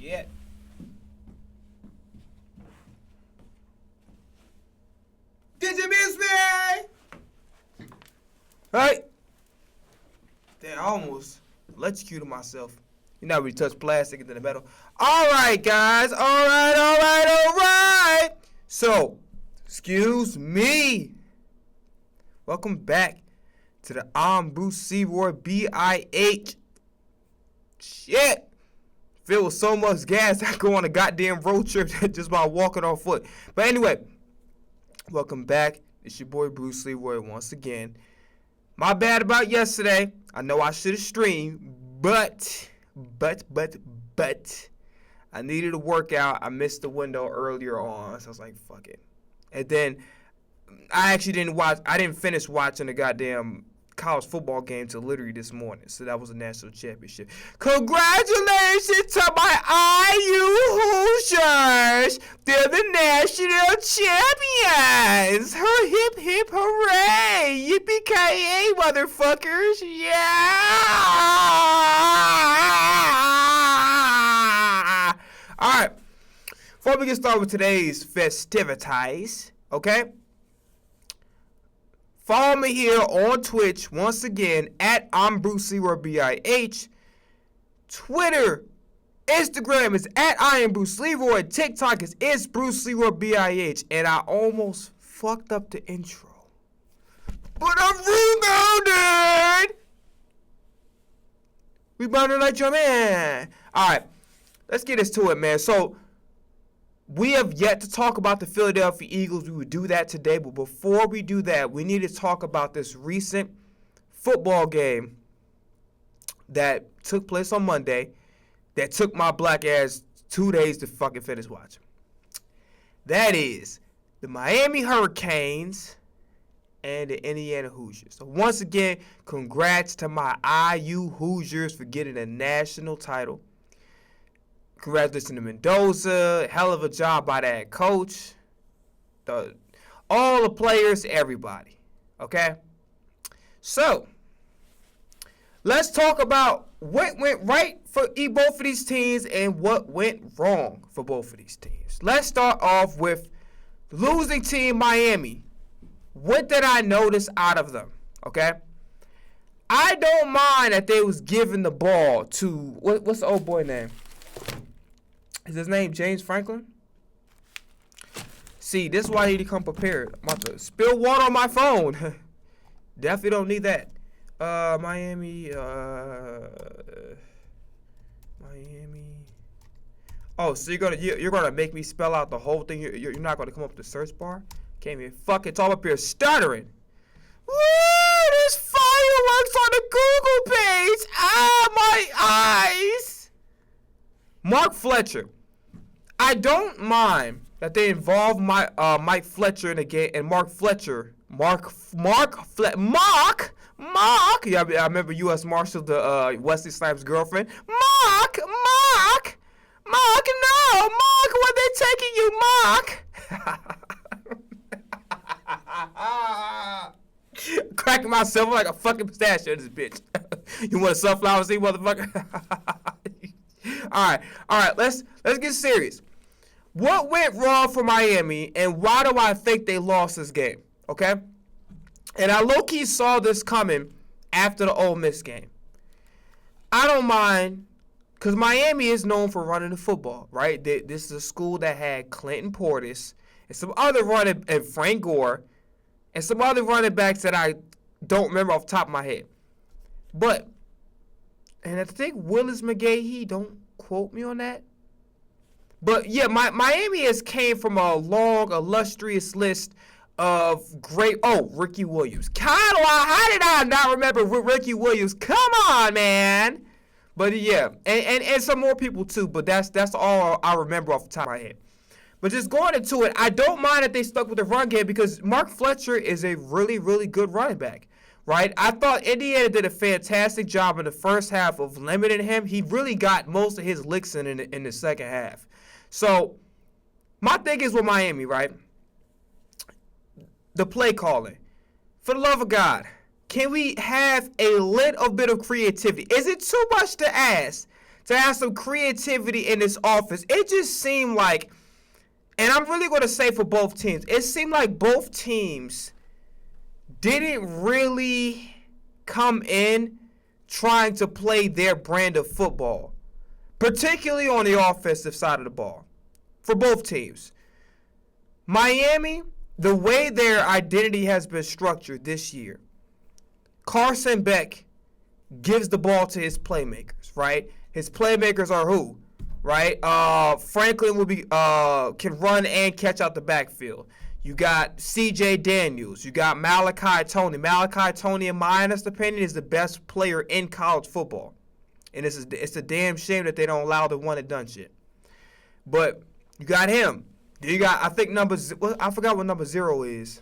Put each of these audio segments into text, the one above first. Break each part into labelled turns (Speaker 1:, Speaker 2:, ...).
Speaker 1: Shit. Did you miss me? Hey. Damn, I almost electrocuted myself. You know, we touch plastic into the metal. All right, guys. All right. So, excuse me. Welcome back to the I'm Bruce Leroy BIH. Shit. Filled with so much gas, I go on a goddamn road trip just by walking on foot. But anyway, welcome back. It's your boy Bruce Leroy once again. My bad about yesterday. I know I should have streamed, but I needed a workout. I missed the window earlier on, so I was like, fuck it. And then I actually didn't finish watching the goddamn college football game till literally this morning. So that was a national championship. Congratulations to my IU Hoosiers. They're the national champions. Hip hip hooray. Yippee-ki-yay, motherfuckers. Yeah. All right. Before we get started with today's festivities, okay? Follow me here on Twitch, once again, at I'm Bruce Leroy BIH. Twitter, Instagram is at I am Bruce Leroy. TikTok is It's Bruce Leroy BIH. And I almost fucked up the intro. But I rebounded! Rebounded like your man. Alright, let's get into it, man. So, we have yet to talk about the Philadelphia Eagles. We would do that today. But before we do that, we need to talk about this recent football game that took place on Monday that took my black ass 2 days to fucking finish watching. That is the Miami Hurricanes and the Indiana Hoosiers. So once again, congrats to my IU Hoosiers for getting a national title. Congratulations to Mendoza. Hell of a job by that coach. All the players, everybody. Okay? So, let's talk about what went right for both of these teams and what went wrong for both of these teams. Let's start off with the losing team, Miami. What did I notice out of them? Okay? I don't mind that they was giving the ball to, what's the old boy name? Is his name James Franklin? See, this is why I need to come prepared. I'm about to spill water on my phone. Definitely don't need that. Miami. Oh, so you're gonna make me spell out the whole thing? You're not gonna come up with the search bar? Can't even fucking talk up here stuttering. Woo! There's fireworks on the Google page. Ah, my eyes. Mark Fletcher. I don't mind that they involve Mike Fletcher in the game and Mark Fletcher. Mark. Yeah, I remember U.S. Marshal, the Wesley Snipes' girlfriend. Mark, no, Mark, where they taking you, Mark? Cracking myself like a fucking pistachio in this bitch. You want a sunflower seed, motherfucker? All right, let's get serious. What went wrong for Miami, and why do I think they lost this game? Okay? And I low-key saw this coming after the Ole Miss game. I don't mind, because Miami is known for running the football, right? This is a school that had Clinton Portis and some other and Frank Gore and some other running backs that I don't remember off the top of my head. But, and I think Willis McGahee, don't quote me on that. But, yeah, Miami has came from a long, illustrious list of great... Oh, Ricky Williams. How did I not remember Ricky Williams? Come on, man. But, yeah, and some more people, too. But that's all I remember off the top of my head. But just going into it, I don't mind that they stuck with the run game because Mark Fletcher is a really, really good running back. Right? I thought Indiana did a fantastic job in the first half of limiting him. He really got most of his licks in the second half. So, my thing is with Miami, right? The play calling. For the love of God, can we have a little bit of creativity? Is it too much to ask to have some creativity in this offense. It just seemed like, and I'm really going to say for both teams, it seemed like both teams didn't really come in trying to play their brand of football, particularly on the offensive side of the ball, for both teams. Miami, the way their identity has been structured this year, Carson Beck gives the ball to his playmakers, right? His playmakers are who, right? Franklin will be can run and catch out the backfield. You got C.J. Daniels. You got Malachi Tony. Malachi Tony, in my honest opinion, is the best player in college football. And it's a damn shame that they don't allow the one-and-done shit. But you got him. You got, I think, I forgot what number 0 is.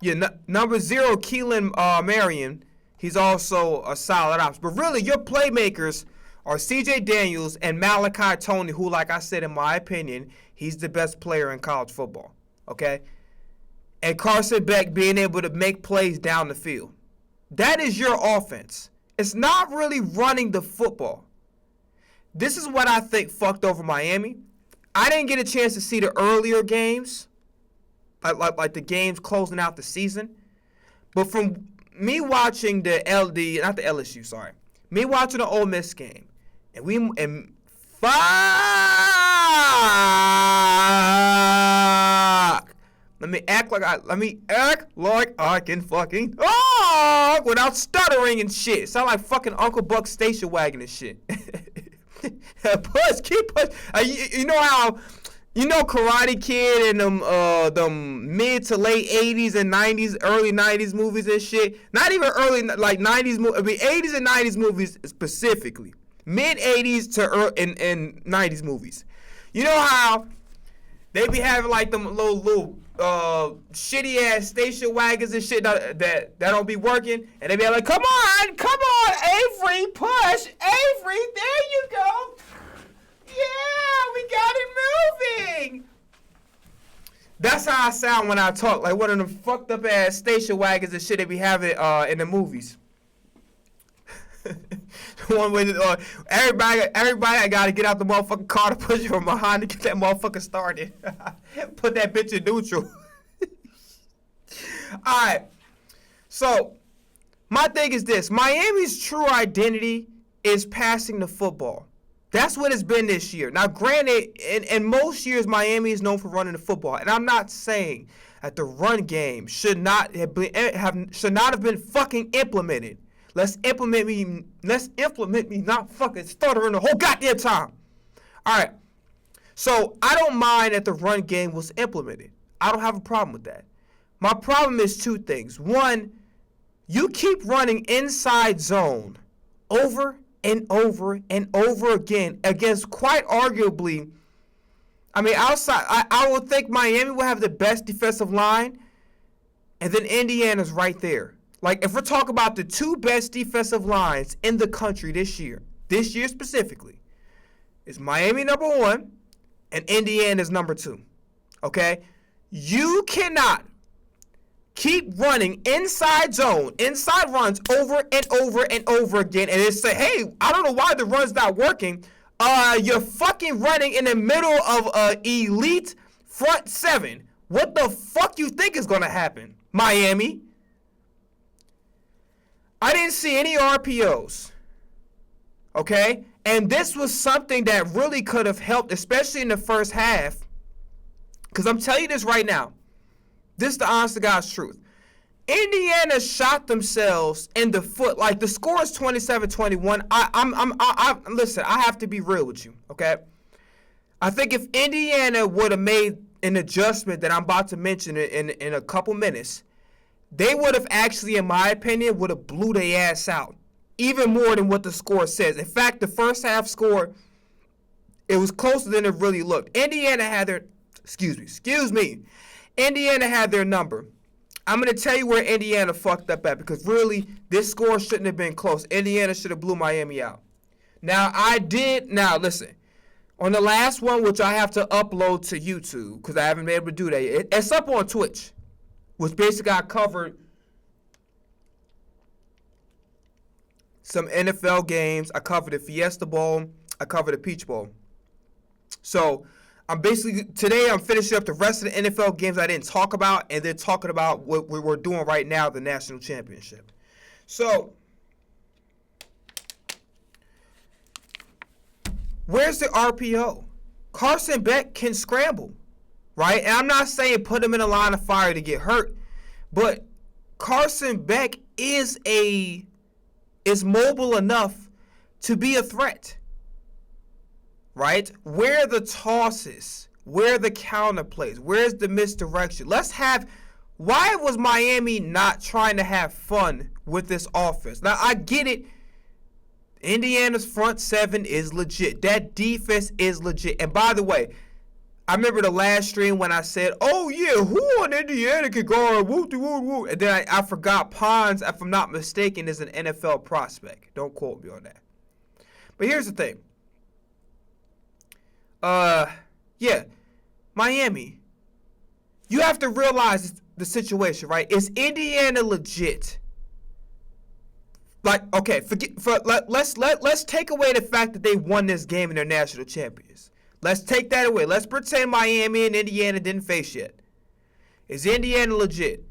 Speaker 1: Yeah, number 0, Keelan Marion. He's also a solid option. But really, your playmakers are C.J. Daniels and Malachi Tony, who, like I said, in my opinion, he's the best player in college football, okay? And Carson Beck being able to make plays down the field. That is your offense. It's not really running the football. This is what I think fucked over Miami. I didn't get a chance to see the earlier games, like the games closing out the season. But from me watching me watching the Ole Miss game, fuck. Let me act like I can fucking talk without stuttering and shit. Sound like fucking Uncle Buck station wagon and shit. Keep push. You know how, Karate Kid and them mid to late 80s and 90s, early 90s movies and shit. Not even early, like 90s, 80s and 90s movies specifically. Mid 80s to and 90s movies. You know how they be having like them little shitty ass station wagons and shit that don't be working, and they be like, come on, Avery, push, Avery, there you go. Yeah, we got it moving. That's how I sound when I talk, like one of them fucked up ass station wagons and shit they be having in the movies. One way everybody got to get out the motherfucking car to push from behind to get that motherfucker started. Put that bitch in neutral. Alright. So, my thing is this. Miami's true identity is passing the football. That's what it's been this year. Now, granted, in most years, Miami is known for running the football. And I'm not saying that the run game should not have been fucking implemented. Let's implement me not fucking stuttering the whole goddamn time. All right. So, I don't mind that the run game was implemented. I don't have a problem with that. My problem is two things. One, you keep running inside zone over and over and over again against quite arguably, outside, I would think Miami will have the best defensive line, and then Indiana's right there. Like, if we're talking about the two best defensive lines in the country this year specifically, is Miami number 1 and Indiana's number 2. Okay? You cannot keep running inside zone, inside runs over and over and over again, and then say, hey, I don't know why the run's not working. You're fucking running in the middle of an elite front 7. What the fuck you think is going to happen, Miami? I didn't see any RPOs, okay? And this was something that really could have helped, especially in the first half, because I'm telling you this right now. This is the honest to God's truth. Indiana shot themselves in the foot. Like, the score is 27-21. Listen, I have to be real with you, okay? I think if Indiana would have made an adjustment that I'm about to mention in a couple minutes, they would have actually, in my opinion, would have blew their ass out. Even more than what the score says. In fact, the first half score, it was closer than it really looked. Indiana had their, Indiana had their number. I'm going to tell you where Indiana fucked up at, because really, this score shouldn't have been close. Indiana should have blew Miami out. Now, listen. On the last one, which I have to upload to YouTube, because I haven't been able to do that, it's up on Twitch. Which basically I covered some NFL games. I covered the Fiesta Bowl. I covered the Peach Bowl. So I'm finishing up the rest of the NFL games I didn't talk about, and then talking about what we're doing right now, the national championship. So where's the RPO? Carson Beck can scramble, right? And I'm not saying put him in a line of fire to get hurt, but Carson Beck is mobile enough to be a threat, right? Where are the tosses? Where are the counter plays? Where's the misdirection? Why was Miami not trying to have fun with this offense? Now, I get it. Indiana's front seven is legit. That defense is legit. And by the way, I remember the last stream when I said, oh, yeah, who on Indiana could guard? Woo-de-woo-woo. And then I forgot Pons, if I'm not mistaken, is an NFL prospect. Don't quote me on that. But here's the thing. Yeah, Miami. You have to realize the situation, right? Is Indiana legit? Like, okay, let's take away the fact that they won this game and they're national champions. Let's take that away. Let's pretend Miami and Indiana didn't face yet. Is Indiana legit?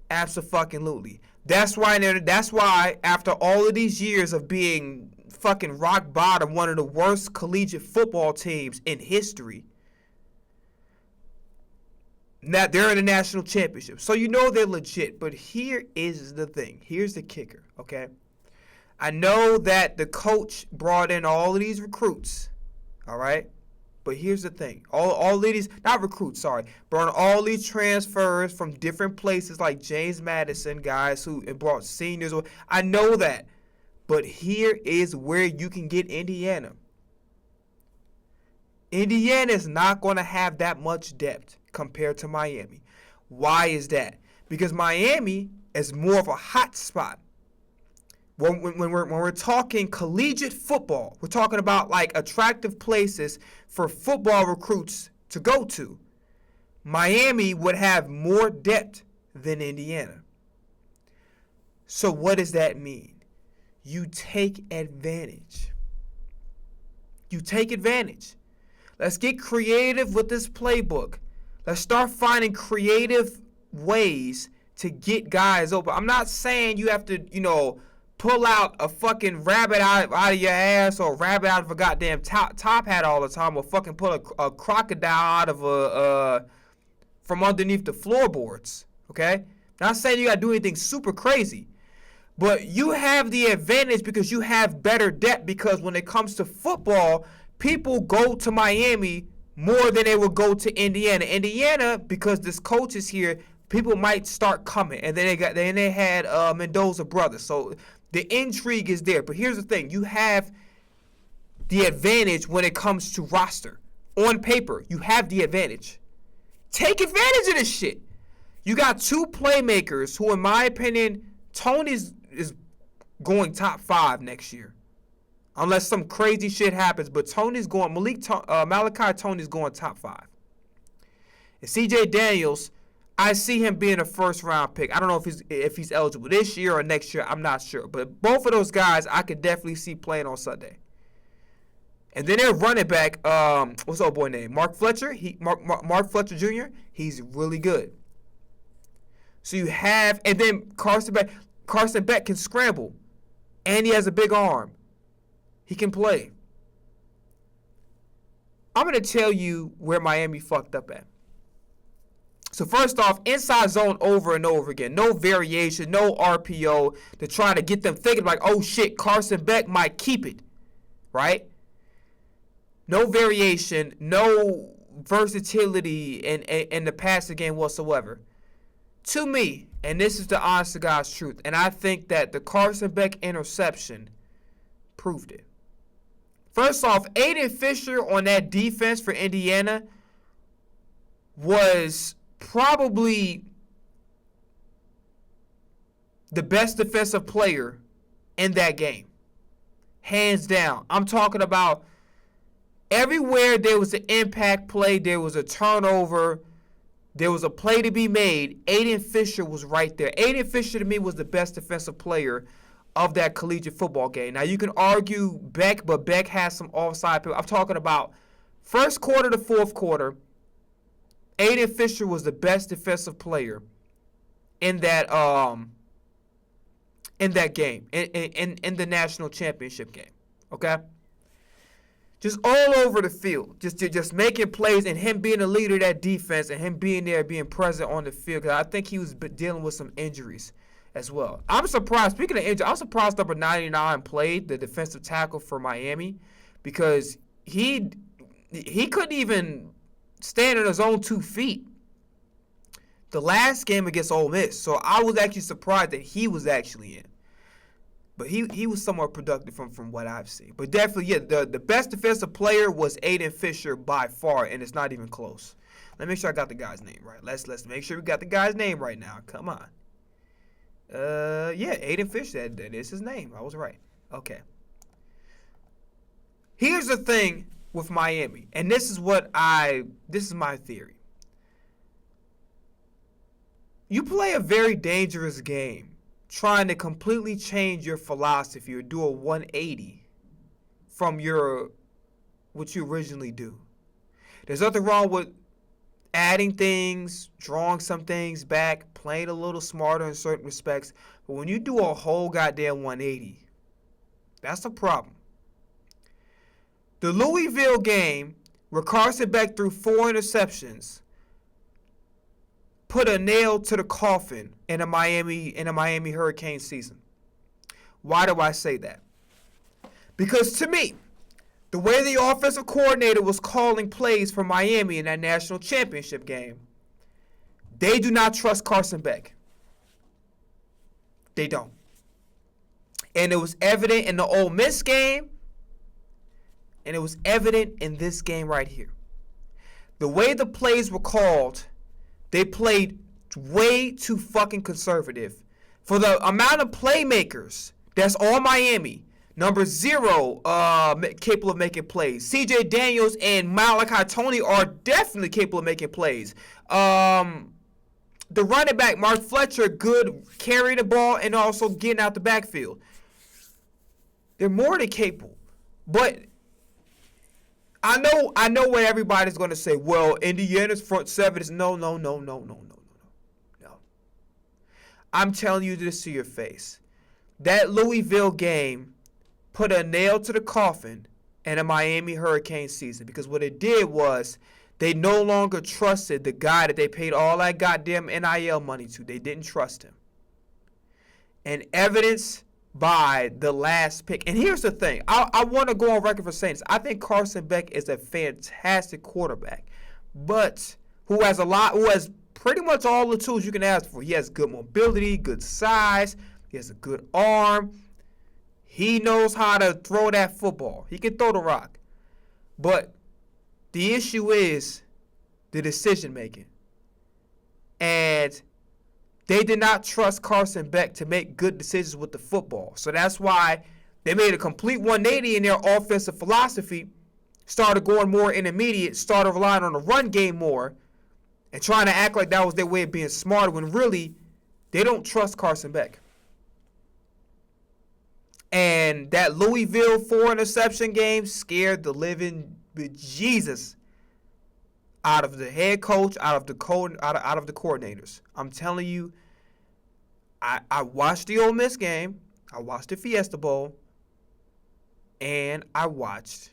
Speaker 1: Abso-fucking-lutely. That's why after all of these years of being fucking rock bottom, one of the worst collegiate football teams in history, now they're in the national championship. So you know they're legit. But here is the thing. Here's the kicker, okay? I know that the coach brought in all of these recruits, all right? But here's the thing. All of these, not recruits, sorry, brought all these transfers from different places like James Madison, guys who brought seniors. I know that. But here is where you can get Indiana. Indiana is not going to have that much depth compared to Miami. Why is that? Because Miami is more of a hot spot. When we're talking collegiate football, we're talking about like attractive places for football recruits to go to. Miami would have more depth than Indiana. So what does that mean? You take advantage. You take advantage. Let's get creative with this playbook. Let's start finding creative ways to get guys open. I'm not saying you have to, pull out a fucking rabbit out of your ass or a rabbit out of a goddamn top hat all the time, or fucking pull a crocodile out of from underneath the floorboards, okay? Not saying you got to do anything super crazy, but you have the advantage because you have better depth, because when it comes to football, people go to Miami more than they would go to Indiana. Indiana, because this coach is here, people might start coming, and then they had Mendoza brothers, so the intrigue is there. But here's the thing. You have the advantage when it comes to roster. On paper, you have the advantage. Take advantage of this shit. You got two playmakers who, in my opinion, Tony's is going top 5 next year. Unless some crazy shit happens. But Tony's going, Malachi Tony's going top 5. And CJ Daniels, I see him being a first-round pick. I don't know if he's eligible this year or next year. I'm not sure. But both of those guys I could definitely see playing on Sunday. And then their running back, what's old boy name? Mark Fletcher. Mark Fletcher Jr. He's really good. So you have, and then Carson Beck can scramble, and he has a big arm. He can play. I'm going to tell you where Miami fucked up at. So first off, inside zone over and over again. No variation, no RPO to try to get them thinking like, oh shit, Carson Beck might keep it, right? No variation, no versatility in the passing game whatsoever. To me, and this is the honest to God's truth, and I think that the Carson Beck interception proved it. First off, Aiden Fisher on that defense for Indiana was probably the best defensive player in that game. Hands down. I'm talking about everywhere there was an impact play, there was a turnover, there was a play to be made, Aiden Fisher was right there. Aiden Fisher, to me, was the best defensive player of that collegiate football game. Now, you can argue Beck, but Beck has some offside. I'm talking about first quarter to fourth quarter. Aiden Fisher was the best defensive player in that game, in the national championship game. Okay? Just all over the field. Just making plays, and him being a leader of that defense, and him being there, being present on the field. Because I think he was dealing with some injuries as well. I'm surprised. Speaking of injury, I'm surprised number 99 played, the defensive tackle for Miami, because he couldn't even stand on his own 2 feet the last game against Ole Miss. So I was actually surprised that he was actually in. But he was somewhat productive from what I've seen. But definitely, yeah, the best defensive player was Aiden Fisher by far, and it's not even close. Let me make sure I got the guy's name right. Let's make sure we got the guy's name right now. Come on. Yeah, Aiden Fisher. That is his name. I was right. Okay. Here's the thing with Miami, and this is my theory. You play a very dangerous game trying to completely change your philosophy or do a 180 from what you originally do. There's nothing wrong with adding things, drawing some things back, playing a little smarter in certain respects. But when you do a whole goddamn 180, that's a problem. The Louisville game, where Carson Beck threw 4 interceptions, put a nail to the coffin in a Miami Hurricane season. Why do I say that? Because to me, the way the offensive coordinator was calling plays for Miami in that national championship game, they do not trust Carson Beck. They don't. And it was evident in the Ole Miss game, and it was evident in this game right here. The way the plays were called, they played way too fucking conservative. For the amount of playmakers that's on Miami, number 0 capable of making plays. C.J. Daniels and Malachi Tony are definitely capable of making plays. The running back, Mark Fletcher, good carrying the ball and also getting out the backfield. They're more than capable. But I know what everybody's going to say. Well, Indiana's front 7 is no. I'm telling you this to your face. That Louisville game put a nail to the coffin in a Miami Hurricane season, because what it did was they no longer trusted the guy that they paid all that goddamn NIL money to. They didn't trust him. And evidence by the last pick. And here's the thing. I want to go on record for saying this. I think Carson Beck is a fantastic quarterback, but who has pretty much all the tools you can ask for. He has good mobility, good size. He has a good arm. He knows how to throw that football. He can throw the rock. But the issue is the decision making. And they did not trust Carson Beck to make good decisions with the football. So that's why they made a complete 180 in their offensive philosophy, started going more intermediate, started relying on the run game more, and trying to act like that was their way of being smarter when really they don't trust Carson Beck. And that Louisville 4 interception game scared the living bejesus out of the head coach, out of the coordinators. I'm telling you, I watched the Ole Miss game, I watched the Fiesta Bowl, and I watched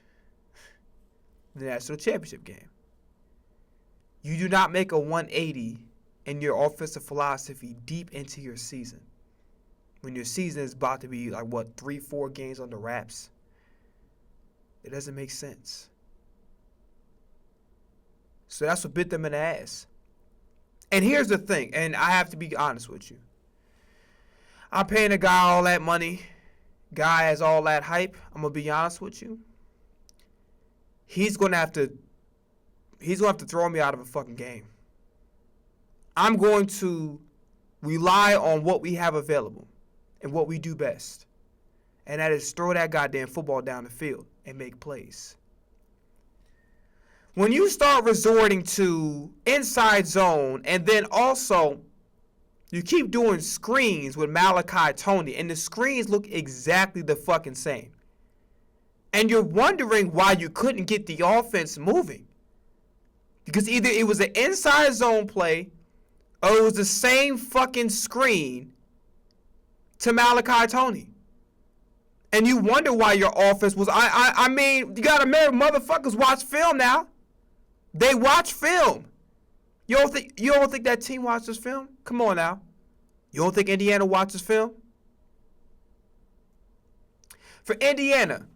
Speaker 1: the National Championship game. You do not make a 180 in your offensive philosophy deep into your season, when your season is about to be 3-4 games on the wraps. It doesn't make sense. So that's what bit them in the ass. And here's the thing, and I have to be honest with you. I'm paying a guy all that money. Guy has all that hype. I'm going to be honest with you. He's going to have to throw me out of a fucking game. I'm going to rely on what we have available and what we do best. And that is throw that goddamn football down the field and make plays. When you start resorting to inside zone, and then also You keep doing screens with Malachi Tony, and the screens look exactly the fucking same. And you're wondering why you couldn't get the offense moving. Because either it was an inside zone play, or it was the same fucking screen to Malachi Tony. And you wonder why your offense was... I mean, you gotta remember, motherfuckers watch film now. They watch film. You don't think that team watches film? Come on now. You don't think Indiana watches film? For Indiana,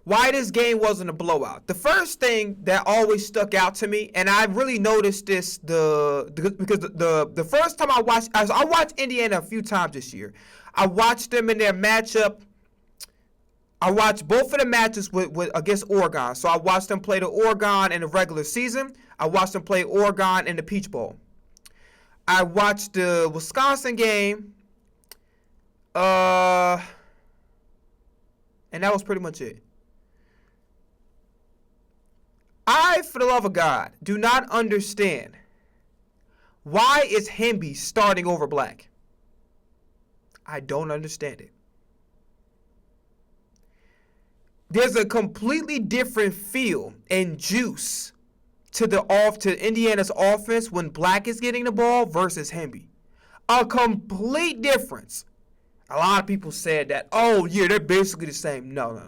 Speaker 1: why this game wasn't a blowout? The first thing that always stuck out to me, and I really noticed this because the first time I watched Indiana a few times this year. I watched them in their matchup. I watched both of the matches with against Oregon. So I watched them play the Oregon in the regular season. I watched them play Oregon in the Peach Bowl. I watched the Wisconsin game. And that was pretty much it. I, for the love of God, do not understand why is Hemby starting over Black. I don't understand it. There's a completely different feel and juice to Indiana's offense when Black is getting the ball versus Hemby. A complete difference. A lot of people said that, oh yeah, they're basically the same. No.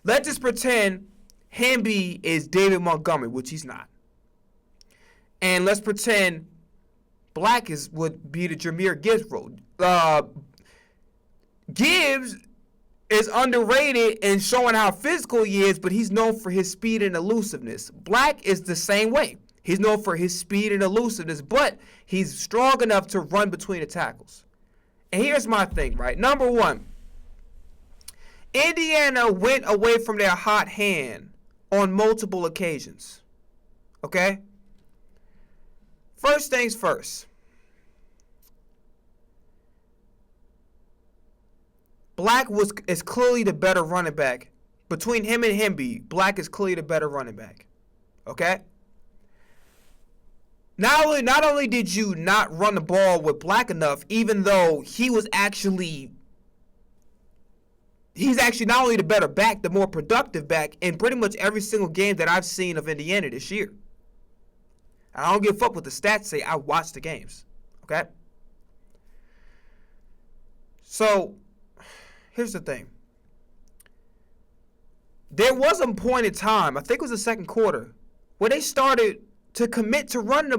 Speaker 1: Let's just pretend Hemby is David Montgomery, which he's not. And let's pretend Black would be the Jahmyr Gibbs role. Gibbs is underrated in showing how physical he is, but he's known for his speed and elusiveness. Black is the same way. He's known for his speed and elusiveness, but he's strong enough to run between the tackles. And here's my thing, right? Number one, Indiana went away from their hot hand on multiple occasions. Okay? First things first. Black is clearly the better running back. Between him and Hemby, Black is clearly the better running back. Okay? Not only did you not run the ball with Black enough, even though he's actually not only the better back, the more productive back in pretty much every single game that I've seen of Indiana this year. I don't give a fuck what the stats say. I watch the games. Okay? So, here's the thing. There was a point in time, I think it was the second quarter, where they started to commit to running the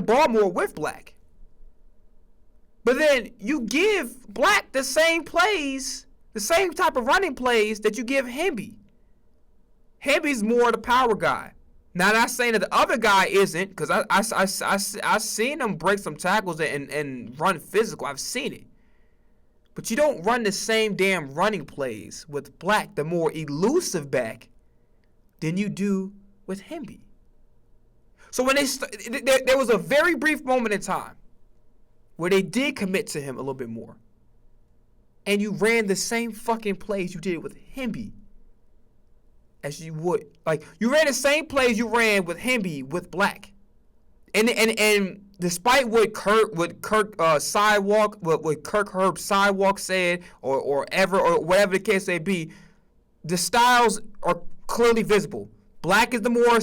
Speaker 1: ball more with Black. But then you give Black the same plays, the same type of running plays that you give Hemby. Hemby's more the power guy. Now, not saying that the other guy isn't, because I seen him break some tackles and run physical. I've seen it. But you don't run the same damn running plays with Black, the more elusive back, than you do with Hemby. So when there was a very brief moment in time where they did commit to him a little bit more. And you ran the same fucking plays you did with Hemby as you would. Like, you ran the same plays you ran with Hemby with Black. And despite what Kirk Herb Sidewalk said or whatever the case may be, the styles are clearly visible. Black is the more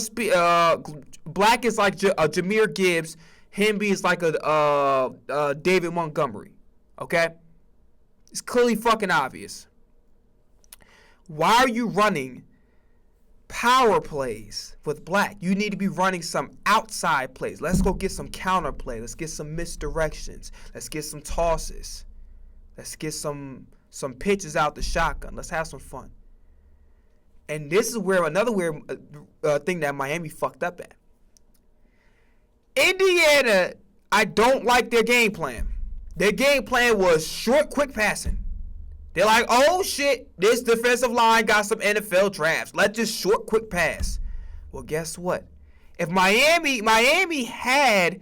Speaker 1: Black is like a Jahmyr Gibbs. Hemby is like a David Montgomery. Okay? It's clearly fucking obvious. Why are you running power plays with Black? You need to be running some outside plays. Let's go get some counter play. Let's get some misdirections. Let's get some tosses. Let's get some pitches out the shotgun. Let's have some fun. And this is where another weird thing that Miami fucked up at. Indiana, I don't like their game plan. Their game plan was short, quick passing. They're like, oh shit, this defensive line got some NFL drafts. Let's just short, quick pass. Well, guess what? If Miami had,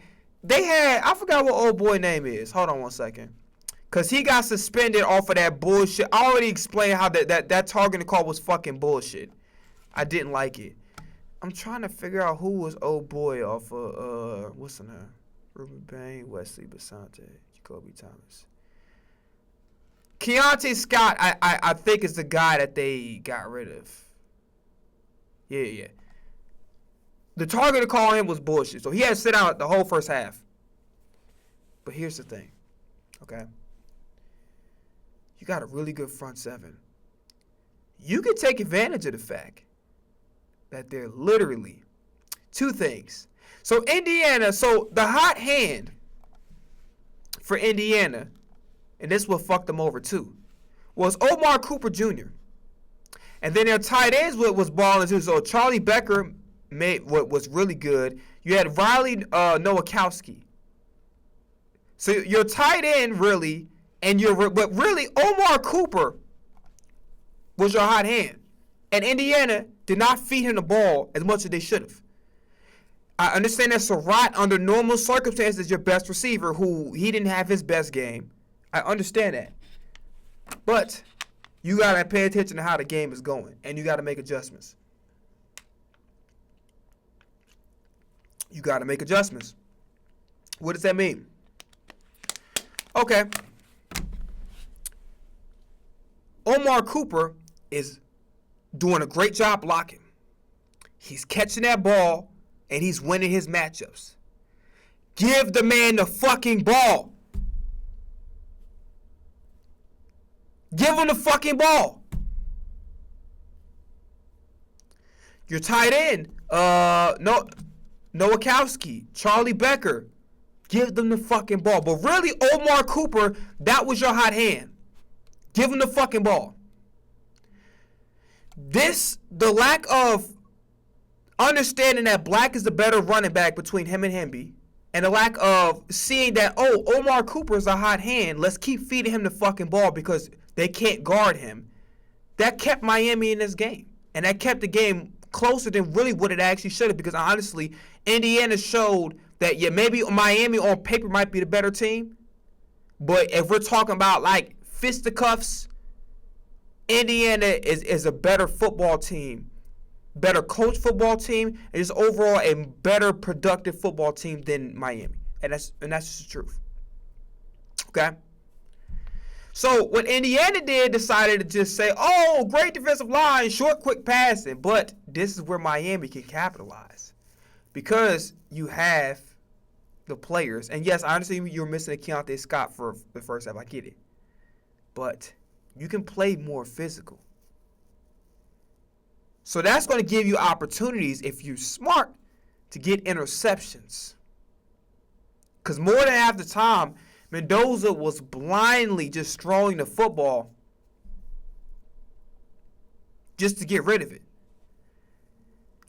Speaker 1: I forgot what old boy name is. Hold on one second. Because he got suspended off of that bullshit. I already explained how that targeting call was fucking bullshit. I didn't like it. I'm trying to figure out who was old boy off of, what's the name? Ruben Bain, Wesley Basante, Jacoby Thomas. Keontae Scott, I think is the guy that they got rid of. Yeah. The target to call him was bullshit. So he had to sit out the whole first half. But here's the thing, okay? You got a really good front seven. You can take advantage of the fact that they're literally two things. So Indiana, so the hot hand for Indiana, and this will fuck them over too, was Omar Cooper Jr. And then their tight ends was balling too. So Charlie Becker made what was really good. You had Riley Nowakowski. So your tight end really, but really Omar Cooper was your hot hand. And Indiana did not feed him the ball as much as they should have. I understand that Surratt, under normal circumstances, is your best receiver, who he didn't have his best game. I understand that. But you got to pay attention to how the game is going, and you got to make adjustments. What does that mean? Okay. Omar Cooper is doing a great job blocking. He's catching that ball, and he's winning his matchups. Give the man the fucking ball. Give him the fucking ball. Your tight end, Nowakowski, Charlie Becker, give them the fucking ball. But really, Omar Cooper, that was your hot hand. Give him the fucking ball. The lack of understanding that Black is the better running back between him and Hemby, and the lack of seeing that, Omar Cooper is a hot hand, let's keep feeding him the fucking ball because they can't guard him, that kept Miami in this game. And that kept the game closer than really what it actually should have, because honestly, Indiana showed that, yeah, maybe Miami on paper might be the better team, but if we're talking about like fisticuffs, Indiana is a better football team, better coached football team, and just overall a better productive football team than Miami. And that's just the truth. Okay? So what Indiana decided to just say, great defensive line, short, quick passing. But this is where Miami can capitalize. Because you have the players. And yes, I understand you're missing a Keontae Scott for the first half. I get it. But you can play more physical. So that's going to give you opportunities, if you're smart, to get interceptions. Because more than half the time, Mendoza was blindly just throwing the football just to get rid of it.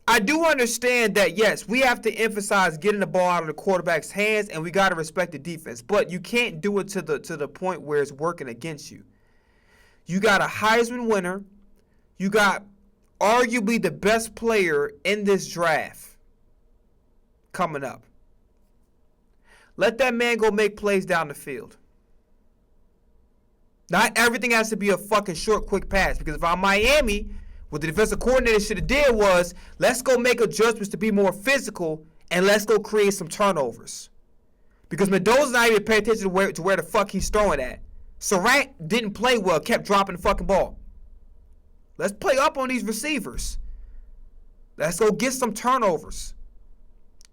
Speaker 1: I do understand that, yes, we have to emphasize getting the ball out of the quarterback's hands, and we got to respect the defense. But you can't do it to the point where it's working against you. You got a Heisman winner. You got arguably the best player in this draft coming up. Let that man go make plays down the field. Not everything has to be a fucking short, quick pass. Because if I'm Miami, what the defensive coordinator should have did was, let's go make adjustments to be more physical, and let's go create some turnovers. Because Mendoza's not even paying attention to where the fuck he's throwing at. Surratt didn't play well, kept dropping the fucking ball. Let's play up on these receivers. Let's go get some turnovers.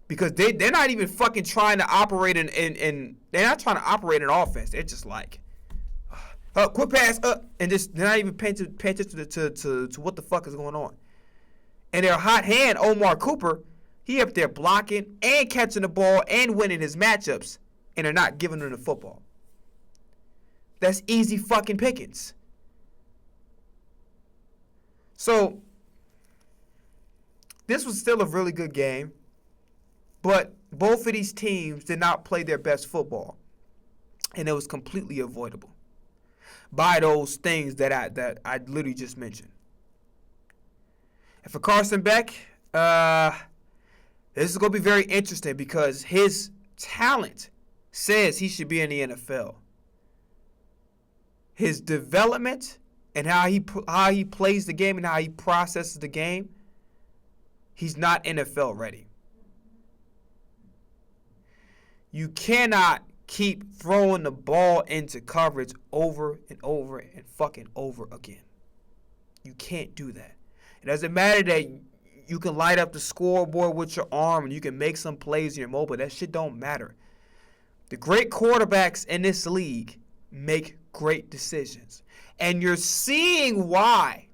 Speaker 1: Because they're not even fucking trying to operate in they're not trying to operate an offense. They're just like, quick pass, and just they're not even paying attention to what the fuck is going on. And their hot hand, Omar Cooper, he up there blocking and catching the ball and winning his matchups, and they're not giving him the football. That's easy fucking pickings. So, this was still a really good game. But both of these teams did not play their best football. And it was completely avoidable by those things that I literally just mentioned. And for Carson Beck, this is going to be very interesting because his talent says he should be in the NFL. His development and how he plays the game and how he processes the game, he's not NFL ready. You cannot keep throwing the ball into coverage over and over and fucking over again. You can't do that. It doesn't matter that you can light up the scoreboard with your arm and you can make some plays in your mobile. That shit don't matter. The great quarterbacks in this league make great decisions. And you're seeing why.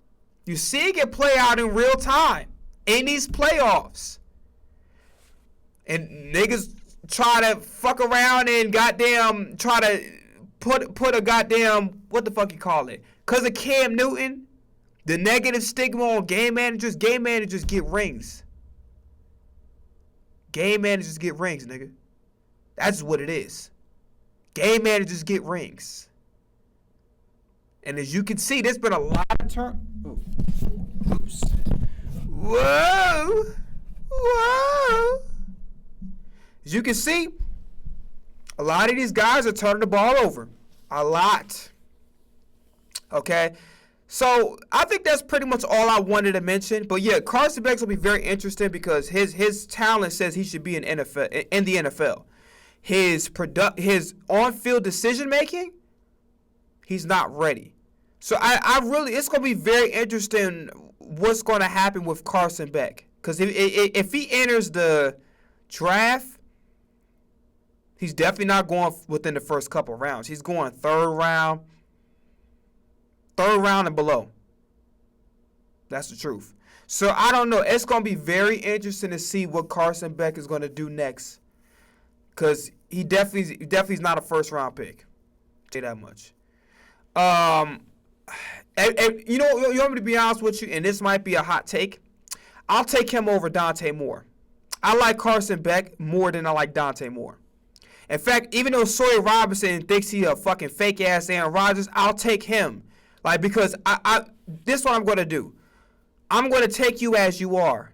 Speaker 1: You're seeing it play out in real time in these playoffs. And niggas try to fuck around and goddamn try to put a goddamn, what the fuck you call it? Because of Cam Newton, the negative stigma on game managers get rings. Game managers get rings, nigga. That's what it is. Game managers get rings. And as you can see, there's been a lot of Oops. Whoa. Whoa. As you can see, a lot of these guys are turning the ball over. A lot. Okay? So, I think that's pretty much all I wanted to mention. But yeah, Carson Beck's will be very interesting because his talent says he should be in the NFL. His on-field decision-making, he's not ready. So, I really, it's going to be very interesting what's going to happen with Carson Beck. Because if he enters the draft, he's definitely not going within the first couple rounds. He's going third round and below. That's the truth. So, I don't know. It's going to be very interesting to see what Carson Beck is going to do next. Because he definitely is not a first-round pick. I'll say that much. You want me to be honest with you, and this might be a hot take. I'll take him over Dante Moore. I like Carson Beck more than I like Dante Moore. In fact, even though Sawyer Robinson thinks he's a fucking fake-ass Aaron Rodgers, I'll take him. Because this is what I'm going to do. I'm going to take you as you are.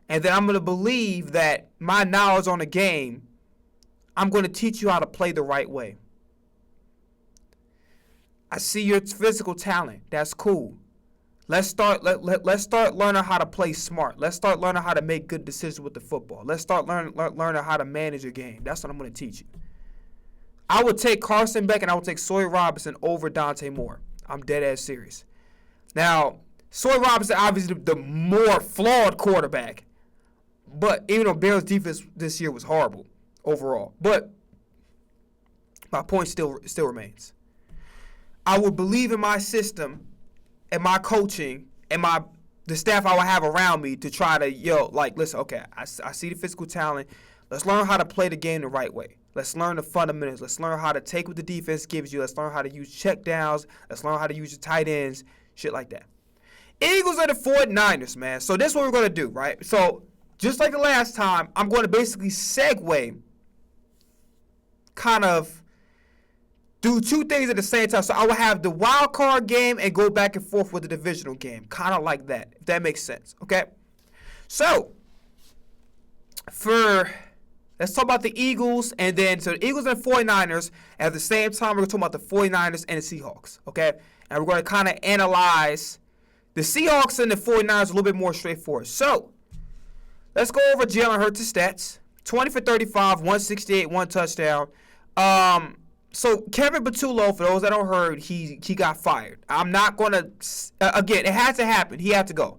Speaker 1: And then I'm going to believe that my knowledge on the game, I'm going to teach you how to play the right way. I see your physical talent. That's cool. Let's start learning how to play smart. Let's start learning how to make good decisions with the football. Let's start learning how to manage your game. That's what I'm going to teach you. I would take Carson Beck and I would take Sawyer Robinson over Dante Moore. I'm dead ass serious. Now, Sawyer Robinson obviously the more flawed quarterback. But even though Bears defense this year was horrible overall. But my point still remains. I would believe in my system and my coaching and the staff I would have around me to try to, listen, okay, I see the physical talent. Let's learn how to play the game the right way. Let's learn the fundamentals. Let's learn how to take what the defense gives you. Let's learn how to use check downs. Let's learn how to use your tight ends, shit like that. Eagles are the 49ers, man. So this is what we're going to do, right? So just like the last time, I'm going to basically segue, kind of do two things at the same time. So I will have the wild card game and go back and forth with the divisional game. Kind of like that, if that makes sense, okay? So, let's talk about the Eagles, and then, so the Eagles and the 49ers, at the same time, we're going to talk about the 49ers and the Seahawks, okay? And we're going to kind of analyze the Seahawks and the 49ers a little bit more straightforward. So, let's go over Jalen Hurts' stats. 20 for 35, 168, one touchdown. So, Kevin Patullo, for those that don't heard, he got fired. I'm not going to, again, it had to happen. He had to go.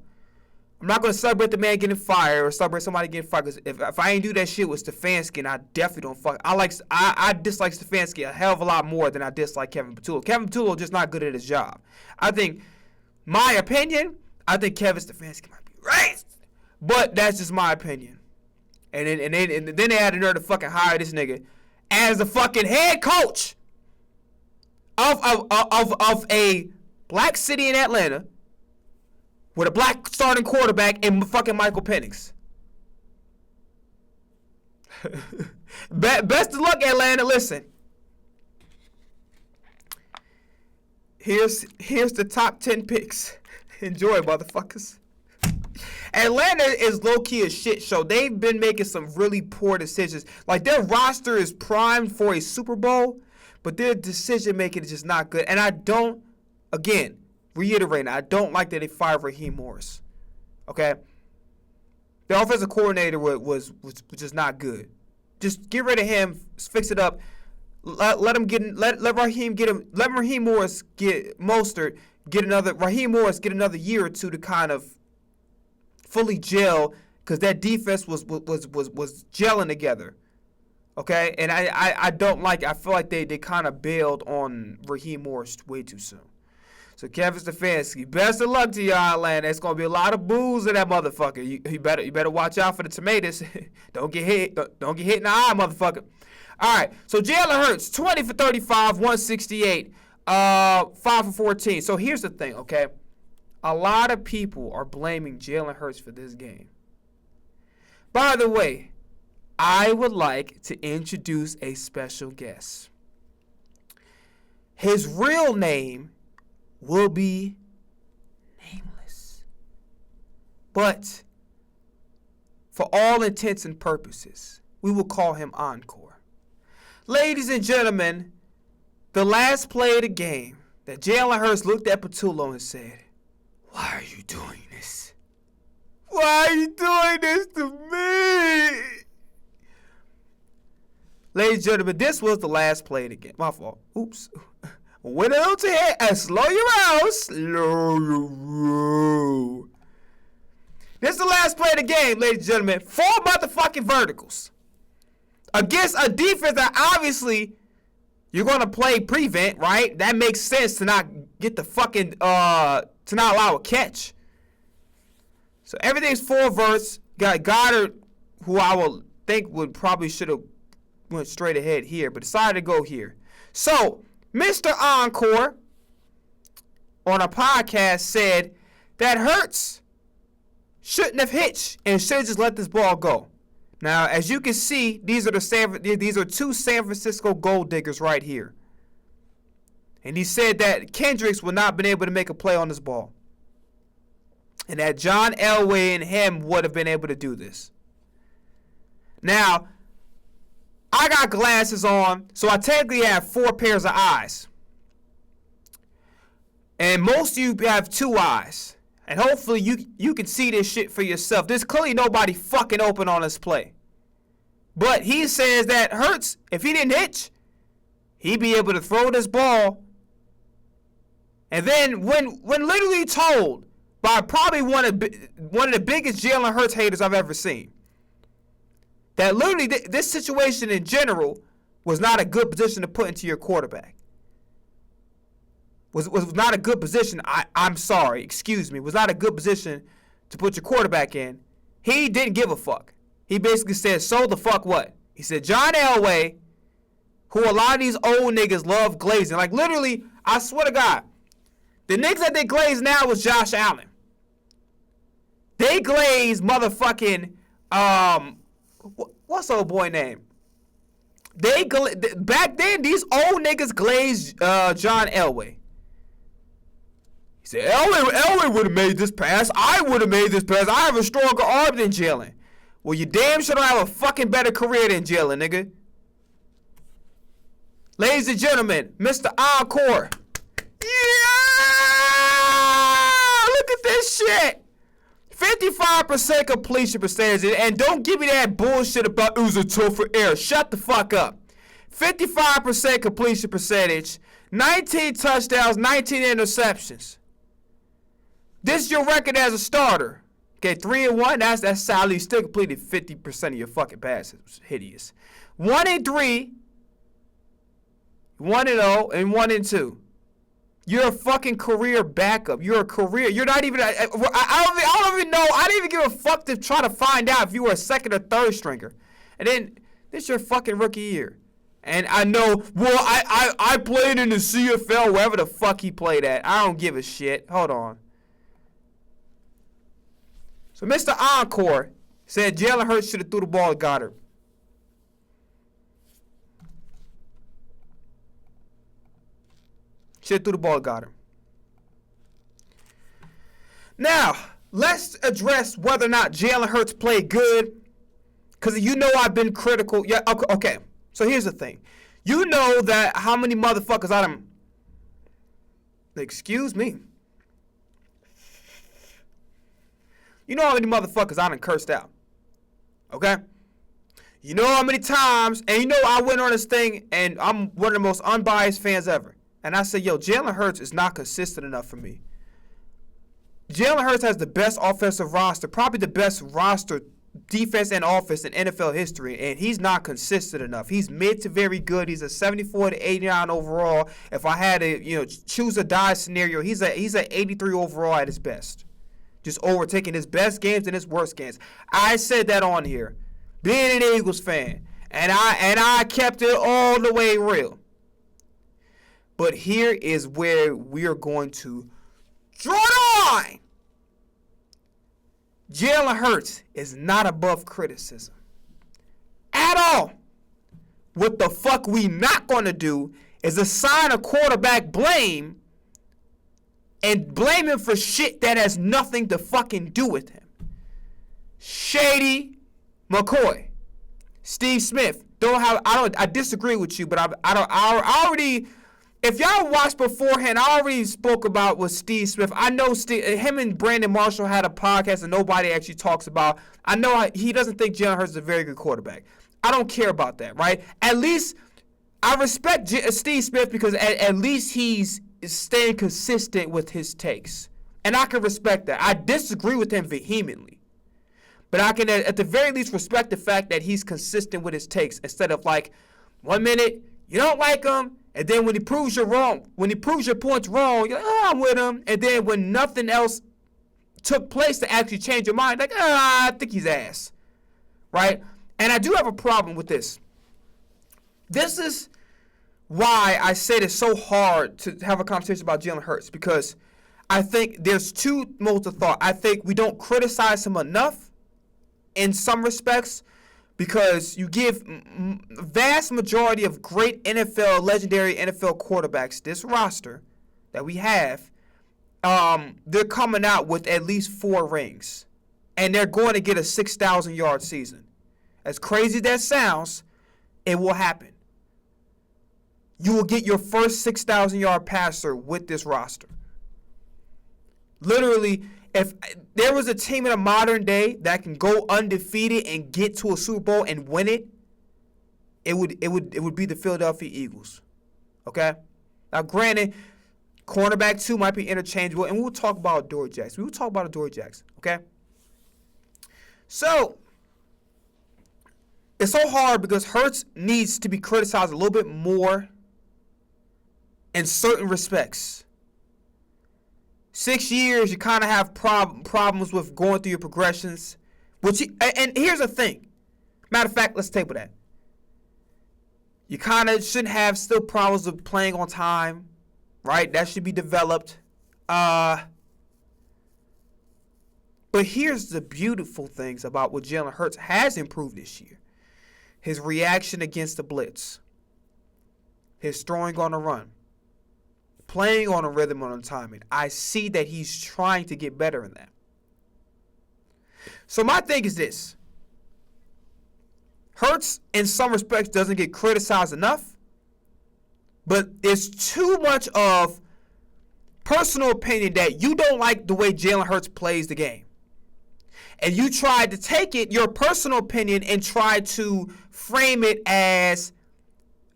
Speaker 1: I'm not going to celebrate the man getting fired or celebrate somebody getting fired, because if I ain't do that shit with Stefanski, and I definitely don't fuck. I dislike Stefanski a hell of a lot more than I dislike Kevin Patullo. Kevin Patullo just not good at his job. I think Kevin Stefanski might be right, but that's just my opinion. And then they had the nerve to fucking hire this nigga as the fucking head coach of a black city in Atlanta, with a black starting quarterback and fucking Michael Penix. Best of luck, Atlanta. Listen. Here's the top 10 picks. Enjoy, motherfuckers. Atlanta is low-key a shit show. They've been making some really poor decisions. Like, their roster is primed for a Super Bowl, but their decision-making is just not good. And I don't, again, reiterating, I don't like that they fired Raheem Morris. Okay? The offensive coordinator was just not good. Just get rid of him. Fix it up. Let Raheem Morris get Mostert get another Raheem Morris get another year or two to kind of fully gel, because that defense was gelling together. Okay, and I don't like it. I feel like they kind of bailed on Raheem Morris way too soon. So Kevin Stefanski, best of luck to you, Atlanta. It's gonna be a lot of booze in that motherfucker. You better watch out for the tomatoes. Don't get hit. Don't get hit in the eye, motherfucker. All right. So Jalen Hurts, 20 for 35, 168, 5 for 14. So here's the thing, okay? A lot of people are blaming Jalen Hurts for this game. By the way, I would like to introduce a special guest. His real name will be nameless, but for all intents and purposes, we will call him Encore. Ladies and gentlemen, the last play of the game that Jalen Hurts looked at Patullo and said, "Why are you doing this? Why are you doing this to me?" Ladies and gentlemen, this was the last play of the game. My fault. Oops. Went out to hit and slow your roll. Slow your roll. This is the last play of the game, ladies and gentlemen. 4 motherfucking verticals. Against a defense that obviously you're going to play prevent, right? That makes sense to not get the fucking, to not allow a catch. So everything's 4 verts. Got Goddard, who I will think probably should have went straight ahead here, but decided to go here. So, Mr. Encore on a podcast said that Hurts shouldn't have hitched and should have just let this ball go. Now, as you can see, these are 2 San Francisco gold diggers right here. And he said that Kendricks would not have been able to make a play on this ball. And that John Elway and him would have been able to do this. Now, I got glasses on, so I technically have 4 pairs of eyes. And most of you have 2 eyes. And hopefully you can see this shit for yourself. There's clearly nobody fucking open on this play. But he says that Hurts, if he didn't hitch, he'd be able to throw this ball. And then when literally told by probably one of the biggest Jalen Hurts haters I've ever seen, that literally this situation in general was not a good position to put into your quarterback. Was not a good position. I'm sorry, excuse me. Was not a good position to put your quarterback in. He didn't give a fuck. He basically said, so the fuck what? He said, John Elway, who a lot of these old niggas love glazing. Like literally, I swear to God, the niggas that they glaze now was Josh Allen. They glaze motherfucking, what's old boy name? Back then, these old niggas glazed John Elway. He said, Elway would have made this pass. I would have made this pass. I have a stronger arm than Jalen. Well, you damn sure don't have a fucking better career than Jalen, nigga. Ladies and gentlemen, Mr. Encore. Yeah! Look at this shit. 55% completion percentage. And don't give me that bullshit about it was a tougher air. Shut the fuck up. 55% completion percentage. 19 touchdowns, 19 interceptions. This is your record as a starter. Okay, 3-1. That's solid. You still completed 50% of your fucking passes. It was hideous. 1-3. 1-0 and 1-2. You're a fucking career backup. You're a career. You're not even. I don't even know. I didn't even give a fuck to try to find out if you were a second or third stringer. And then this is your fucking rookie year. And I know. Well, I played in the CFL, wherever the fuck he played at. I don't give a shit. Hold on. So Mr. Encore said Jalen Hurts should have threw the ball to Goddard. Should have threw the ball to Goddard. Now, let's address whether or not Jalen Hurts played good. Because you know I've been critical. Yeah, okay. So here's the thing. You know that how many motherfuckers I done... Excuse me. You know how many motherfuckers I done cursed out. Okay? You know how many times, and you know I went on this thing, and I'm one of the most unbiased fans ever. And I said, yo, Jalen Hurts is not consistent enough for me. Jalen Hurts has the best offensive roster, probably the best roster, defense and offense in NFL history, and he's not consistent enough. He's mid to very good. He's a 74 to 89 overall. If I had to, choose a die scenario, he's a 83 overall at his best. Just overtaking his best games and his worst games. I said that on here, being an Eagles fan, and I kept it all the way real. But here is where we are going to draw the line. Jalen Hurts is not above criticism at all. What the fuck we not going to do is assign a quarterback blame and blame him for shit that has nothing to fucking do with him. Shady McCoy, Steve Smith. I disagree with you, but I already. If y'all watched beforehand, I already spoke about with Steve Smith. I know him and Brandon Marshall had a podcast that nobody actually talks about. I know he doesn't think Jalen Hurts is a very good quarterback. I don't care about that, right? At least I respect Steve Smith because at least he's staying consistent with his takes. And I can respect that. I disagree with him vehemently. But I can at the very least respect the fact that he's consistent with his takes instead of like 1 minute you don't like him, and then when he proves you're wrong, when he proves your points wrong, you're like, oh, I'm with him. And then when nothing else took place to actually change your mind, like, I think he's ass. Right? And I do have a problem with this. This is why I said it's so hard to have a conversation about Jalen Hurts, because I think there's two modes of thought. I think we don't criticize him enough in some respects, because you give vast majority of great NFL, legendary NFL quarterbacks, this roster that we have, they're coming out with at least 4 rings. And they're going to get a 6,000-yard season. As crazy as that sounds, it will happen. You will get your first 6,000-yard passer with this roster. Literally, if there was a team in a modern day that can go undefeated and get to a Super Bowl and win it, it would be the Philadelphia Eagles. Okay? Now, granted, cornerback 2 might be interchangeable, and we'll talk about Adoree Jackson. We will talk about Adoree Jackson. Okay? So, it's so hard because Hurts needs to be criticized a little bit more in certain respects. 6 years, you kind of have problems with going through your progressions. And here's the thing. Matter of fact, let's table that. You kind of shouldn't have still problems with playing on time, right? That should be developed. But here's the beautiful things about what Jalen Hurts has improved this year. His reaction against the blitz. His throwing on the run. Playing on a rhythm on timing. I see that he's trying to get better in that. So my thing is this. Hurts, in some respects, doesn't get criticized enough. But it's too much of personal opinion that you don't like the way Jalen Hurts plays the game. And you try to take it, your personal opinion, and try to frame it as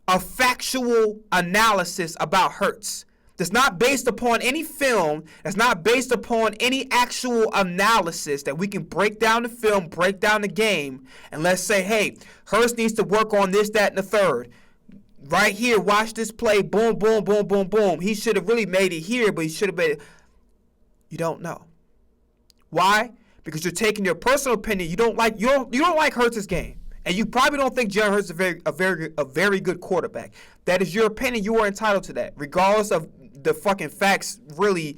Speaker 1: a factual analysis about Hurts. That's not based upon any film. That's not based upon any actual analysis that we can break down the film, break down the game, and let's say, hey, Hurts needs to work on this, that, and the third. Right here, watch this play, boom, boom, boom, boom, boom. He should have really made it here, but he should have made it. You don't know. Why? Because you're taking your personal opinion. You don't like Hurts' game. And you probably don't think Jalen Hurts is a very good quarterback. That is your opinion. You are entitled to that, regardless of the fucking facts really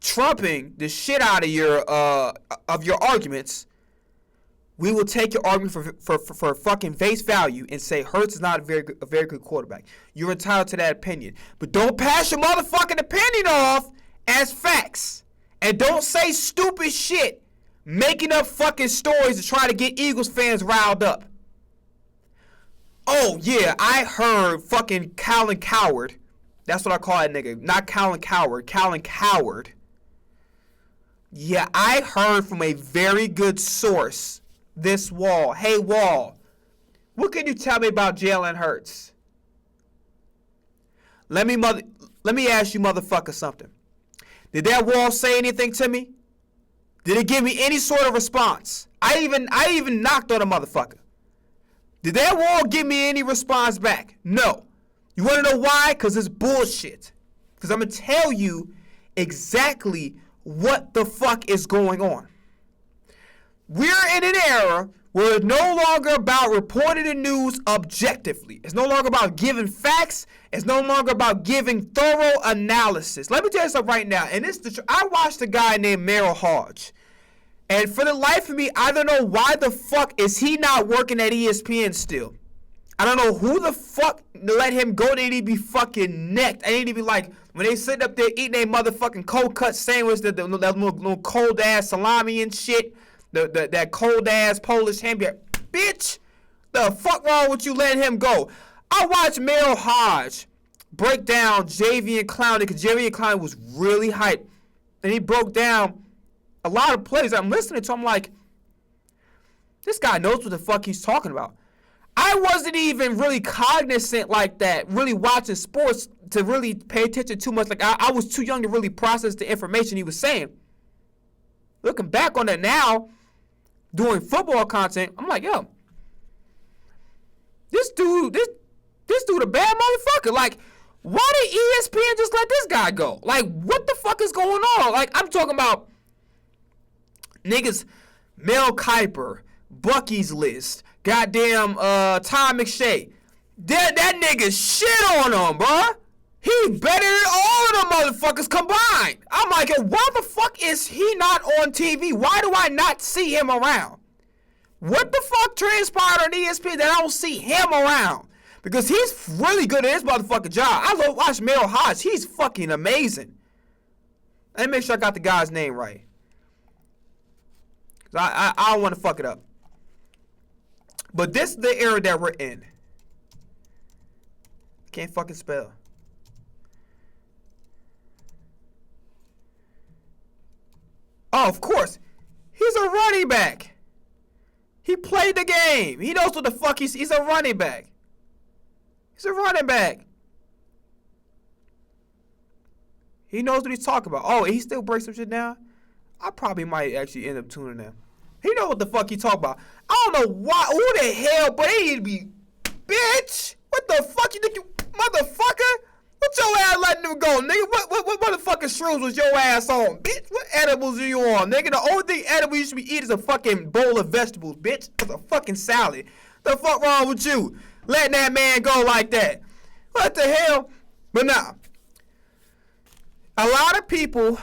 Speaker 1: trumping the shit out of your arguments. We will take your argument for fucking face value and say Hurts is not a very good quarterback. You're entitled to that opinion, but don't pass your motherfucking opinion off as facts, and don't say stupid shit, making up fucking stories to try to get Eagles fans riled up. Oh yeah, I heard fucking Colin Coward. That's what I call that nigga. Not Colin Coward. Colin Coward. Yeah, I heard from a very good source this wall. Hey, wall, what can you tell me about Jalen Hurts? Let me ask you motherfucker something. Did that wall say anything to me? Did it give me any sort of response? I even knocked on a motherfucker. Did that wall give me any response back? No. You want to know why? Because it's bullshit. Because I'm going to tell you exactly what the fuck is going on. We're in an era where it's no longer about reporting the news objectively. It's no longer about giving facts. It's no longer about giving thorough analysis. Let me tell you something right now. And I watched a guy named Merrill Hodge. And for the life of me, I don't know why the fuck is he not working at ESPN still. I don't know who the fuck let him go. They need to be fucking necked. I need to be like, when they sit up there eating their motherfucking cold cut sandwich, that little cold ass salami and shit, that cold ass Polish hamburger. Bitch, the fuck wrong with you letting him go? I watched Merrill Hodge break down Jadeveon Clowney because Jadeveon Clowney was really hyped. And he broke down a lot of plays. I'm listening to him like, this guy knows what the fuck he's talking about. I wasn't even really cognizant like that, really watching sports to really pay attention too much. Like, I was too young to really process the information he was saying. Looking back on it now, doing football content, I'm like, yo, this dude a bad motherfucker. Like, why did ESPN just let this guy go? Like, what the fuck is going on? Like, I'm talking about niggas, Mel Kiper, Bucky's List, goddamn Tom McShay. That nigga shit on him, bruh. He better than all of them motherfuckers combined. I'm like, yo, why the fuck is he not on TV? Why do I not see him around? What the fuck transpired on ESPN that I don't see him around? Because he's really good at his motherfucking job. I love watching Merrill Hodge. He's fucking amazing. Let me make sure I got the guy's name right. I don't want to fuck it up. But this is the era that we're in. Can't fucking spell. Oh, of course. He's a running back. He played the game. He knows what the fuck he's a running back. He's a running back. He knows what he's talking about. Oh, he still breaks some shit down? I probably might actually end up tuning in. He know what the fuck he talking about. I don't know why. Who the hell? But they need to be. Bitch! What the fuck you think you. Motherfucker? What your ass letting them go, nigga? What motherfucking shrooms was your ass on? Bitch, what edibles are you on, nigga? The only thing edible you should be eating is a fucking bowl of vegetables, bitch. It's a fucking salad. The fuck wrong with you? Letting that man go like that. What the hell? But nah. A lot of people.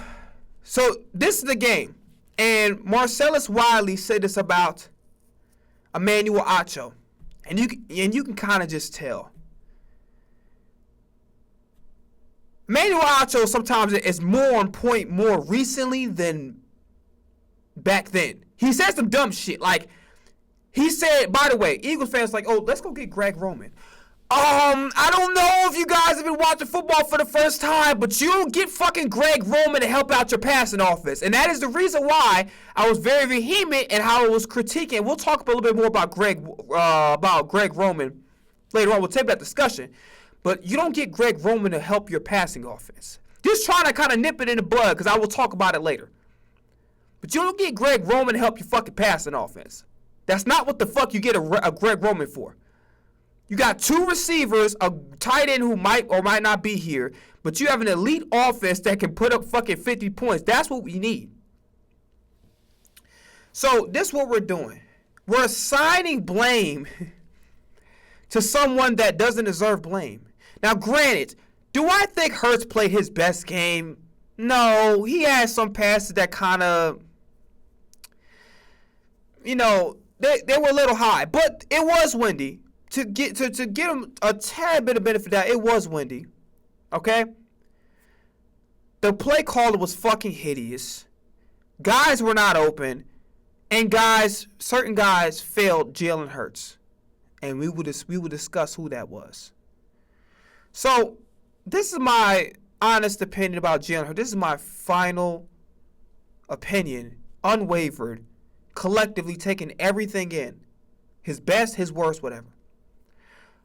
Speaker 1: So this is the game. And Marcellus Wiley said this about Emmanuel Acho. And you can kind of just tell. Emmanuel Acho sometimes is more on point more recently than back then. He said some dumb shit. Like, he said, by the way, Eagles fans like, oh, let's go get Greg Roman. I don't know if you guys have been watching football for the first time, but you don't get fucking Greg Roman to help out your passing offense. And that is the reason why I was very vehement and how I was critiquing. We'll talk a little bit more about Greg Roman later on. We'll take that discussion. But you don't get Greg Roman to help your passing offense. Just trying to kind of nip it in the bud, because I will talk about it later. But you don't get Greg Roman to help your fucking passing offense. That's not what the fuck you get a Greg Roman for. You got two receivers, a tight end who might or might not be here, but you have an elite offense that can put up fucking 50 points. That's what we need. So this is what we're doing. We're assigning blame to someone that doesn't deserve blame. Now, granted, do I think Hurts played his best game? No, he had some passes that kind of, they were a little high, but it was windy. To get him a tad bit of benefit of that, it was windy. Okay? The play caller was fucking hideous. Guys were not open. And certain guys failed Jalen Hurts. And we will discuss who that was. So, this is my honest opinion about Jalen Hurts. This is my final opinion, unwavered, collectively taking everything in. His best, his worst, whatever.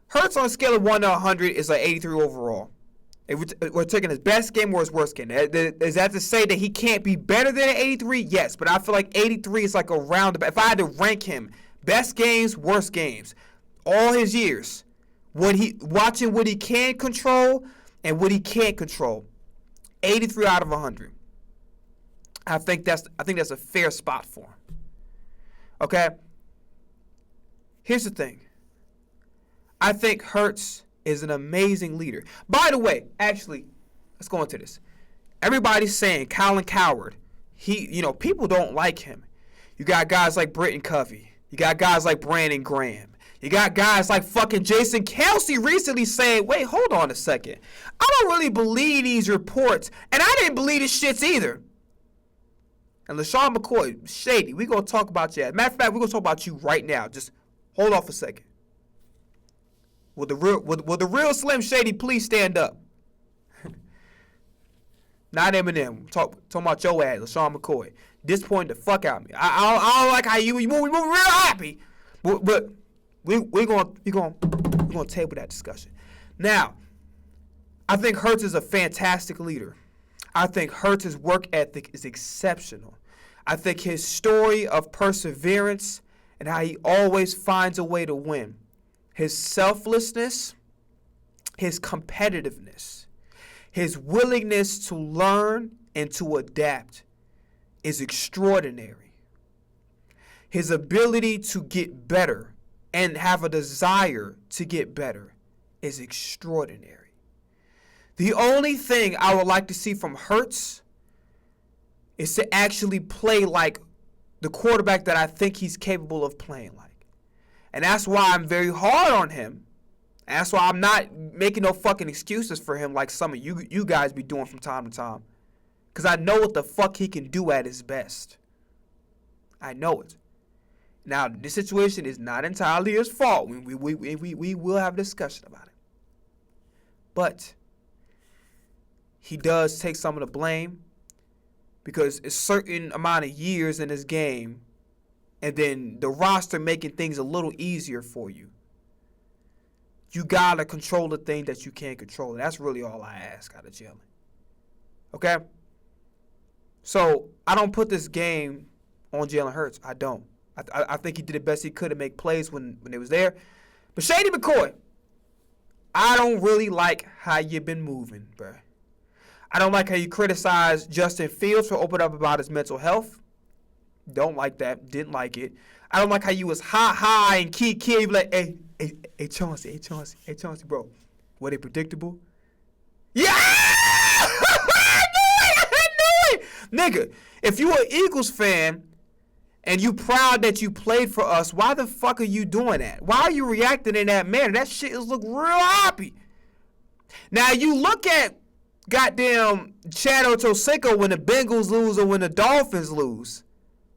Speaker 1: Hurts on a scale of 1 to 100 is like 83 overall. If we're taking his best game or his worst game. Is that to say that he can't be better than an 83? Yes, but I feel like 83 is like around. If I had to rank him, best games, worst games, all his years, watching what he can control and what he can't control, 83 out of 100. I think that's a fair spot for him. Okay? Here's the thing. I think Hurts is an amazing leader. By the way, actually, let's go into this. Everybody's saying Colin Cowherd, people don't like him. You got guys like Britton Covey. You got guys like Brandon Graham. You got guys like fucking Jason Kelsey recently saying, wait, hold on a second. I don't really believe these reports. And I didn't believe the shits either. And LaShawn McCoy, Shady, we're going to talk about you. Matter of fact, we're going to talk about you right now. Just hold off a second. Will the real Slim Shady please stand up? Not Eminem. Talking about your ass, LaShawn McCoy. Disappointed the fuck out of me. I don't like how you move real happy. But we're gonna table that discussion. Now, I think Hurts is a fantastic leader. I think Hurts' work ethic is exceptional. I think his story of perseverance and how he always finds a way to win, his selflessness, his competitiveness, his willingness to learn and to adapt is extraordinary. His ability to get better and have a desire to get better is extraordinary. The only thing I would like to see from Hurts is to actually play like the quarterback that I think he's capable of playing like. And that's why I'm very hard on him. And that's why I'm not making no fucking excuses for him like some of you guys be doing from time to time. Because I know what the fuck he can do at his best. I know it. Now, this situation is not entirely his fault. We will have a discussion about it. But he does take some of the blame because a certain amount of years in this game and then the roster making things a little easier for you. You got to control the thing that you can't control. And that's really all I ask out of Jalen. Okay? So, I don't put this game on Jalen Hurts. I don't. I think he did the best he could to make plays when it was there. But Shady McCoy, I don't really like how you've been moving, bro. I don't like how you criticize Justin Fields for opening up about his mental health. Don't like that. Didn't like it. I don't like how you was high and key. You be like, hey, Chauncey, bro. Were they predictable? Yeah! I knew it! Nigga, if you an Eagles fan and you proud that you played for us, why the fuck are you doing that? Why are you reacting in that manner? That shit is look real happy. Now, you look at goddamn Chad Ochocinco when the Bengals lose or when the Dolphins lose.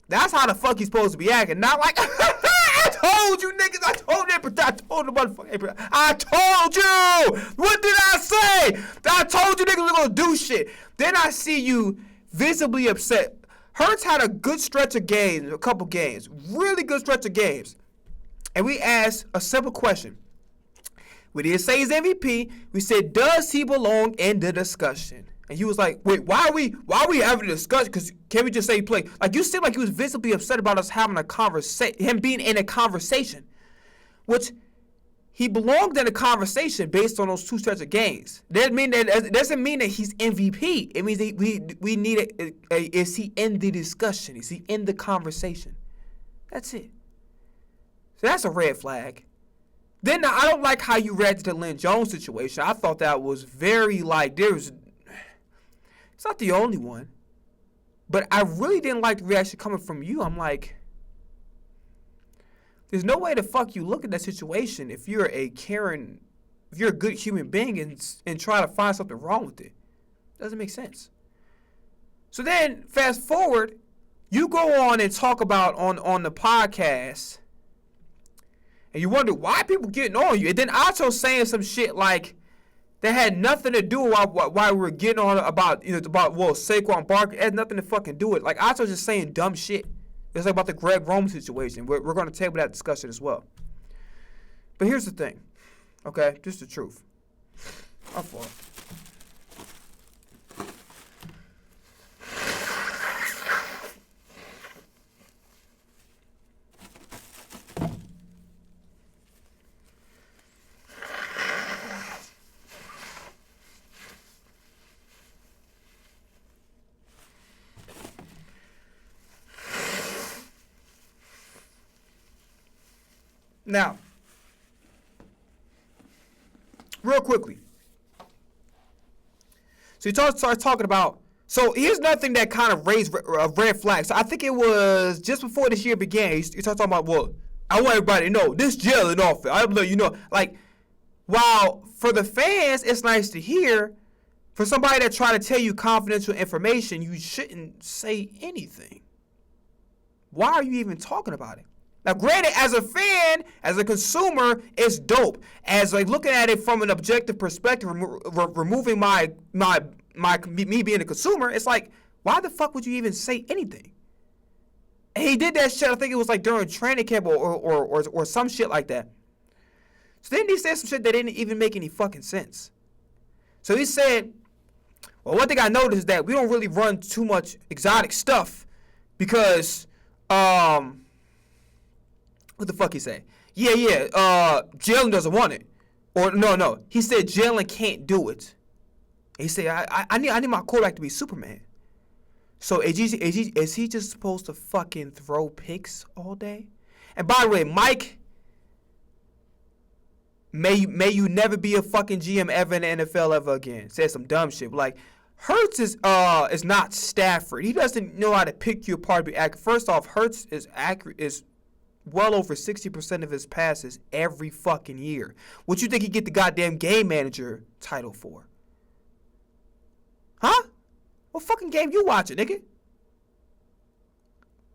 Speaker 1: That's how the fuck he's supposed to be acting. Not like, I told you niggas, I told the motherfucker, I told you. What did I say? I told you niggas were going to do shit. Then I see you visibly upset. Hurts had a good stretch of games, a couple games, really good stretch of games. And we asked a simple question. We didn't say he's MVP. We said, does he belong in the discussion? And he was like, wait, why are we having a discussion? Because can't we just say he played? Like, you seem like he was visibly upset about us having a conversation, him being in a conversation, which he belonged in a conversation based on those two stretch of games. That doesn't mean that he's MVP. It means that we need is he in the discussion? Is he in the conversation? That's it. So that's a red flag. Then I don't like how you reacted to Lynn Jones' situation. I thought that was very like it's not the only one. But I really didn't like the reaction coming from you. I'm like, there's no way the fuck you look at that situation if you're a good human being and try to find something wrong with it. Doesn't make sense. So then, fast forward, you go on and talk about on the podcast, and you wonder why people getting on you. And then also saying some shit like that had nothing to do with why we were getting on about Saquon Barkley. It had nothing to fucking do with it. Like, also just saying dumb shit. It's like about the Greg Roman situation. We're going to table that discussion as well. But here's the thing, okay? Just the truth. My fault. Now, real quickly. So you start talking about. So here's nothing that kind of raised red flags. So I think it was just before this year began. You start talking about, well, I want everybody to know this Jalen offense. I'll let you know. Like, while for the fans, it's nice to hear. For somebody that try to tell you confidential information, you shouldn't say anything. Why are you even talking about it? Now, granted, as a fan, as a consumer, it's dope. As like looking at it from an objective perspective, removing me being a consumer, it's like, why the fuck would you even say anything? And he did that shit. I think it was like during training camp or some shit like that. So then he said some shit that didn't even make any fucking sense. So he said, well, one thing I noticed is that we don't really run too much exotic stuff because what the fuck he say? Jalen doesn't want it. Or no. He said Jalen can't do it. He said, I need my quarterback to be Superman. So is he just supposed to fucking throw picks all day? And by the way, Mike, may you never be a fucking GM ever in the NFL ever again. Said some dumb shit. Like, Hurts is not Stafford. He doesn't know how to pick you apart. Be accurate. First off, Hurts is accurate. Is well over 60% of his passes every fucking year. What you think he get the goddamn game manager title for? Huh? What fucking game you watching, nigga?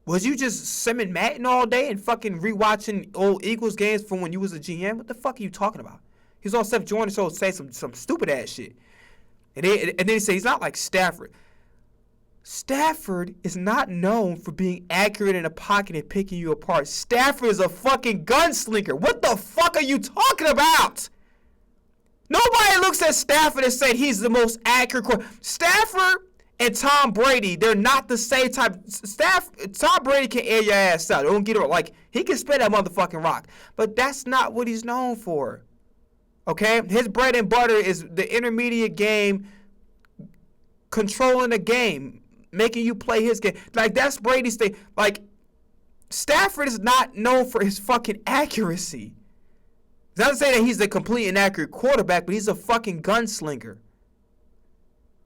Speaker 1: Was you just simming Madden all day and fucking rewatching old Eagles games from when you was a GM? What the fuck are you talking about? He's on Seth Jordan show say some stupid ass shit. And then he say he's not like Stafford. Stafford is not known for being accurate in the pocket and picking you apart. Stafford is a fucking gunslinger. What the fuck are you talking about? Nobody looks at Stafford and say he's the most accurate. Stafford and Tom Brady, they're not the same type. Tom Brady can air your ass out. Don't get it wrong. Like, he can spin that motherfucking rock. But that's not what he's known for. Okay? His bread and butter is the intermediate game, controlling the game, making you play his game. Like, that's Brady's thing. Like, Stafford is not known for his fucking accuracy. It doesn't say that he's a complete inaccurate quarterback, but he's a fucking gunslinger.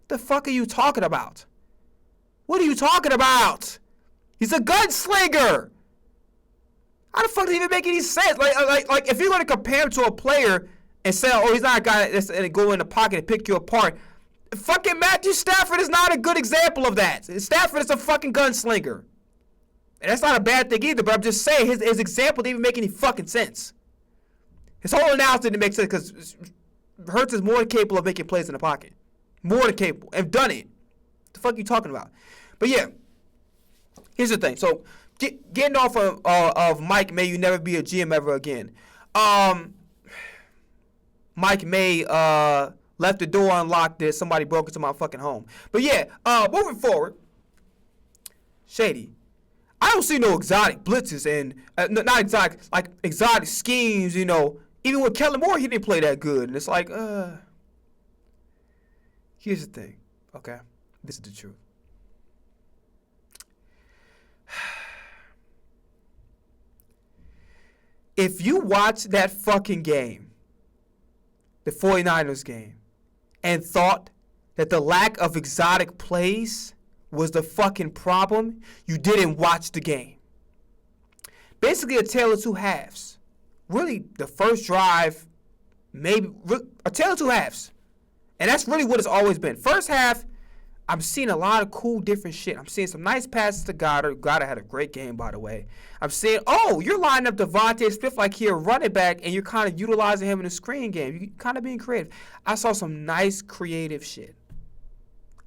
Speaker 1: The fuck are you talking about? What are you talking about? He's a gunslinger. How the fuck does it even make any sense? Like if you're going to compare him to a player and say, oh, he's not a guy that's going to go in the pocket and pick you apart, fucking Matthew Stafford is not a good example of that. Stafford is a fucking gunslinger. And that's not a bad thing either, but I'm just saying his example didn't even make any fucking sense. His whole analysis didn't make sense because Hurts is more than capable of making plays in the pocket. More than capable. And done it. What the fuck are you talking about? But yeah, here's the thing. So getting off of Mike May, you never be a GM ever again. Mike May left the door unlocked there. Somebody broke into my fucking home. But yeah, moving forward, Shady. I don't see no exotic blitzes and not exotic, like exotic schemes, you know. Even with Kellen Moore, he didn't play that good. And it's like, here's the thing, okay? This is the truth. If you watch that fucking game, the 49ers game, and thought that the lack of exotic plays was the fucking problem, you didn't watch the game. Basically a tale of two halves. Really, the first drive, maybe a tale of two halves. And that's really what it's always been. First half, I'm seeing a lot of cool different shit. I'm seeing some nice passes to Goddard. Goddard had a great game, by the way. I'm saying, oh, you're lining up Devontae Smith like he a running back, and you're kind of utilizing him in the screen game. You're kind of being creative. I saw some nice creative shit.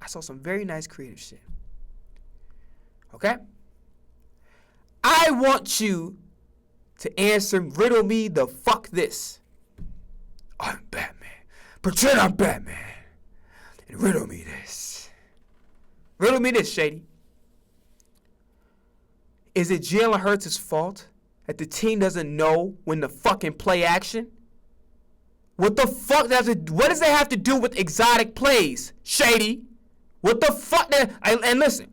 Speaker 1: I saw some very nice creative shit. Okay? I want you to answer, riddle me the fuck this. I'm Batman. Pretend I'm Batman. And riddle me this. Riddle me this, Shady. Is it Jalen Hurts' fault that the team doesn't know when to fucking play action? What the fuck what does that have to do with exotic plays, Shady? What the fuck? And listen,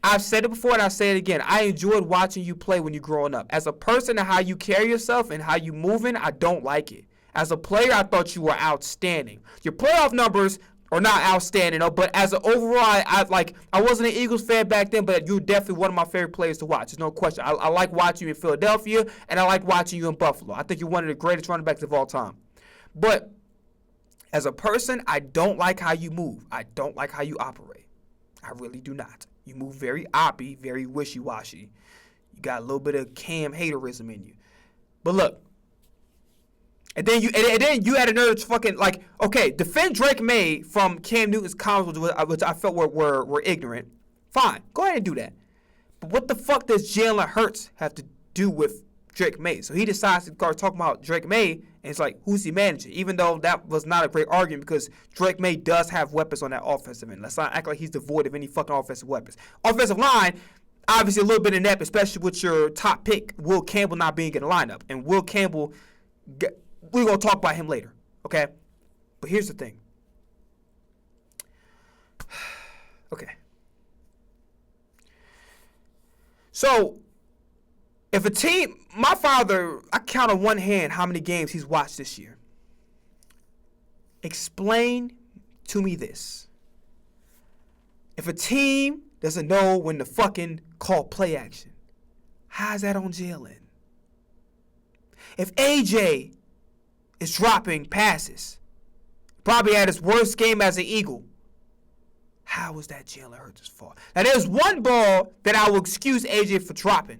Speaker 1: I've said it before and I'll say it again. I enjoyed watching you play when you're growing up. As a person and how you carry yourself and how you moving, I don't like it. As a player, I thought you were outstanding. Your playoff numbers are not outstanding, but as an overall, I wasn't an Eagles fan back then, but you're definitely one of my favorite players to watch. There's no question. I like watching you in Philadelphia, and I like watching you in Buffalo. I think you're one of the greatest running backs of all time. But as a person, I don't like how you move. I don't like how you operate. I really do not. You move very oppy, very wishy-washy. You got a little bit of Cam haterism in you. But look, and then you had another fucking, okay, defend Drake May from Cam Newton's comments, which I felt were ignorant. Fine, go ahead and do that. But what the fuck does Jalen Hurts have to do with Drake May? So he decides to start talking about Drake May, and it's like, who's he managing? Even though that was not a great argument because Drake May does have weapons on that offensive end. Let's not act like he's devoid of any fucking offensive weapons. Offensive line, obviously a little bit inept, especially with your top pick, Will Campbell, not being in the lineup. And Will Campbell, we're going to talk about him later, okay? But here's the thing. Okay. So, if a team, my father, I count on one hand how many games he's watched this year. Explain to me this. If a team doesn't know when to fucking call play action, how's that on Jalen? If AJ is dropping passes, probably had his worst game as an Eagle, how was that Jalen Hurts' fault? Now, there's one ball that I will excuse AJ for dropping.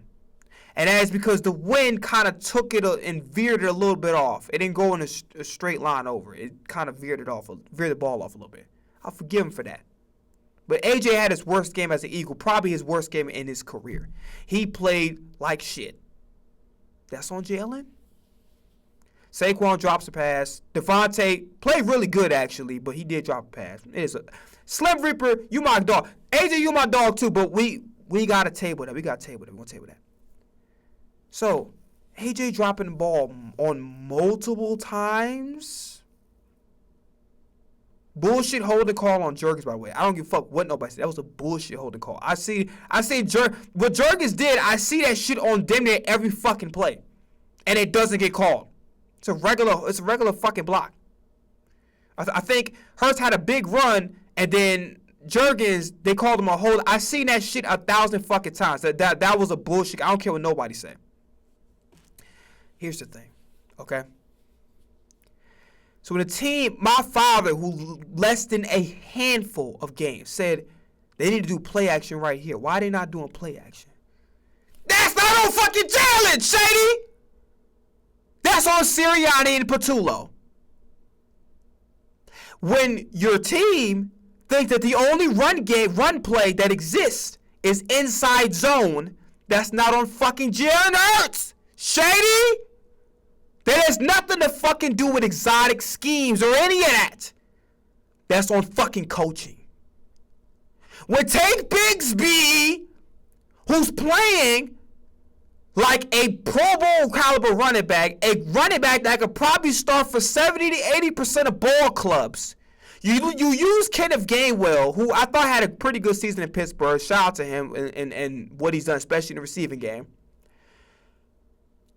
Speaker 1: And that is because the wind kind of took it and veered it a little bit off. It didn't go in a straight line over. It kind of veered the ball off a little bit. I'll forgive him for that. But AJ had his worst game as an Eagle, probably his worst game in his career. He played like shit. That's on Jalen. Saquon drops a pass. Devontae played really good, actually, but he did drop a pass. It is a Slim Reaper, you my dog. AJ, you my dog, too, but we got to table that. We got to table that. We're going to table that. So, AJ dropping the ball on multiple times. Bullshit holding call on Jurgens, by the way. I don't give a fuck what nobody said. That was a bullshit holding call. what Jurgens did, I see that shit on damn near every fucking play. And it doesn't get called. It's a regular fucking block. I think Hurts had a big run, and then Jurgens, they called him a hold. I seen that shit 1,000 fucking times. That was a bullshit. I don't care what nobody say. Here's the thing, okay? So when the team, my father, who less than a handful of games, said they need to do play action right here. Why are they not doing play action? That's not on fucking Jalen, Shady! That's on Sirianni and Patullo. When your team thinks that the only run play that exists is inside zone, that's not on fucking Jalen Hurts, Shady! That has nothing to fucking do with exotic schemes or any of that. That's on fucking coaching. When take Bigsby, who's playing like a Pro Bowl caliber running back, a running back that could probably start for 70 to 80% of ball clubs. You use Kenneth Gainwell, who I thought had a pretty good season in Pittsburgh. Shout out to him and what he's done, especially in the receiving game.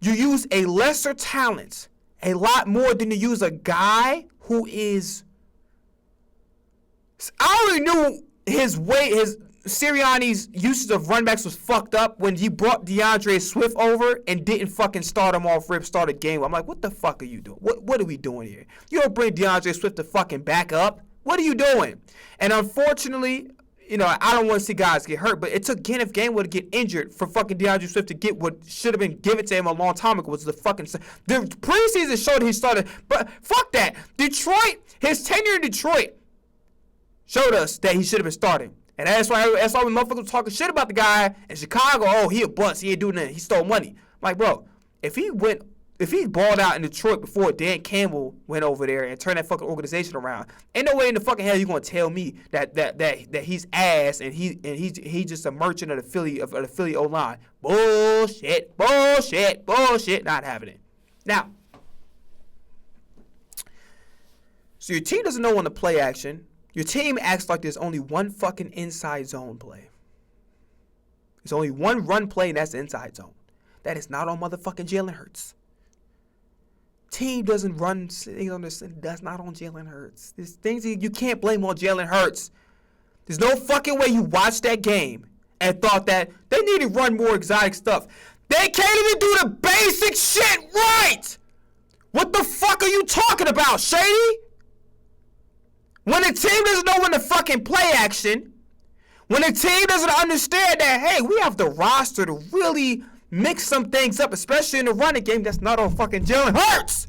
Speaker 1: You use a lesser talent a lot more than you use a guy who is... I already knew his Sirianni's usage of run backs was fucked up when he brought DeAndre Swift over and didn't fucking start him off rip, start a game. I'm like, what the fuck are you doing? What are we doing here? You don't bring DeAndre Swift to fucking back up. What are you doing? And unfortunately, I don't want to see guys get hurt, but it took Kenneth Gainwell to get injured for fucking DeAndre Swift to get what should have been given to him a long time ago, was the preseason showed he started. But fuck that. His tenure in Detroit showed us that he should have been starting. And that's why when motherfuckers were talking shit about the guy in Chicago, oh, he a bust, he ain't doing nothing, he stole money. I'm like, bro, if he balled out in Detroit before Dan Campbell went over there and turned that fucking organization around, ain't no way in the fucking hell you gonna tell me that he's ass and he's just a merchant of the Philly O-line. Bullshit, not having it. Now, so your team doesn't know when to play action. Your team acts like there's only one fucking inside zone play. There's only one run play, and that's the inside zone. That is not on motherfucking Jalen Hurts. Team doesn't run things on this. That's not on Jalen Hurts. There's things you can't blame on Jalen Hurts. There's no fucking way you watched that game and thought that they need to run more exotic stuff. They can't even do the basic shit right. What the fuck are you talking about, Shady? When the team doesn't know when to fucking play action, when the team doesn't understand that, hey, we have the roster to really mix some things up, especially in the running game, that's not on fucking Jalen Hurts.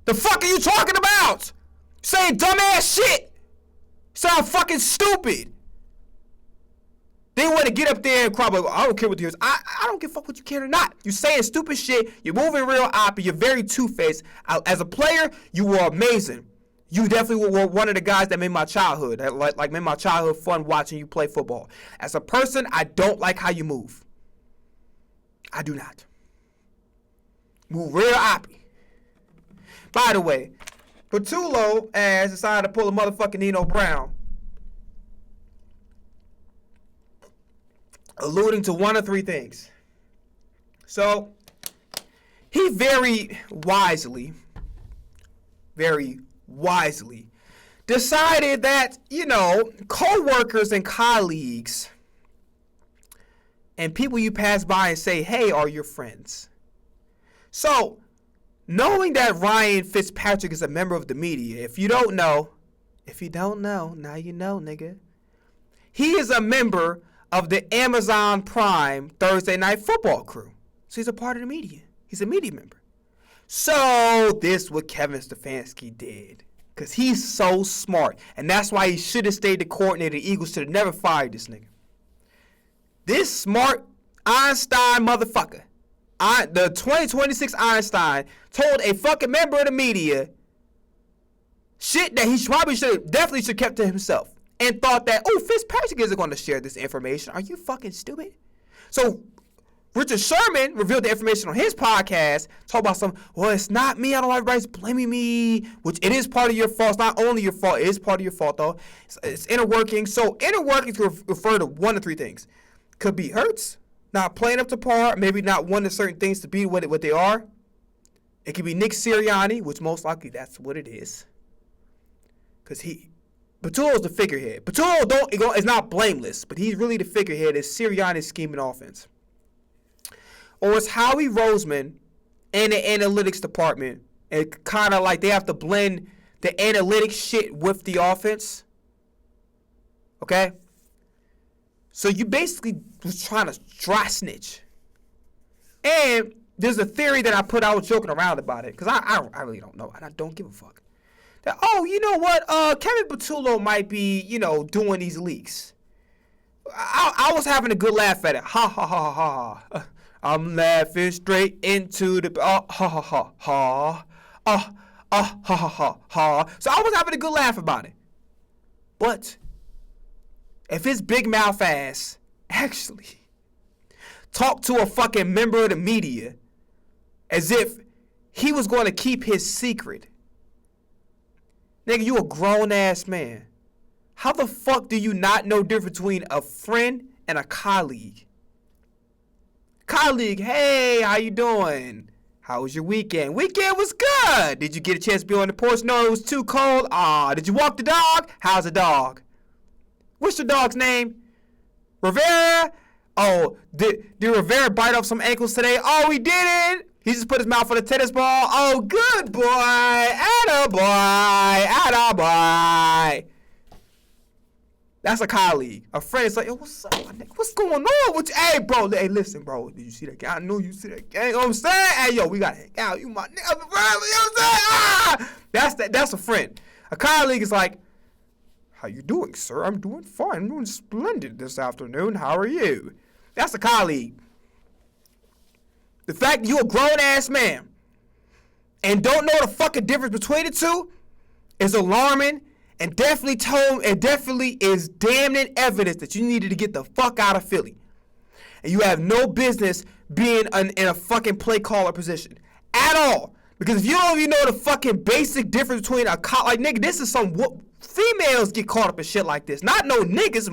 Speaker 1: The fuck are you talking about? Saying dumbass shit. Sound fucking stupid. They want to get up there and cry, but I don't care what you hear. I don't give a fuck what you care or not. You saying stupid shit. You're moving real oppy. You're very two-faced. As a player, you were amazing. You definitely were one of the guys that made my childhood, like made my childhood fun watching you play football. As a person, I don't like how you move. I do not. Move real oppy. By the way, Patullo has decided to pull a motherfucking Nino Brown, alluding to one of three things. So, he very wisely decided that, co-workers and colleagues and people you pass by and say, hey, are your friends. So, knowing that Ryan Fitzpatrick is a member of the media, if you don't know, now you know, nigga. He is a member of the Amazon Prime Thursday Night Football crew. So he's a part of the media. He's a media member. So this is what Kevin Stefanski did. Because he's so smart. And that's why he should have stayed the coordinator. The Eagles should have never fired this nigga. This smart Einstein motherfucker, the 2026 Einstein, told a fucking member of the media shit that he definitely should have kept to himself. And thought that, oh, Fitzpatrick isn't going to share this information. Are you fucking stupid? So Richard Sherman revealed the information on his podcast, talk about well, it's not me. I don't like everybody's blaming me, which it is part of your fault. It's not only your fault. It is part of your fault, though. It's inner workings. So inner workings could refer to one of three things. Could be Hurts, not playing up to par, maybe not wanting certain things to be what they are. It could be Nick Sirianni, which most likely that's what it is. Because Patullo's the figurehead. Patullo is not blameless, but he's really the figurehead. It's Sirianni's scheming offense. Or it's Howie Roseman and the analytics department. And kind of like they have to blend the analytics shit with the offense. Okay? So you basically was trying to dry snitch. And there's a theory that I put out joking around about it. Because I really don't know. And I don't give a fuck. That, oh, you know what? Kevin Patullo might be, doing these leaks. I was having a good laugh at it. Ha, ha, ha, ha, ha. I'm laughing straight into the ha ha ha ha ha ha ha. So I was having a good laugh about it. But if his big mouth ass actually talked to a fucking member of the media as if he was going to keep his secret, nigga, you a grown ass man. How the fuck do you not know the difference between a friend and a colleague? Colleague, hey, how you doing? How was your weekend? Weekend was good. Did you get a chance to be on the porch? No, it was too cold. Did you walk the dog? How's the dog? What's your dog's name? Rivera? Oh, did Rivera bite off some ankles today? Oh, he didn't. He just put his mouth on a tennis ball. Oh, good boy. Attaboy. Attaboy. That's a colleague. A friend is like, yo, what's up, my nigga? What's going on with you? Hey, bro. Hey, listen, bro. Did you see that guy? I know you see that guy. You know what I'm saying? Hey, yo, we got to hang out. You my nigga. You know what I'm saying? That's a friend. A colleague is like, How you doing, sir? I'm doing fine. I'm doing splendid this afternoon. How are you? That's a colleague. The fact that you're a grown-ass man and don't know the fucking difference between the two is alarming and definitely is damning evidence that you needed to get the fuck out of Philly. And you have no business being in a fucking play caller position at all. Because if you don't even know the fucking basic difference between like, nigga, this is some females get caught up in shit like this. Not no niggas.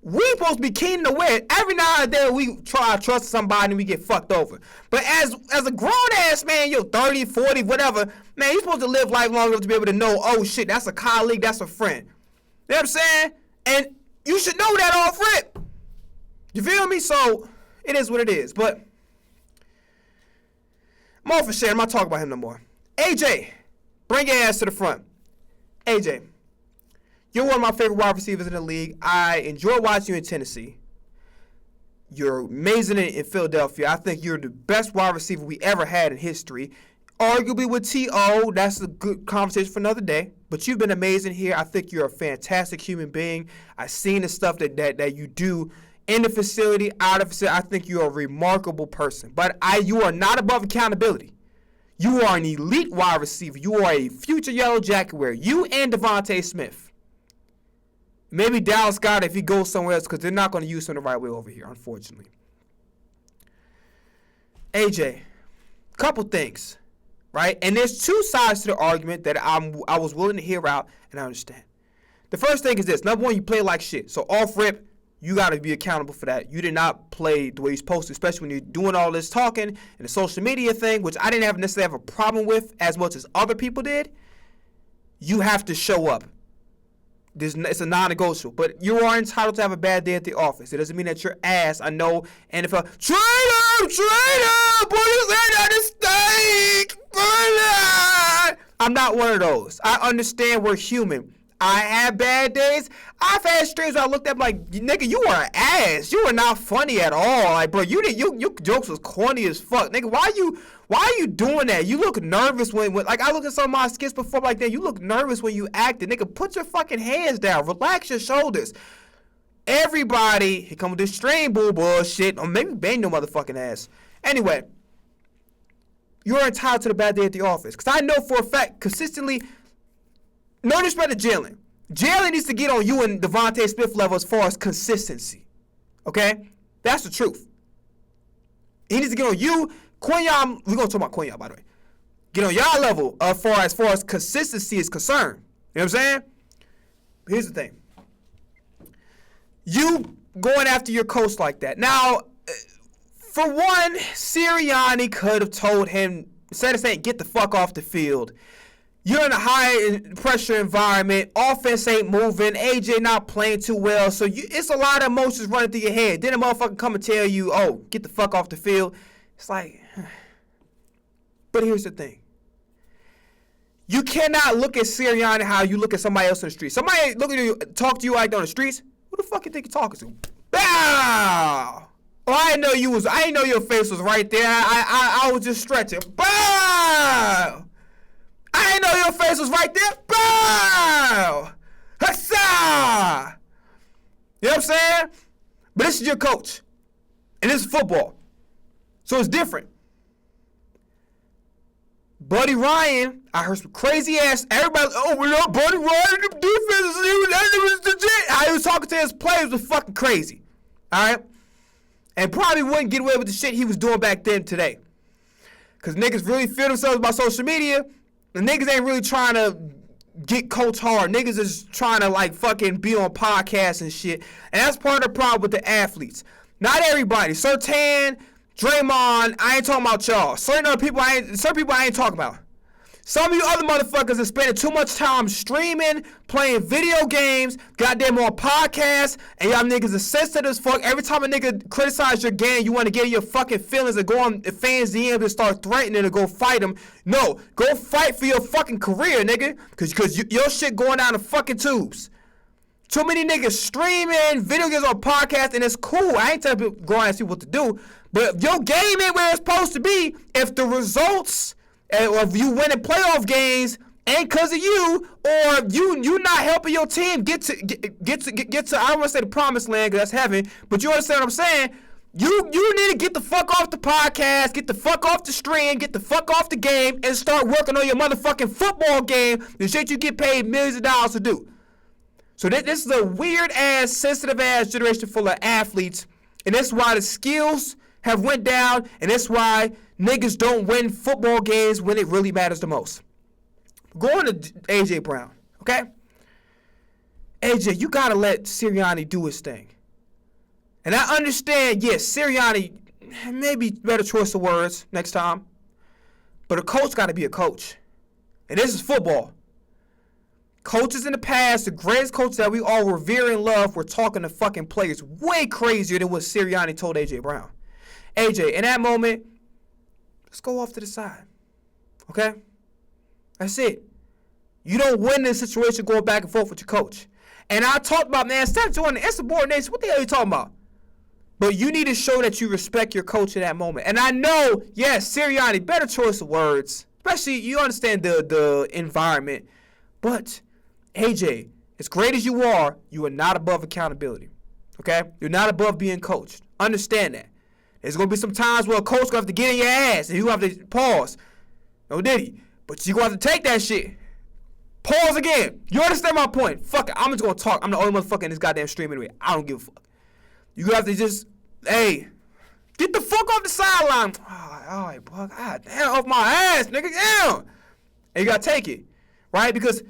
Speaker 1: We supposed to be keen and aware. Every now and then we try to trust somebody and we get fucked over. But as a grown ass man, you're 30, 40, whatever, man, you're supposed to live life long enough to be able to know, oh shit, that's a colleague, that's a friend. You know what I'm saying? And you should know that off rip. You feel me? So it is what it is. But I'm all for shit. I'm not talking about him no more. AJ, bring your ass to the front. AJ, you're one of my favorite wide receivers in the league. I enjoy watching you in Tennessee. You're amazing in Philadelphia. I think you're the best wide receiver we ever had in history. Arguably with T.O., that's a good conversation for another day. But you've been amazing here. I think you're a fantastic human being. I've seen the stuff that you do in the facility, out of the facility. I think you're a remarkable person. But you are not above accountability. You are an elite wide receiver. You are a future Yellow Jacket wearer. You and Devontae Smith. Maybe Dallas Goedert if he goes somewhere else because they're not going to use him the right way over here, unfortunately. AJ, couple things, right? And there's two sides to the argument that I was willing to hear out and I understand. The first thing is this. Number one, you play like shit. So off rip, you got to be accountable for that. You did not play the way you're supposed to, especially when you're doing all this talking and the social media thing, which I didn't necessarily have a problem with as much as other people did. You have to show up. It's a non-negotiable, but you are entitled to have a bad day at the office. It doesn't mean that you're ass. I know NFL traitor, put his hand on the stake. I'm not one of those. I understand we're human. I have bad days. I've had streams where I looked at like, nigga, you are an ass. You are not funny at all. Like, bro, your jokes was corny as fuck. Nigga, why are you doing that? You look nervous when like, I looked at some of my skits before like that. You look nervous when you acted. Nigga, put your fucking hands down. Relax your shoulders. Everybody, here come with this stream bullshit. Or maybe bang your motherfucking ass. Anyway, you're entitled to the bad day at the office. Because I know for a fact, consistently, no disrespect to Jalen. Jalen needs to get on you and Devontae Smith level as far as consistency. Okay? That's the truth. He needs to get on you. Quinyon, we're going to talk about Quinyon, by the way. Get on y'all level as far as consistency is concerned. You know what I'm saying? But here's the thing. You going after your coach like that. Now, for one, Sirianni could have told him, instead of saying, get the fuck off the field, you're in a high pressure environment. Offense ain't moving. AJ not playing too well. So it's a lot of emotions running through your head. Then a motherfucker come and tell you, oh, get the fuck off the field. It's like, but here's the thing. You cannot look at Sirianni how you look at somebody else in the streets. Somebody look at you, talk to you like on the streets. Who the fuck you think you're talking to? Bow! Oh, I didn't know your face was right there. I was just stretching. Bow! I didn't know your face was right there. Bow! Hussa! You know what I'm saying? But this is your coach. And this is football. So it's different. Buddy Ryan, I heard some crazy ass, everybody, oh, we know Buddy Ryan, the defense, how he was talking to his players was fucking crazy. Alright? And probably wouldn't get away with the shit he was doing back then today. Because niggas really feel themselves by social media. The niggas ain't really trying to get coach hard. Niggas is trying to like fucking be on podcasts and shit. And that's part of the problem with the athletes. Not everybody. Sertan, Draymond, I ain't talking about y'all. Certain people I ain't talking about. Some of you other motherfuckers are spending too much time streaming, playing video games, goddamn on podcasts, and y'all niggas are sensitive as fuck. Every time a nigga criticize your game, you want to get in your fucking feelings and go on fans' DMs and start threatening to go fight them. No, go fight for your fucking career, nigga, because your shit going down the fucking tubes. Too many niggas streaming, video games on podcasts, and it's cool. I ain't telling people go and see what to do, but if your game ain't where it's supposed to be, if the results... and if you winning playoff games ain't because of you, or you not helping your team get to I don't want to say the promised land because that's heaven, but you understand what I'm saying? You need to get the fuck off the podcast, get the fuck off the stream, get the fuck off the game, and start working on your motherfucking football game, the shit you get paid millions of dollars to do. So this is a weird ass, sensitive ass generation full of athletes, and that's why the skills have went down, and that's why niggas don't win football games when it really matters the most. Going to AJ Brown, okay? AJ, you gotta let Sirianni do his thing. And I understand, yes, Sirianni, maybe better choice of words next time. But a coach got to be a coach. And this is football. Coaches in the past, the greatest coaches that we all revere and love, were talking to fucking players way crazier than what Sirianni told A.J. Brown. AJ, in that moment, let's go off to the side. Okay? That's it. You don't win this situation going back and forth with your coach. And I talked about, man, stop joining the insubordination. What the hell are you talking about? But you need to show that you respect your coach in that moment. And I know, yes, Sirianni, better choice of words. Especially, you understand the environment. But, AJ, as great as you are not above accountability. Okay? You're not above being coached. Understand that. There's going to be some times where a coach going to have to get in your ass and you have to pause. No diddy. But you're going to have to take that shit. Pause again. You understand my point? Fuck it. I'm just going to talk. I'm the only motherfucker in this goddamn stream anyway. I don't give a fuck. You have to just, hey, get the fuck off the sideline. All right, bro. God damn, off my ass, nigga. Damn. And you got to take it. Right? Because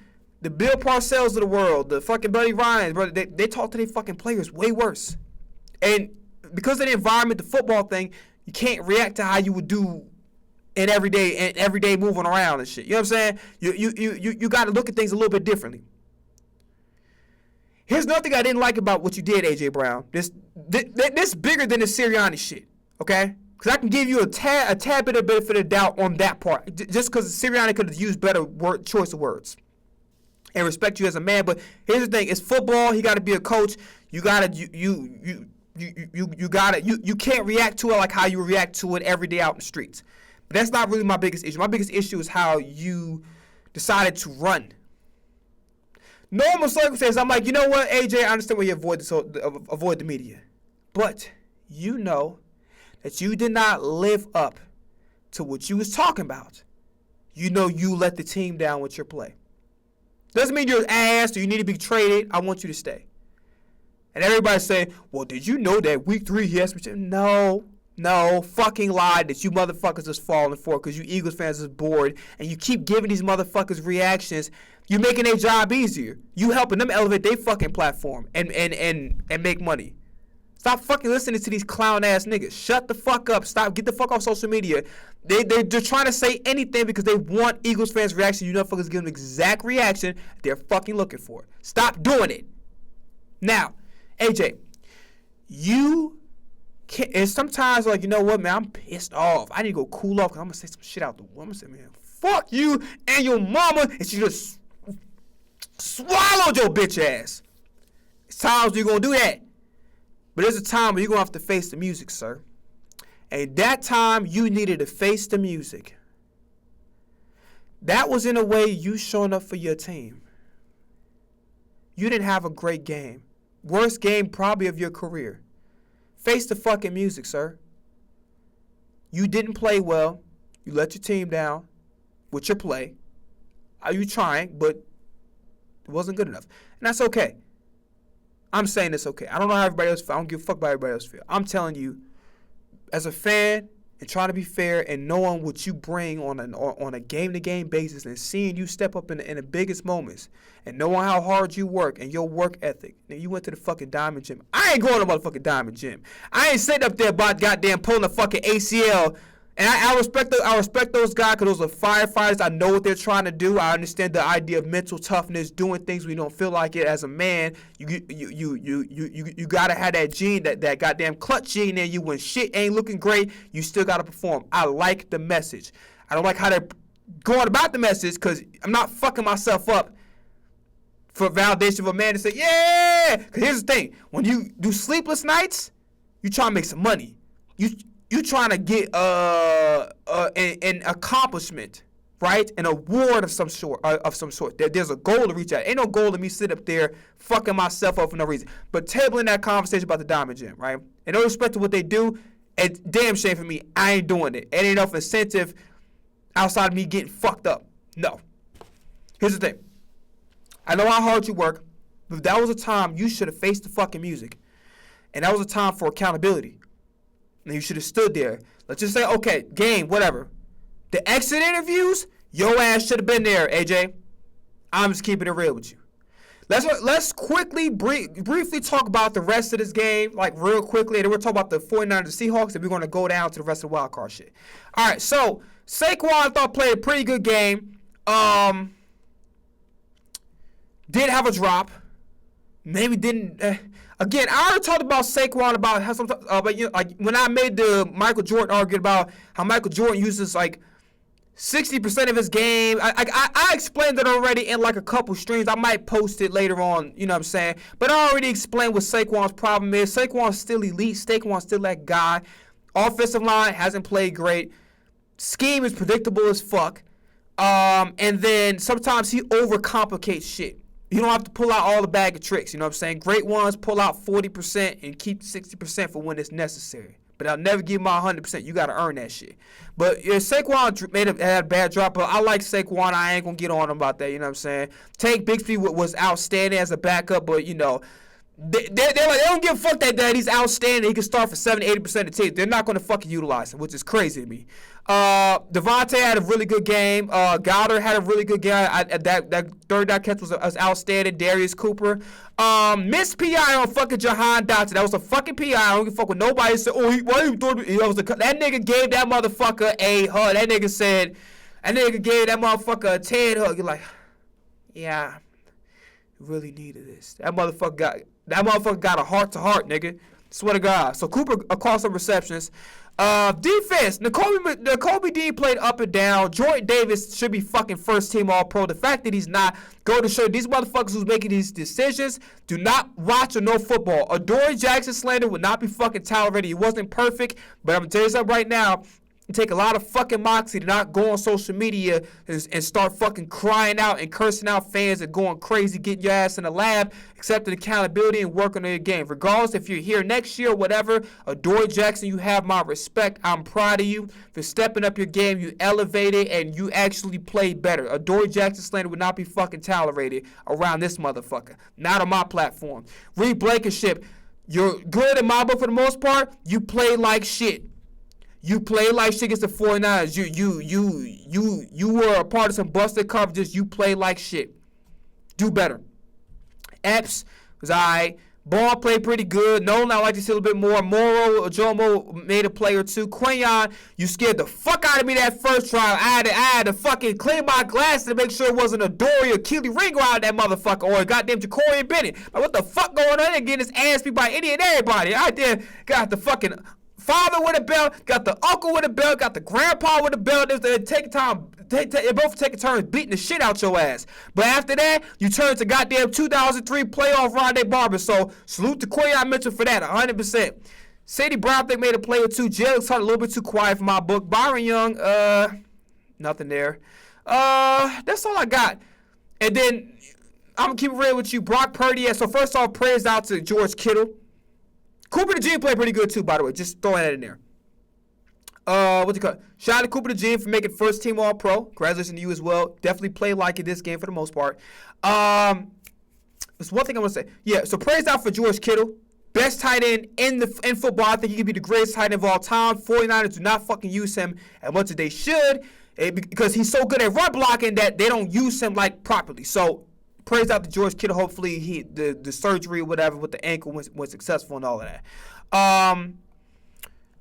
Speaker 1: the Bill Parcells of the world, the fucking Buddy Ryans, bro, they talk to their fucking players way worse. And because of the environment, the football thing, you can't react to how you would do in everyday moving around and shit. You know what I'm saying? You got to look at things a little bit differently. Here's another thing I didn't like about what you did, AJ Brown. This bigger than the Sirianni shit, okay? Because I can give you a tad bit of benefit of doubt on that part, just because Sirianni could have used better choice of words and respect you as a man. But here's the thing: it's football. He got to be a coach. You can't react to it like how you react to it every day out in the streets. But that's not really my biggest issue. My biggest issue is how you decided to run. Normal circumstances, I'm like, you know what, AJ, I understand why you avoid the media. But you know that you did not live up to what you was talking about. You know you let the team down with your play. Doesn't mean you're ass or you need to be traded. I want you to stay. And everybody's saying, well, did you know that week 3 he has to... No, fucking lie that you motherfuckers is falling for because you Eagles fans is bored and you keep giving these motherfuckers reactions. You making their job easier. You helping them elevate their fucking platform and make money. Stop fucking listening to these clown ass niggas. Shut the fuck up. Stop. Get the fuck off social media. They're trying to say anything because they want Eagles fans' reaction. You motherfuckers give them the exact reaction they're fucking looking for. Stop doing it. Now, AJ, you can't, and sometimes like, you know what, man, I'm pissed off. I need to go cool off because I'm going to say some shit out the woman. Say, man, fuck you and your mama. And she just swallowed your bitch ass. It's times you're going to do that. But there's a time where you're going to have to face the music, sir. And that time, you needed to face the music. That was in a way you showing up for your team. You didn't have a great game. Worst game probably of your career. Face the fucking music, sir. You didn't play well. You let your team down with your play. Are you trying? But it wasn't good enough. And that's okay. I'm saying it's okay. I don't know how everybody else feels. I don't give a fuck about everybody else feel. I'm telling you, as a fan and trying to be fair and knowing what you bring on a game-to-game basis and seeing you step up in the biggest moments and knowing how hard you work and your work ethic. Now, you went to the fucking Diamond Gym. I ain't going to the motherfucking Diamond Gym. I ain't sitting up there about goddamn pulling a fucking ACL. And I respect those guys because those are firefighters. I know what they're trying to do. I understand the idea of mental toughness, doing things when you don't feel like it. As a man, you gotta have that gene, that goddamn clutch gene in you. When shit ain't looking great, you still gotta perform. I like the message. I don't like how they're going about the message because I'm not fucking myself up for validation of a man to say, yeah. Because here's the thing: when you do sleepless nights, you try to make some money. You trying to get an accomplishment, right? An award of some sort. There's a goal to reach out. Ain't no goal to me sit up there fucking myself up for no reason. But tabling that conversation about the Diamond Gym, right? And no respect to what they do, it's damn shame for me. I ain't doing it. It ain't enough incentive outside of me getting fucked up. No. Here's the thing. I know how hard you work, but that was a time you should have faced the fucking music. And that was a time for accountability. And you should have stood there. Let's just say, okay, game, whatever. The exit interviews, your ass should have been there, AJ. I'm just keeping it real with you. Let's quickly, briefly talk about the rest of this game, like real quickly. And then we'll talk about the 49ers, the Seahawks, and we're going to go down to the rest of the wild card shit. All right, so Saquon, I thought, played a pretty good game. Did have a drop. Maybe didn't. Again, I already talked about Saquon about how sometimes, but you know, like when I made the Michael Jordan argument about how Michael Jordan uses like 60% of his game. I explained it already in like a couple streams. I might post it later on, you know what I'm saying? But I already explained what Saquon's problem is. Saquon's still elite. Saquon's still that guy. Offensive line hasn't played great. Scheme is predictable as fuck. And then sometimes he overcomplicates shit. You don't have to pull out all the bag of tricks, you know what I'm saying? Great ones, pull out 40% and keep 60% for when it's necessary. But I'll never give my 100%. You got to earn that shit. But yeah, Saquon had a bad drop, but I like Saquon. I ain't going to get on him about that, you know what I'm saying? Tank Bigsby was outstanding as a backup, but, you know, they don't give a fuck that he's outstanding. He can start for 70-80% of the team. They're not going to fucking utilize him, which is crazy to me. Devontae had a really good game. Goddard had a really good game. That third down catch was outstanding. Darius Cooper. Missed PI on fucking Jahan Dotson. That was a fucking PI. I don't give a fuck what nobody said. Oh, why you doing it? That nigga gave that motherfucker a hug. That nigga gave that motherfucker a Ted hug. You're like, yeah, really needed this. That motherfucker got a heart-to-heart, nigga. Swear to God. So Cooper across some receptions. Defense. N'Kobe Dean played up and down. Jordan Davis should be fucking first team All-Pro. The fact that he's not, go to show these motherfuckers who's making these decisions do not watch or know football. Adoree Jackson slander would not be fucking tolerated. He wasn't perfect, but I'm gonna tell you something right now. It take a lot of fucking moxie to not go on social media and start fucking crying out and cursing out fans and going crazy, getting your ass in the lab, accepting accountability and working on your game. Regardless if you're here next year or whatever, Adoree Jackson, you have my respect. I'm proud of you for stepping up your game. You elevated and you actually played better. Adoree Jackson slander would not be fucking tolerated around this motherfucker. Not on my platform. Reed Blankenship, you're good in my book for the most part. You play like shit. You play like shit against the 49ers. You were a part of some busted coverages. You play like shit. Do better. Epps was alright. Ball played pretty good. Nolan, I like to see a little bit more. Jomo made a play or two. Quayon, you scared the fuck out of me that first try. I had to fucking clean my glasses to make sure it wasn't a Dory or Keely Ringo out of that motherfucker or a goddamn Ja'Cory Bennett. Like, what the fuck going on? They're getting his ass beat by any and everybody. I did got the fucking father with a belt, got the uncle with a belt, got the grandpa with a belt. They both taking turns beating the shit out your ass. But after that, you turn to goddamn 2003 playoff Rondé Barber. So salute to Quayon Mitchell for that, 100%. Sadie Brown, I think, made a play or two. Jalen Hurts a little bit too quiet for my book. Byron Young, nothing there. That's all I got. And then I'm gonna keep it real with you, Brock Purdy. So first off, praise out to George Kittle. Cooper DeJean played pretty good too, by the way. Just throwing that in there. Shout out to Cooper DeJean for making first team All-Pro. Congratulations to you as well. Definitely played like it this game for the most part. There's one thing I want to say. Yeah, so praise out for George Kittle. Best tight end in football. I think he could be the greatest tight end of all time. 49ers do not fucking use him as much as they should because he's so good at run blocking that they don't use him like properly. So praise out to George Kittle. Hopefully the surgery or whatever with the ankle was successful and all of that.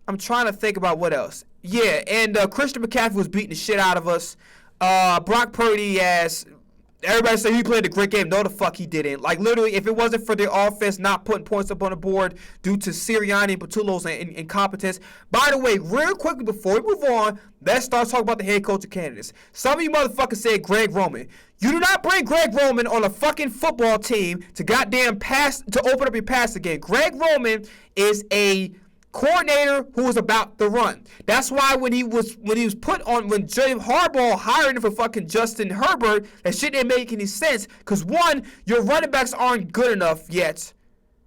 Speaker 1: I'm trying to think about what else. Yeah, and Christian McCaffrey was beating the shit out of us. Brock Purdy, everybody said he played a great game. No, the fuck he didn't. Like, literally, if it wasn't for the offense not putting points up on the board due to Sirianni and Patullo's incompetence. By the way, real quickly before we move on, let's start talking about the head coaching candidates. Some of you motherfuckers said Greg Roman. You do not bring Greg Roman on a fucking football team to goddamn pass, to open up your passing game. Greg Roman is a coordinator who was about the run. That's why when he was put on, when Jim Harbaugh hired him for fucking Justin Herbert, that shit didn't make any sense. Because one, your running backs aren't good enough yet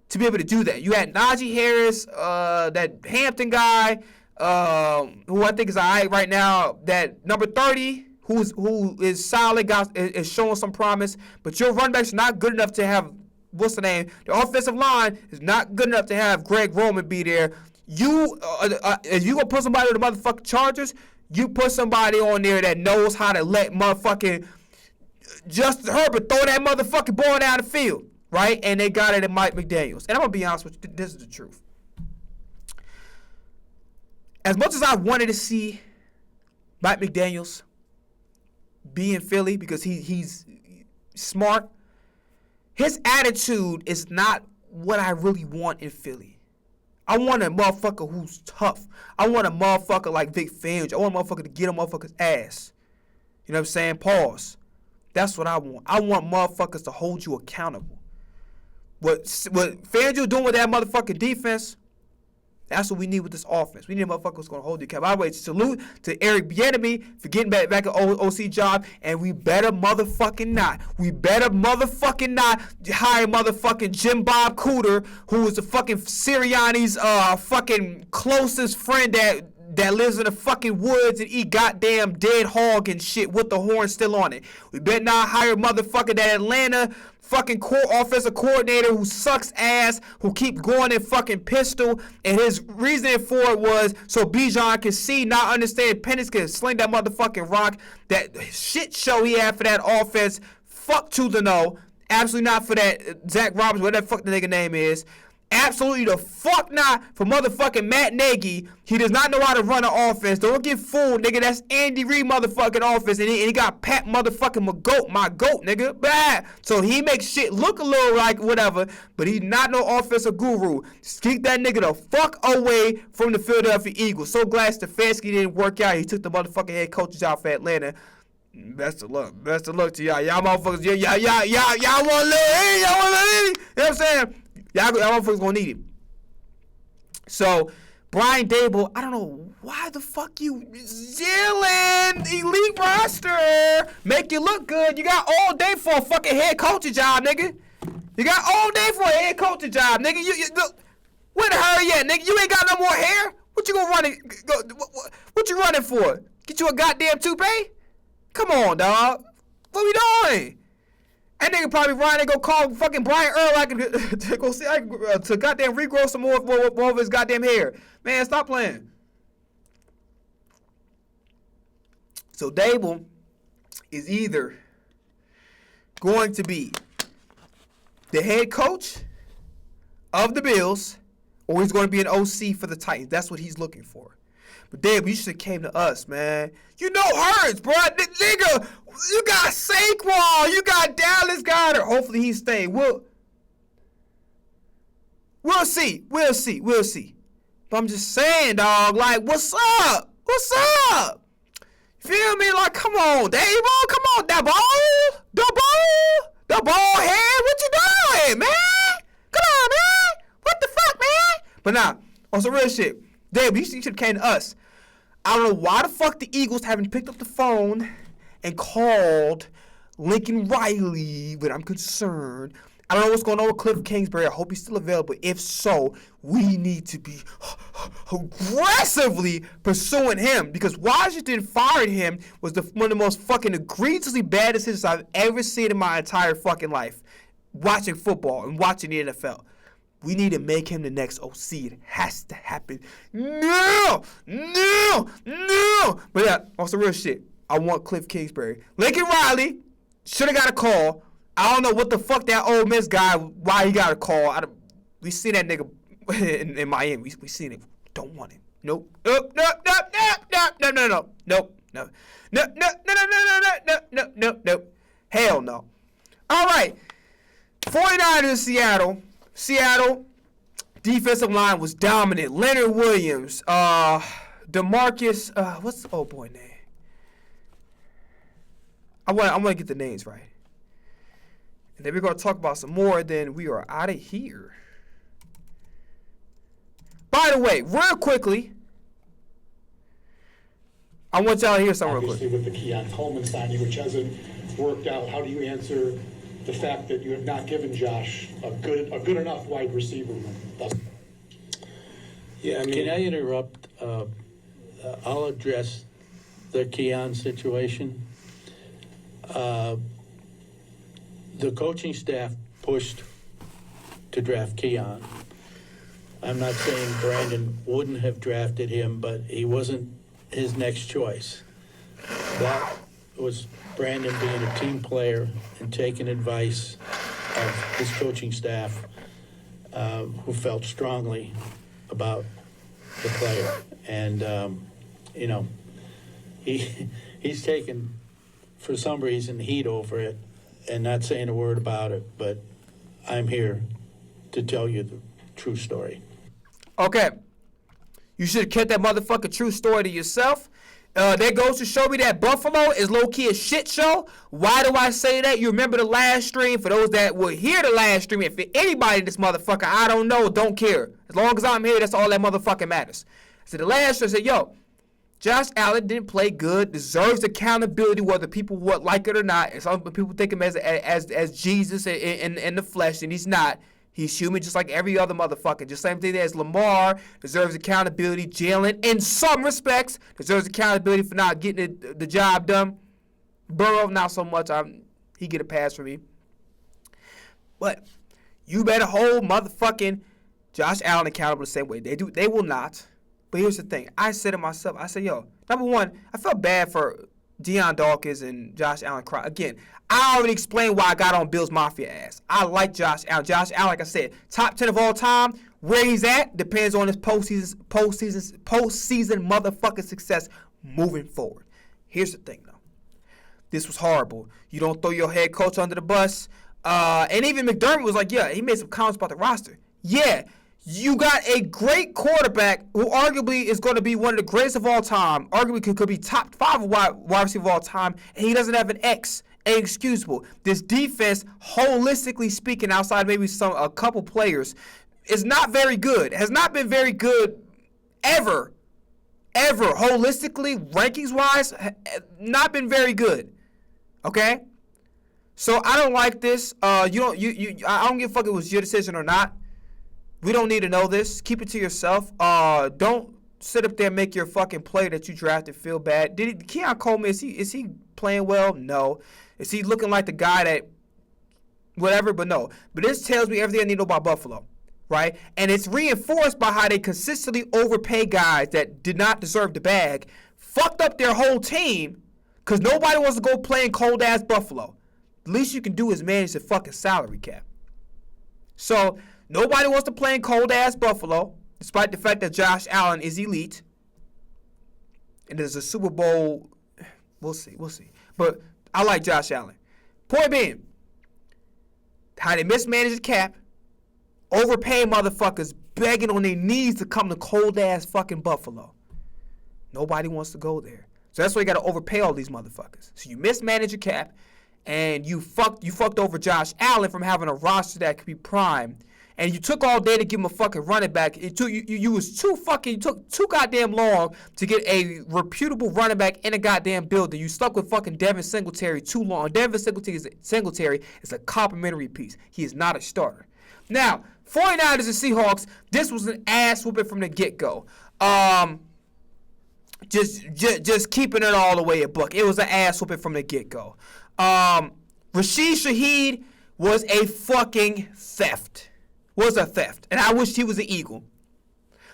Speaker 1: to be able to do that. You had Najee Harris, that Hampton guy, who I think is alright right now. That number 30, who is solid, is showing some promise. But your running backs are not good enough to have, what's the name? The offensive line is not good enough to have Greg Roman be there. If you gonna put somebody on the motherfucking Chargers, you put somebody on there that knows how to let motherfucking Justin Herbert throw that motherfucking ball down the field, right? And they got it in Mike McDaniels. And I'm gonna be honest with you, this is the truth. As much as I wanted to see Mike McDaniels be in Philly because he's smart, his attitude is not what I really want in Philly. I want a motherfucker who's tough. I want a motherfucker like Vic Fangio. I want a motherfucker to get a motherfucker's ass. You know what I'm saying? Pause. That's what I want. I want motherfuckers to hold you accountable. What Fangio doing with that motherfucking defense, that's what we need with this offense. We need a motherfucker who's going to hold you accountable. By the way, salute to Eric Bieniemy for getting back an OC job, and we better motherfucking not. We better motherfucking not hire motherfucking Jim Bob Cooter, who is the fucking Sirianni's fucking closest friend that lives in the fucking woods and eat goddamn dead hog and shit with the horn still on it. We better not hire motherfucker that Atlanta fucking offensive coordinator who sucks ass, who keep going in fucking pistol, and his reasoning for it was so Bijan can see, not understand, Penix can sling that motherfucking rock. That shit show he had for that offense, fuck to the no. Absolutely not for that Zach Roberts, whatever the fuck the nigga name is. Absolutely the fuck not for motherfucking Matt Nagy. He does not know how to run an offense. Don't get fooled, nigga. That's Andy Reid motherfucking offense. And he got Pat motherfucking my goat, nigga. Bad. So he makes shit look a little like whatever, but he's not no offensive guru. Just keep that nigga the fuck away from the Philadelphia Eagles. So glad Stefanski didn't work out. He took the motherfucking head coach's job for Atlanta. Best of luck. Best of luck to y'all. Y'all motherfuckers. Y'all want a little in. Y'all want a little in. You know what I'm saying? Y'all motherfuckers gonna need him. So, Brian Dable, I don't know why the fuck you yelling elite roster. Make you look good. You got all day for a fucking head coaching job, nigga. You got all day for a head coaching job, nigga. You look, where the hell you at, nigga? You ain't got no more hair? What you gonna run it? What you running for? Get you a goddamn toupee? Come on, dog. What we doing? That nigga probably Ryan and go call fucking Brian Urlacher to go see to goddamn regrow some more of his goddamn hair. Man, stop playing. So Dable is either going to be the head coach of the Bills, or he's going to be an OC for the Titans. That's what he's looking for. But Dable, you should have came to us, man. You know Hurts, bro. Nigga, you got Saquon. You got Dallas Goedert. Hopefully he stay. We'll see. We'll see. But I'm just saying, dog, like, what's up? What's up? Feel me? Like, come on, Dable. Come on, that ball. The ball head. What you doing, man? Come on, man. What the fuck, man? But nah, on some real shit. Dable, you should have came to us. I don't know why the fuck the Eagles haven't picked up the phone and called Lincoln Riley, but I'm concerned. I don't know what's going on with Cliff Kingsbury. I hope he's still available. If so, we need to be aggressively pursuing him, because Washington fired him was one of the most fucking egregiously bad decisions I've ever seen in my entire fucking life, watching football and watching the NFL. We need to make him the next OC. It has to happen. No. But yeah, on some real shit, I want Cliff Kingsbury. Lincoln Riley should have got a call. I don't know what the fuck that Ole Miss guy, why he got a call. We seen that nigga in Miami. We seen it. Don't want him. Nope. No. Hell no. All right. 49ers Seattle, defensive line was dominant. Leonard Williams, DeMarcus, what's the old boy name? I want to get the names right. And then we're going to talk about some more, then we are out of here. By the way, real quickly, I want y'all to hear something real quick.
Speaker 2: Obviously, with the Keon Coleman signing, which hasn't worked out, how do you answer the fact that you have not given Josh a good enough wide receiver room?
Speaker 3: Yeah, I mean, can I interrupt? I'll address the Keon situation. The coaching staff pushed to draft Keon. I'm not saying Brandon wouldn't have drafted him, but he wasn't his next choice. That was Brandon being a team player and taking advice of his coaching staff, who felt strongly about the player. And, you know, he's taken, for some reason, heat over it and not saying a word about it, but I'm here to tell you the true story.
Speaker 1: Okay. You should have kept that motherfucking true story to yourself. That goes to show me that Buffalo is low-key a shit show. Why do I say that? You remember the last stream? For those that will hear the last stream, if anybody in this motherfucker, I don't know, don't care. As long as I'm here, that's all that motherfucking matters. So the last stream said, yo, Josh Allen didn't play good, deserves accountability whether people would like it or not. And some people think him as Jesus in the flesh, and he's not. He's human just like every other motherfucker. Just same thing as Lamar deserves accountability. Jalen, in some respects, deserves accountability for not getting the job done. Burrow, not so much. He get a pass from me. But you better hold motherfucking Josh Allen accountable the same way. They will not. But here's the thing. I said to myself, I said, yo, number one, I felt bad for Deion Dawkins and Josh Allen. Again, I already explained why I got on Bills Mafia ass. I like Josh Allen. Josh Allen, like I said, top 10 of all time. Where he's at depends on his postseason motherfucking success moving forward. Here's the thing, though. This was horrible. You don't throw your head coach under the bus. And even McDermott was like, yeah, he made some comments about the roster. Yeah, you got a great quarterback who arguably is going to be one of the greatest of all time. Arguably could be top 5 wide receiver of all time. And he doesn't have an X. Inexcusable. This defense, holistically speaking, outside maybe a couple players, is not very good. Has not been very good ever. Holistically, rankings-wise, not been very good. Okay? So I don't like this. I don't give a fuck if it was your decision or not. We don't need to know this. Keep it to yourself. Don't sit up there and make your fucking player that you drafted feel bad. Keon Coleman, is he playing well? No. Is he looking like the guy that whatever? But no. But this tells me everything I need to know about Buffalo, right? And it's reinforced by how they consistently overpay guys that did not deserve the bag, fucked up their whole team because nobody wants to go play in cold-ass Buffalo. The least you can do is manage the fucking salary cap. So nobody wants to play in cold-ass Buffalo, despite the fact that Josh Allen is elite. And there's a Super Bowl. We'll see. But I like Josh Allen. Point being, how they mismanage the cap, overpaying motherfuckers, begging on their knees to come to cold-ass fucking Buffalo. Nobody wants to go there. So that's why you got to overpay all these motherfuckers. So you mismanage your cap, and you fucked over Josh Allen from having a roster that could be prime. And you took all day to give him a fucking running back. You took too goddamn long to get a reputable running back in a goddamn building. You stuck with fucking Devin Singletary too long. Devin Singletary is a complimentary piece. He is not a starter. Now, 49ers and Seahawks, this was an ass whooping from the get-go. Just keeping it all the way a buck. It was an ass whooping from the get-go. Rashid Shaheed was a fucking theft. Was a theft. And I wish he was an Eagle.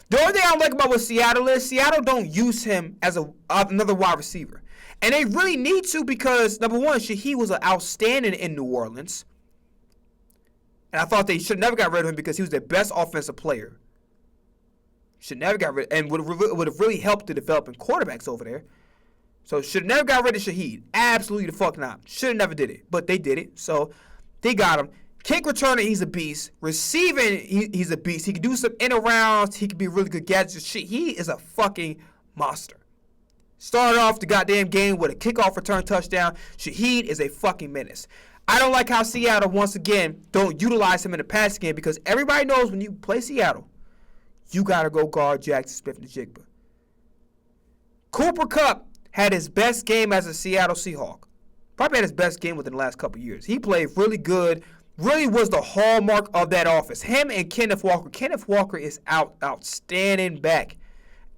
Speaker 1: The only thing I don't like about what Seattle is, Seattle don't use him as another wide receiver. And they really need to because, number one, Shaheed was outstanding in New Orleans. And I thought they should never got rid of him because he was their best offensive player. Should never got rid and would have really helped the developing quarterbacks over there. So should have never got rid of Shaheed. Absolutely the fuck not. Should have never did it. But they did it. So they got him. Kick returner, he's a beast. Receiving, he's a beast. He can do some in rounds. He can be a really good gadget. Shit, he is a fucking monster. Started off the goddamn game with a kickoff return touchdown. Shaheed is a fucking menace. I don't like how Seattle, once again, don't utilize him in the passing game because everybody knows when you play Seattle, you got to go guard Jackson Smith-Njigba. Cooper Kupp had his best game as a Seattle Seahawk. Probably had his best game within the last couple of years. He played really good. Really was the hallmark of that offense. Him and Kenneth Walker. Kenneth Walker is outstanding back.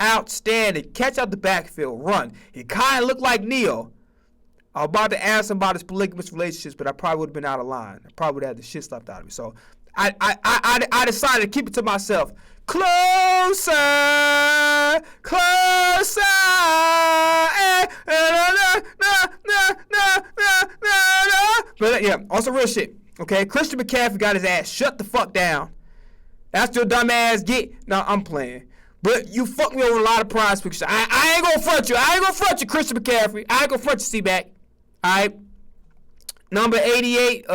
Speaker 1: Outstanding. Catch out the backfield. Run. He kind of looked like Neo. I was about to ask him about his polygamous relationships, but I probably would have been out of line. I probably would have had the shit slapped out of me. So I decided to keep it to myself. Closer, closer. But yeah, also real shit. Okay, Christian McCaffrey got his ass shut the fuck down. That's your dumb ass get. No, I'm playing. But you fucked me over a lot of prize pictures. I ain't gonna front you. I ain't gonna front you, Christian McCaffrey. I ain't gonna front you, C-Back. All right. Number 88,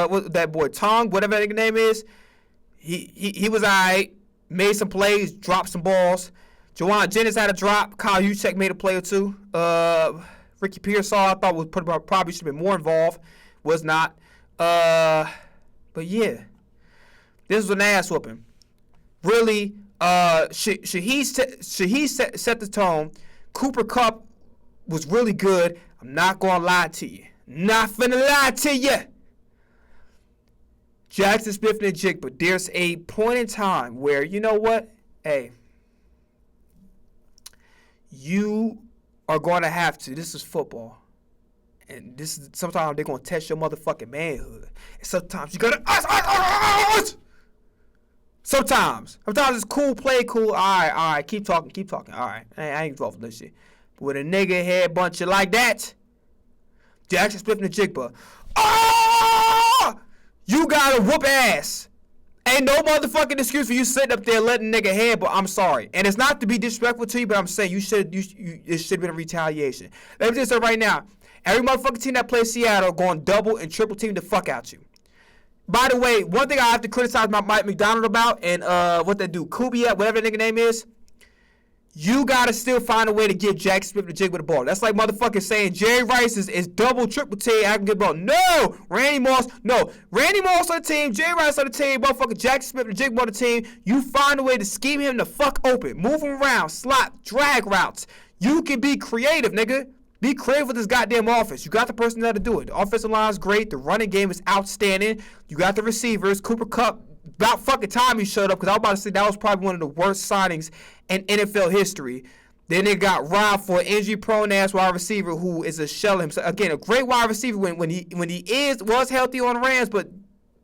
Speaker 1: what that boy Tong, whatever that nigga name is. He was all right. Made some plays, dropped some balls. Juwan Jennings had a drop. Kyle Juszczyk made a play or two. Ricky Pearsall, I thought was probably should have been more involved. Was not. But yeah, this was an ass whooping. Really, should he set the tone? Cooper Kupp was really good. I'm not gonna lie to you. Not finna lie to you. Jackson Smith-Njigba, there's a point in time where, you know what? Hey, you are going to have to. This is football. And this is sometimes they're going to test your motherfucking manhood. And sometimes you got to. Sometimes it's cool, play cool. All right, keep talking. All right, I ain't involved in this shit. But with a nigga head bunch of like that, Jackson Smith-Njigba, you gotta whoop ass. Ain't no motherfucking excuse for you sitting up there letting nigga head, but I'm sorry. And it's not to be disrespectful to you, but I'm saying it should have been a retaliation. Let me just say right now, every motherfucking team that plays Seattle going double and triple team the fuck out you. By the way, one thing I have to criticize Mike McDonald about, and what they do, Kubiak, whatever that nigga name is, you gotta still find a way to get Jackson Smith-Njigba the ball. That's like motherfucking saying Jerry Rice is double, triple team, I can get the ball. No! Randy Moss on the team, Jerry Rice on the team, motherfucking Jackson Smith-Njigba on the team. You find a way to scheme him the fuck open. Move him around, slot, drag routes. You can be creative, nigga. Be creative with this goddamn offense. You got the person there to do it. The offensive line is great. The running game is outstanding. You got the receivers. Cooper Kupp, about fucking time he showed up, because I was about to say that was probably one of the worst signings in NFL history. Then they got robbed for an injury-prone ass wide receiver who is a shell of himself. Again, a great wide receiver when he was healthy on the Rams, but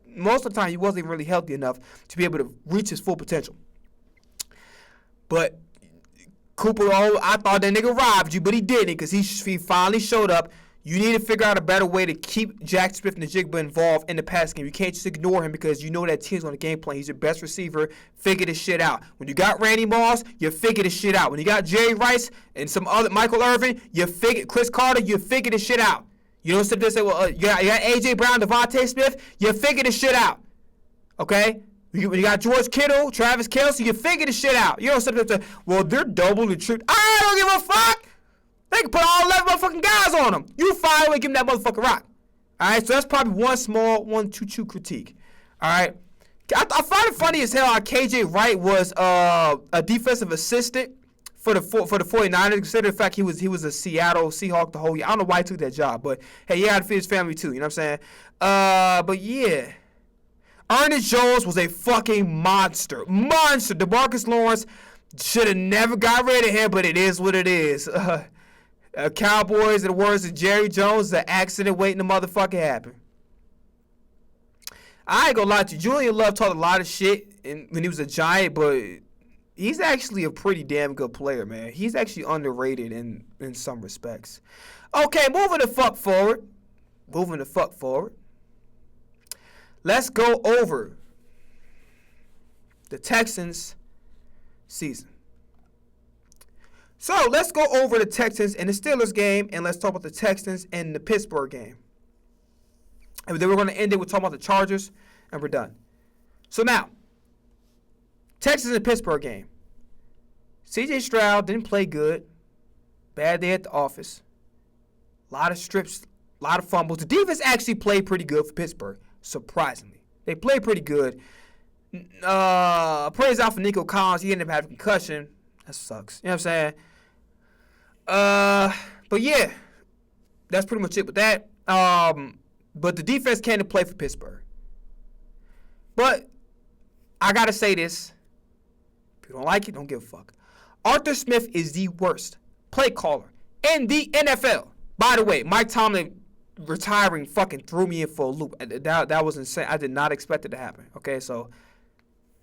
Speaker 1: most of the time he wasn't even really healthy enough to be able to reach his full potential. But Cooper, I thought that nigga robbed you, but he didn't, because he finally showed up. You need to figure out a better way to keep Jackson Smith-Njigba involved in the pass game. You can't just ignore him because you know that team's on the game plan. He's your best receiver. Figure this shit out. When you got Randy Moss, you figure this shit out. When you got Jerry Rice and some other Michael Irvin, Chris Carter, you figure this shit out. You don't sit there and say, well, you got A.J. Brown, Devontae Smith, you figure this shit out. Okay? When you got George Kittle, Travis Kelce, you figure this shit out. You don't sit there and say, well, they're double the truth. I don't give a fuck. They can put all 11 motherfucking guys on them. You find a way to give them that motherfucking rock. All right, so that's probably one choo-choo critique. All right, I find it funny as hell how KJ Wright was a defensive assistant for the 49ers, considering the fact he was a Seattle Seahawk the whole year. I don't know why he took that job, but hey, he had to feed his family too. You know what I'm saying? But yeah, Ernest Jones was a fucking monster. DeMarcus Lawrence should have never got rid of him, but it is what it is. Cowboys, in the words of Jerry Jones, an accident waiting to motherfucking happen. I ain't gonna lie to you. Julian Love talked a lot of shit when he was a Giant, but he's actually a pretty damn good player, man. He's actually underrated in some respects. Okay, moving the fuck forward. Let's go over the Texans season. So let's go over the Texans and the Steelers game, and let's talk about the Texans and the Pittsburgh game. And then we're going to end it with talking about the Chargers, and we're done. So now, Texans and Pittsburgh game. C.J. Stroud didn't play good. Bad day at the office. A lot of strips, a lot of fumbles. The defense actually played pretty good for Pittsburgh, surprisingly. They played pretty good. Praise out for Nico Collins. He ended up having a concussion. That sucks. You know what I'm saying? But yeah, that's pretty much it with that. But the defense came to play for Pittsburgh. But I gotta say this. If you don't like it, don't give a fuck. Arthur Smith is the worst play caller in the NFL. By the way, Mike Tomlin retiring fucking threw me in for a loop. That was insane. I did not expect it to happen. Okay, so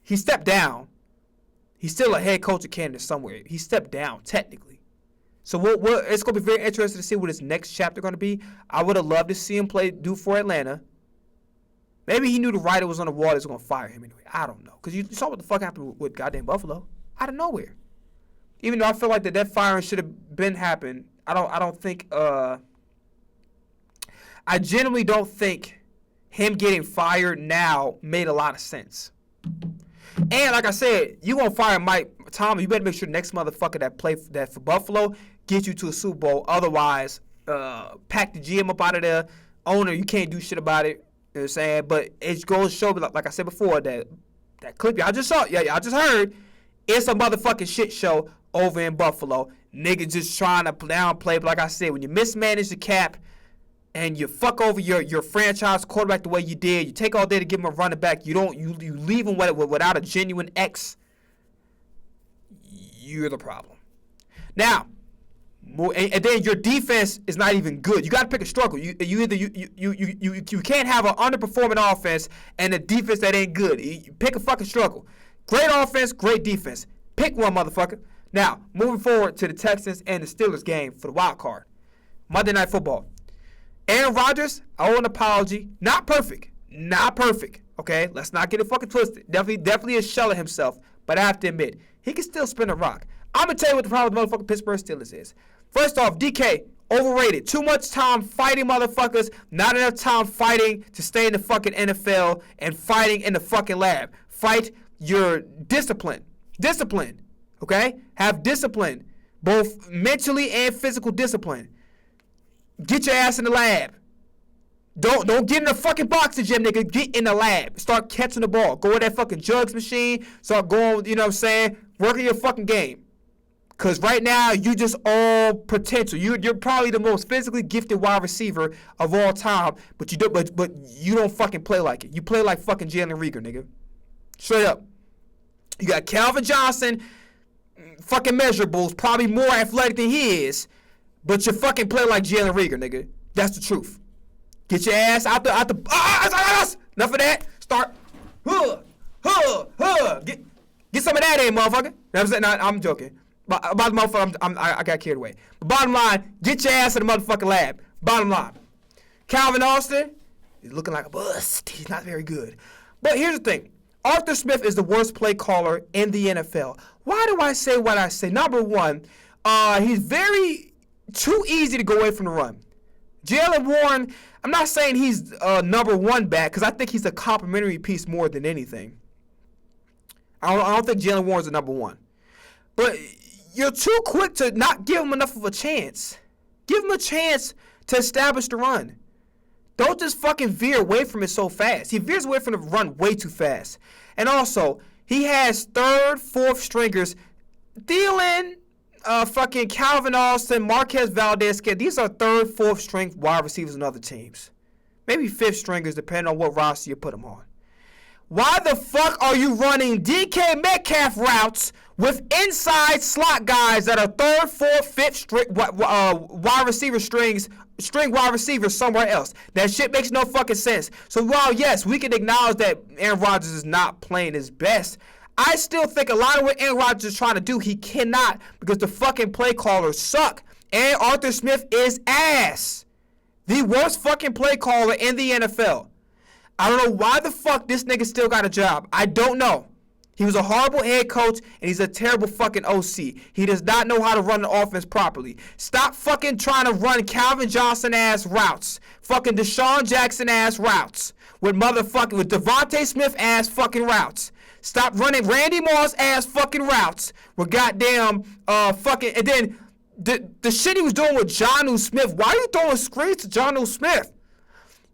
Speaker 1: he stepped down. He's still a head coach candidate somewhere. He stepped down technically. So it's going to be very interesting to see what his next chapter going to be. I would have loved to see him do for Atlanta. Maybe he knew the writer was on the wall that was going to fire him anyway. I don't know. Because you saw what the fuck happened with goddamn Buffalo. Out of nowhere. Even though I feel like that firing should have been happened, I don't think, I genuinely don't think him getting fired now made a lot of sense. And like I said, you gonna fire Mike Tomlin, you better make sure the next motherfucker that play that for Buffalo gets you to a Super Bowl. Otherwise, pack the GM up out of there. Owner, you can't do shit about it. You know what I'm saying? But it goes to show, like I said before, that clip y'all just saw, y'all just heard, it's a motherfucking shit show over in Buffalo. Niggas just trying to downplay. But like I said, when you mismanage the cap and you fuck over your franchise quarterback the way you did, you take all day to give him a running back, you leave him without a genuine X, you're the problem. Now, and then your defense is not even good. You got to pick a struggle. You can't have an underperforming offense and a defense that ain't good. You pick a fucking struggle. Great offense, great defense. Pick one, motherfucker. Now, moving forward to the Texans and the Steelers game for the wild card. Monday Night Football. Aaron Rodgers, I owe an apology. Not perfect. Okay? Let's not get it fucking twisted. Definitely a shell of himself. But I have to admit, he can still spin a rock. I'm going to tell you what the problem with the motherfucking Pittsburgh Steelers is. First off, DK, overrated. Too much time fighting motherfuckers. Not enough time fighting to stay in the fucking NFL and fighting in the fucking lab. Fight your discipline. Discipline. Okay? Have discipline. Both mentally and physical discipline. Get your ass in the lab. Don't get in the fucking boxing gym, nigga. Get in the lab. Start catching the ball. Go with that fucking jugs machine. Start going, you know what I'm saying? Working your fucking game. Because right now, you just all potential. You're probably the most physically gifted wide receiver of all time, but you don't fucking play like it. You play like fucking Jalen Reagor, nigga. Straight up. You got Calvin Johnson, fucking measurables, probably more athletic than he is, but you fucking play like Jalen Reagor, nigga. That's the truth. Get your ass out the enough of that. Start. Get some of that in, motherfucker. I'm joking. About the motherfucker, I got carried away. But bottom line, get your ass in the motherfucking lab. Bottom line. Calvin Austin, he's looking like a bust. He's not very good. But here's the thing. Arthur Smith is the worst play caller in the NFL. Why do I say what I say? Number one, he's too easy to go away from the run. Jaylen Warren, I'm not saying he's number one back, because I think he's a complimentary piece more than anything. I don't think Jaylen Warren's the number one. But you're too quick to not give him enough of a chance. Give him a chance to establish the run. Don't just fucking veer away from it so fast. He veers away from the run way too fast. And also, he has third, fourth stringers. Thielen, fucking Calvin Austin, Marquez Valdez. These are third, fourth string wide receivers in other teams. Maybe fifth stringers, depending on what roster you put them on. Why the fuck are you running DK Metcalf routes with inside slot guys that are third, fourth, fifth wide receiver string wide receivers somewhere else? That shit makes no fucking sense. So while, yes, we can acknowledge that Aaron Rodgers is not playing his best, I still think a lot of what Aaron Rodgers is trying to do, he cannot, because the fucking play callers suck. And Arthur Smith is ass. The worst fucking play caller in the NFL. I don't know why the fuck this nigga still got a job. I don't know. He was a horrible head coach, and he's a terrible fucking OC. He does not know how to run the offense properly. Stop fucking trying to run Calvin Johnson-ass routes. Fucking Deshaun Jackson-ass routes. With Devontae Smith-ass fucking routes. Stop running Randy Moss-ass fucking routes. With goddamn fucking... And then the shit he was doing with Jonnu Smith. Why are you throwing screens to Jonnu Smith?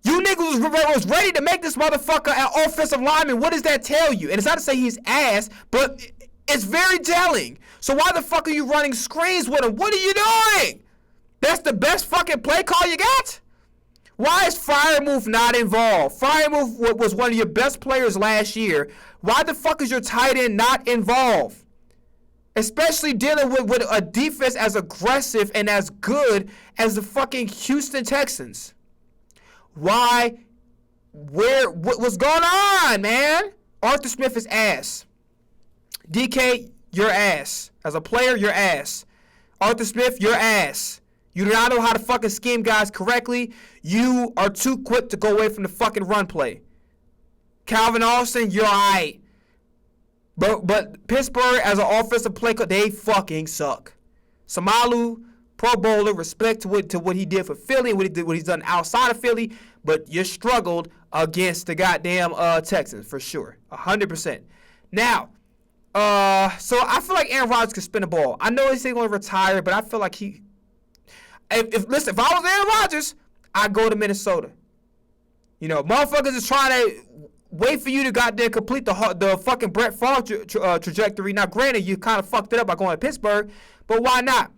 Speaker 1: You niggas was ready to make this motherfucker an offensive lineman. What does that tell you? And it's not to say he's ass, but it's very telling. So why the fuck are you running screens with him? What are you doing? That's the best fucking play call you got? Why is Freiermuth not involved? Freiermuth was one of your best players last year. Why the fuck is your tight end not involved? Especially dealing with a defense as aggressive and as good as the fucking Houston Texans. Why? What's going on, man? Arthur Smith is ass. DK, you're ass. As a player, you're ass. Arthur Smith, you're ass. You do not know how to fucking scheme guys correctly. You are too quick to go away from the fucking run play. Calvin Austin, you're alright. But Pittsburgh, as an offensive play, they fucking suck. Samalu, Pro Bowler, respect to what he did for Philly, what he's done outside of Philly, but you struggled against the goddamn Texans for sure, 100%. Now, so I feel like Aaron Rodgers could spin the ball. I know he's going to retire, but I feel like he. If I was Aaron Rodgers, I'd go to Minnesota. You know, motherfuckers is trying to wait for you to goddamn complete the fucking Brett Favre trajectory. Now, granted, you kind of fucked it up by going to Pittsburgh, but why not?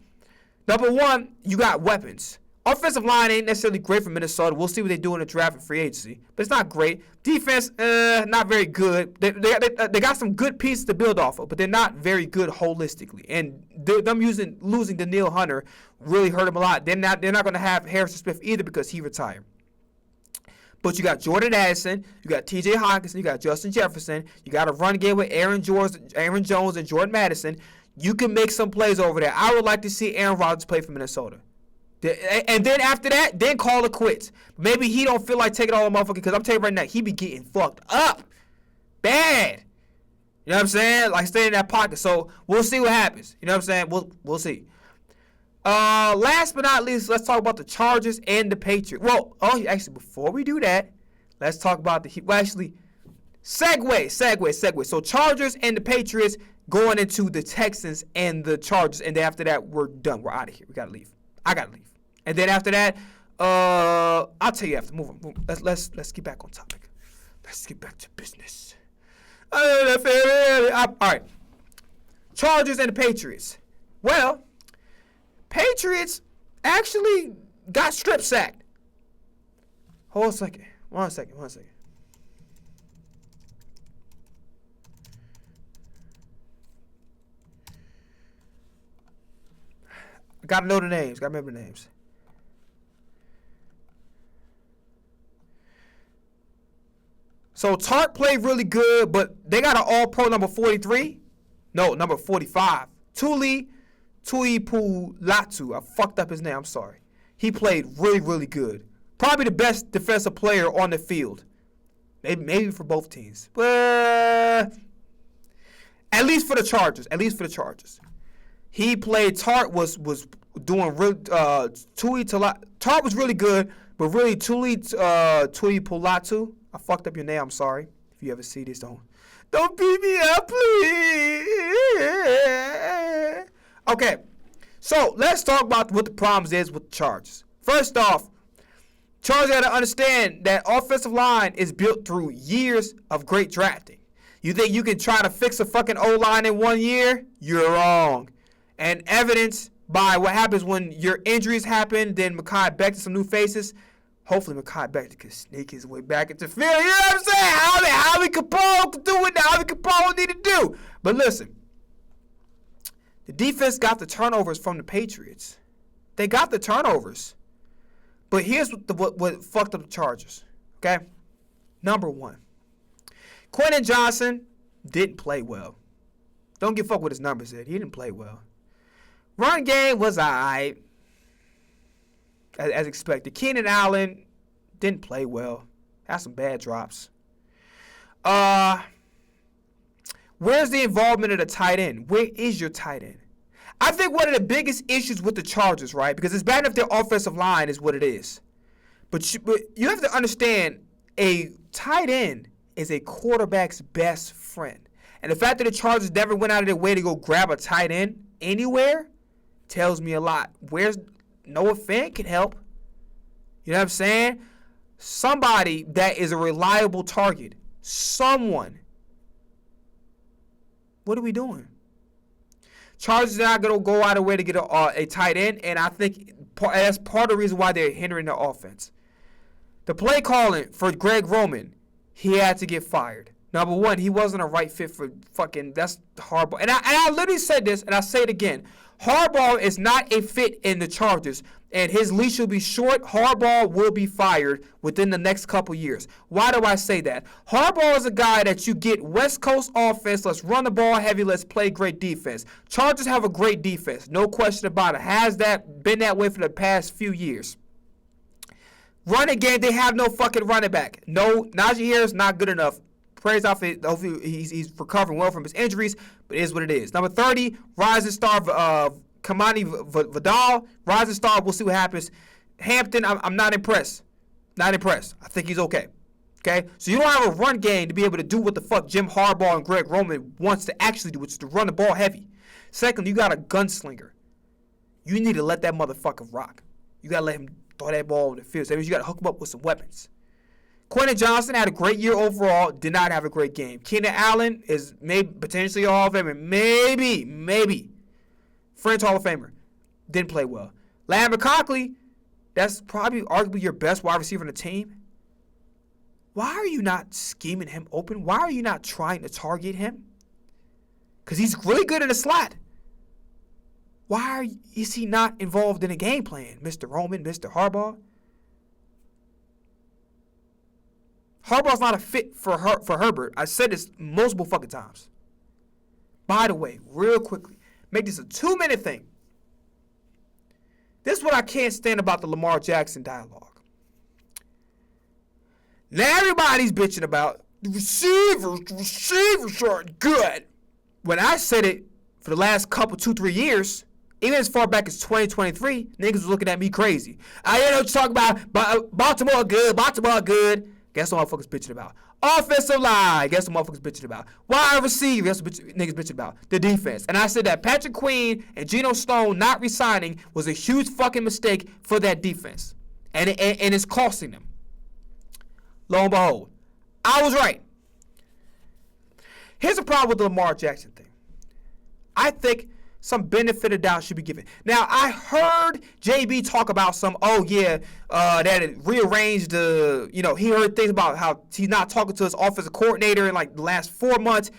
Speaker 1: Number one, you got weapons. Offensive line ain't necessarily great for Minnesota. We'll see what they do in the draft and free agency, but it's not great. Defense, not very good. They got some good pieces to build off of, but they're not very good holistically. And them losing Danielle Hunter really hurt them a lot. They're not going to have Harrison Smith either because he retired. But you got Jordan Addison, you got T.J. Hockenson, you got Justin Jefferson, you got a run game with Aaron Jones and Jordan Madison. You can make some plays over there. I would like to see Aaron Rodgers play for Minnesota. And then after that, then call it quits. Maybe he don't feel like taking all the motherfucking, because I'm telling you right now, he be getting fucked up. Bad. You know what I'm saying? Like staying in that pocket. So we'll see what happens. You know what I'm saying? We'll see. Last but not least, let's talk about the Chargers and the Patriots. Well, actually, before we do that, let's talk about segue. So Chargers and the Patriots going into the Texans and the Chargers, and then after that, we're done. We're out of here. We gotta leave. I gotta leave. And then after that, I'll tell you after. Move on. Let's get back on topic. Let's get back to business. All right. Chargers and the Patriots. Well, Patriots actually got strip sacked. Hold on a second. One second. I gotta know the names. Gotta remember the names. So Tart played really good, but they got an all-pro number 43. No, number 45. Tuli Tuipulatu. I fucked up his name. I'm sorry. He played really, really good. Probably the best defensive player on the field. Maybe for both teams. But at least for the Chargers. He played. Tart was doing real. Tart was really good, but really Tuipulatu. I fucked up your name. I'm sorry. If you ever see this, don't beat me up, please. Okay, so let's talk about what the problems is with the Chargers. First off, Chargers got to understand that offensive line is built through years of great drafting. You think you can try to fix a fucking O-line in 1 year? You're wrong. And evidence by what happens when your injuries happen, then Mekhi Becton, some new faces. Hopefully Mekhi Becton can sneak his way back into field. You know what I'm saying? Howie Capone can do what Howie Capone need to do. But listen, the defense got the turnovers from the Patriots. They got the turnovers. But here's what fucked up the Chargers. Okay? Number one, Quentin Johnson didn't play well. Don't give a fuck what his numbers said. He didn't play well. Run game was alright, as expected. Keenan Allen didn't play well. Had some bad drops. Where's the involvement of the tight end? Where is your tight end? I think one of the biggest issues with the Chargers, right, because it's bad enough their offensive line is what it is. But you have to understand, a tight end is a quarterback's best friend. And the fact that the Chargers never went out of their way to go grab a tight end anywhere tells me a lot. Where's Noah Fant can help? You know what I'm saying? somebody that is a reliable target. Someone. What are we doing? Chargers are not going to go out of the way to get a tight end, and I think that's part of the reason why they're hindering the offense. The play calling for Greg Roman, he had to get fired. Number one, he wasn't a right fit for fucking, that's Harbaugh. And I literally said this, and I say it again. Harbaugh is not a fit in the Chargers, and his leash will be short. Harbaugh will be fired within the next couple years. Why do I say that? Harbaugh is a guy that you get West Coast offense, let's run the ball heavy, let's play great defense. Chargers have a great defense, no question about it. Has that been that way for the past few years? Running game, they have no fucking running back. No, Najee Harris not good enough. Praise off it. Hopefully he's recovering well from his injuries, but it is what it is. Number 30, rising star Kamani Vidal. Rising star, we'll see what happens. Hampton, I'm not impressed. Not impressed. I think he's okay. Okay? So you don't have a run game to be able to do what the fuck Jim Harbaugh and Greg Roman wants to actually do, which is to run the ball heavy. Second, you got a gunslinger. You need to let that motherfucker rock. You got to let him throw that ball over the field. So that means you got to hook him up with some weapons. Quentin Johnson had a great year overall, did not have a great game. Keenan Allen is maybe potentially a Hall of Famer. Maybe. French Hall of Famer. Didn't play well. Lambert Conkley, that's probably arguably your best wide receiver in the team. Why are you not scheming him open? Why are you not trying to target him? Because he's really good in the slot. Why is he not involved in a game plan, Mr. Roman, Mr. Harbaugh? Harbaugh's not a fit for Herbert. I said this multiple fucking times. By the way, real quickly, make this a 2-minute thing. This is what I can't stand about the Lamar Jackson dialogue. Now everybody's bitching about the receivers aren't good. When I said it for the last couple, 2-3 years, even as far back as 2023, niggas was looking at me crazy. I didn't know what you're talking about. Baltimore good. Guess what motherfuckers bitching about? Offensive line. Guess what motherfuckers bitching about? Wide receiver. Guess what niggas bitching about? The defense. And I said that Patrick Queen and Geno Stone not resigning was a huge fucking mistake for that defense. And it's costing them. Lo and behold, I was right. Here's the problem with the Lamar Jackson thing. I think some benefit of doubt should be given. Now, I heard JB talk about that it rearranged he heard things about how he's not talking to his offensive coordinator in like the last 4 months,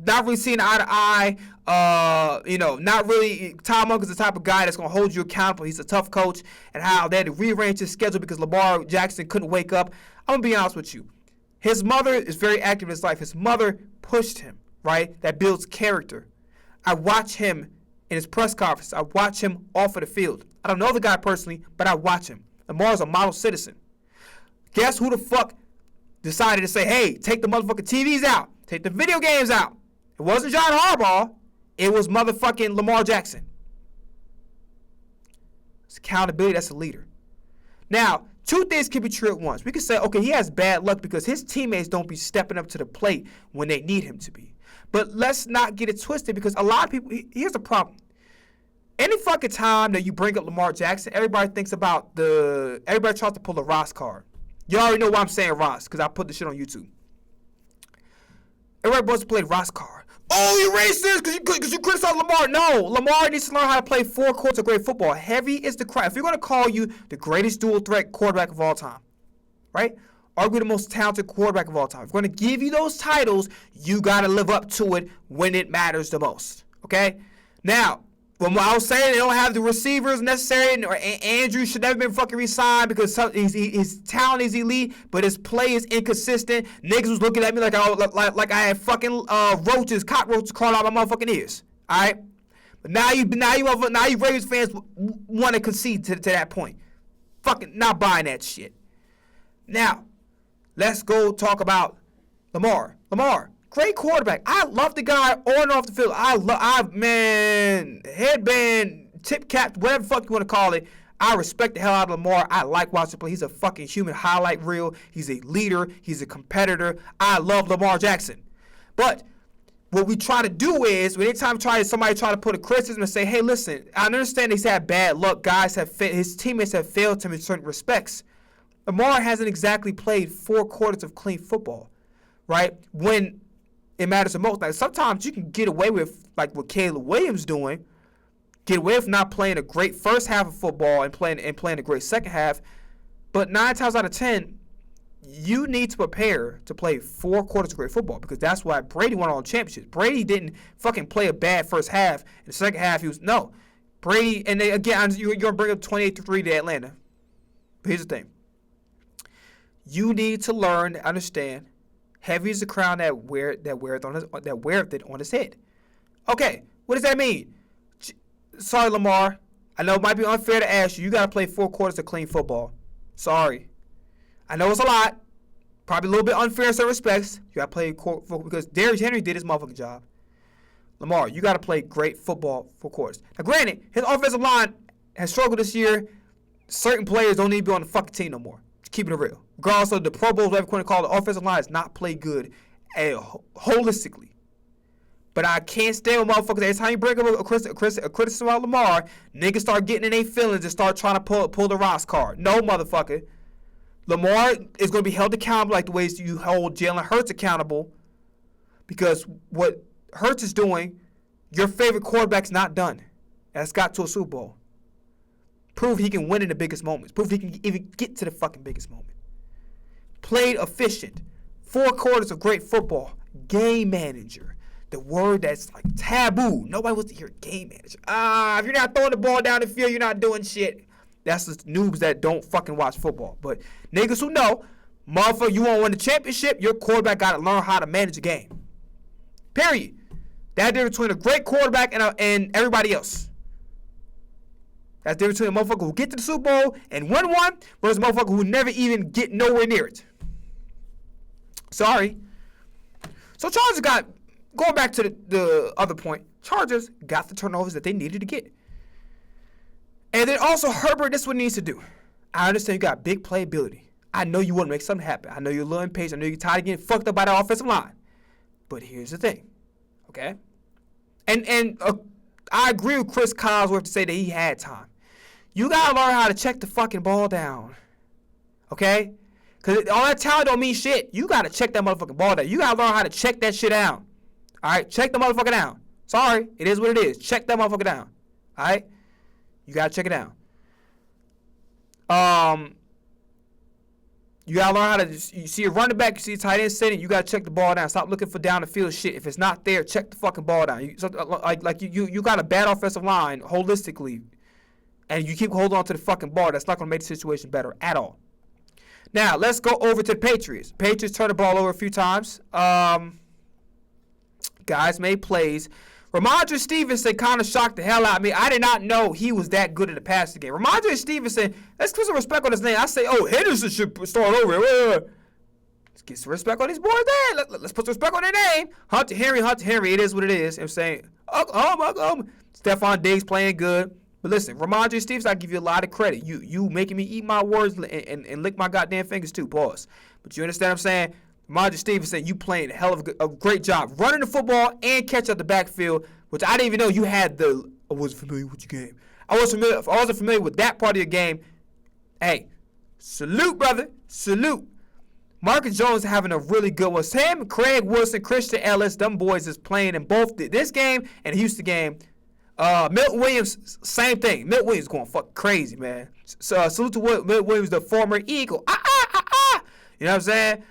Speaker 1: not really seeing eye to eye, not really, Tom Munker's the type of guy that's going to hold you accountable. He's a tough coach, and how they had to rearrange his schedule because Lamar Jackson couldn't wake up. I'm going to be honest with you. His mother is very active in his life. His mother pushed him, right? That builds character. I watch him in his press conference. I watch him off of the field. I don't know the guy personally, but I watch him. Lamar's a model citizen. Guess who the fuck decided to say, hey, take the motherfucking TVs out. Take the video games out. It wasn't John Harbaugh. It was motherfucking Lamar Jackson. It's accountability. That's a leader. Now, two things can be true at once. We can say, okay, he has bad luck because his teammates don't be stepping up to the plate when they need him to be. But let's not get it twisted because a lot of people, here's the problem. Any fucking time that you bring up Lamar Jackson, everybody thinks about everybody tries to pull a Ross card. You already know why I'm saying Ross because I put the shit on YouTube. Everybody wants to play the Ross card. Oh, you racist because you criticize Lamar. No, Lamar needs to learn how to play 4 quarters of great football. Heavy is the cry. If you're going to call you the greatest dual threat quarterback of all time, right? Arguably the most talented quarterback of all time. If we're going to give you those titles, you got to live up to it when it matters the most. Okay? Now, when I was saying they don't have the receivers necessary, or Andrew should never been fucking re-signed because his talent is elite, but his play is inconsistent. Niggas was looking at me like I had fucking cockroaches crawling out my motherfucking ears. All right? But now you Ravens fans want to concede to that point. Fucking not buying that shit. Now, let's go talk about Lamar. Lamar, great quarterback. I love the guy on and off the field. Headband, tip cap, whatever the fuck you want to call it. I respect the hell out of Lamar. I like watching him play. He's a fucking human highlight reel. He's a leader. He's a competitor. I love Lamar Jackson. But what we try to do is, anytime somebody try to put a criticism and say, hey, listen, I understand he's had bad luck. His teammates have failed him in certain respects. Lamar hasn't exactly played 4 quarters of clean football, right? When it matters the most. Like sometimes you can get away with like what Caleb Williams doing, get away with not playing a great first half of football and playing a great second half. But 9 times out of 10, you need to prepare to play 4 quarters of great football because that's why Brady won all the championships. Brady didn't fucking play a bad first half. In the second half, Brady, and you're going to bring up 28-3 to Atlanta. But here's the thing. You need to learn and understand heavy is the crown that weareth it on his head. Okay, what does that mean? Sorry, Lamar. I know it might be unfair to ask you. You got to play 4 quarters of clean football. Sorry. I know it's a lot. Probably a little bit unfair in some respects. You got to play because Derrick Henry did his motherfucking job. Lamar, you got to play great football 4 quarters. Now, granted, his offensive line has struggled this year. Certain players don't need to be on the fucking team no more. Just keeping it real. Regardless of the Pro Bowl, whatever you want to call it, the offensive line has not played good holistically. But I can't stand with motherfuckers. Every time you bring up a criticism about Lamar, niggas start getting in their feelings and start trying to pull the Ross card. No, motherfucker. Lamar is going to be held accountable like the ways you hold Jalen Hurts accountable. Because what Hurts is doing, your favorite quarterback's not done. And it's got to a Super Bowl. Prove he can win in the biggest moments. Prove he can even get to the fucking biggest moment. Played efficient. 4 quarters of great football. Game manager. The word that's like taboo. Nobody wants to hear game manager. If you're not throwing the ball down the field, you're not doing shit. That's the noobs that don't fucking watch football. But niggas who know, motherfucker, you want to win the championship, your quarterback got to learn how to manage a game. Period. That's the difference between a great quarterback and everybody else. That's the difference between a motherfucker who get to the Super Bowl and win one versus a motherfucker who never even get nowhere near it. Sorry. So Chargers going back to the other point, Chargers got the turnovers that they needed to get. And then also Herbert, this is what he needs to do. I understand you got big playability. I know you want to make something happen. I know you're a little impatient. I know you're tired of getting fucked up by the offensive line. But here's the thing, okay? And I agree with Chris Collinsworth to say that he had time. You got to learn how to check the fucking ball down, okay? Because all that talent don't mean shit. You got to check that motherfucking ball down. You got to learn how to check that shit down. All right? Check the motherfucker down. Sorry. It is what it is. Check that motherfucker down. All right? You got to check it down. You got to learn how to, you see a running back, you see a tight end sitting, you got to check the ball down. Stop looking for down the field shit. If it's not there, check the fucking ball down. You got a bad offensive line holistically, and you keep holding on to the fucking ball. That's not going to make the situation better at all. Now, let's go over to the Patriots. Patriots turned the ball over a few times. Guys made plays. Ramondre Stevenson kind of shocked the hell out of me. I did not know he was that good at the passing game. Ramondre Stevenson, let's put some respect on his name. I say, Henderson should start over. Let's get some respect on these boys there. Let's put some respect on their name. Hunter Henry, it is what it is. I'm saying, Stephon Diggs playing good. But listen, Ramondre Stevenson, I give you a lot of credit. You making me eat my words and lick my goddamn fingers too, pause. But you understand what I'm saying? Ramondre Stevenson, you playing a hell of a great job running the football and catch up the backfield, which I didn't even know you had I wasn't familiar with your game. I wasn't familiar with that part of your game. Hey, salute, brother. Salute. Marcus Jones having a really good one. Sam, Craig Wilson, Christian Ellis, them boys is playing in both this game and the Houston game. Milton Williams, same thing. Milton Williams going fucking crazy, man. So salute to Milton Williams, the former Eagle. You know what I'm saying?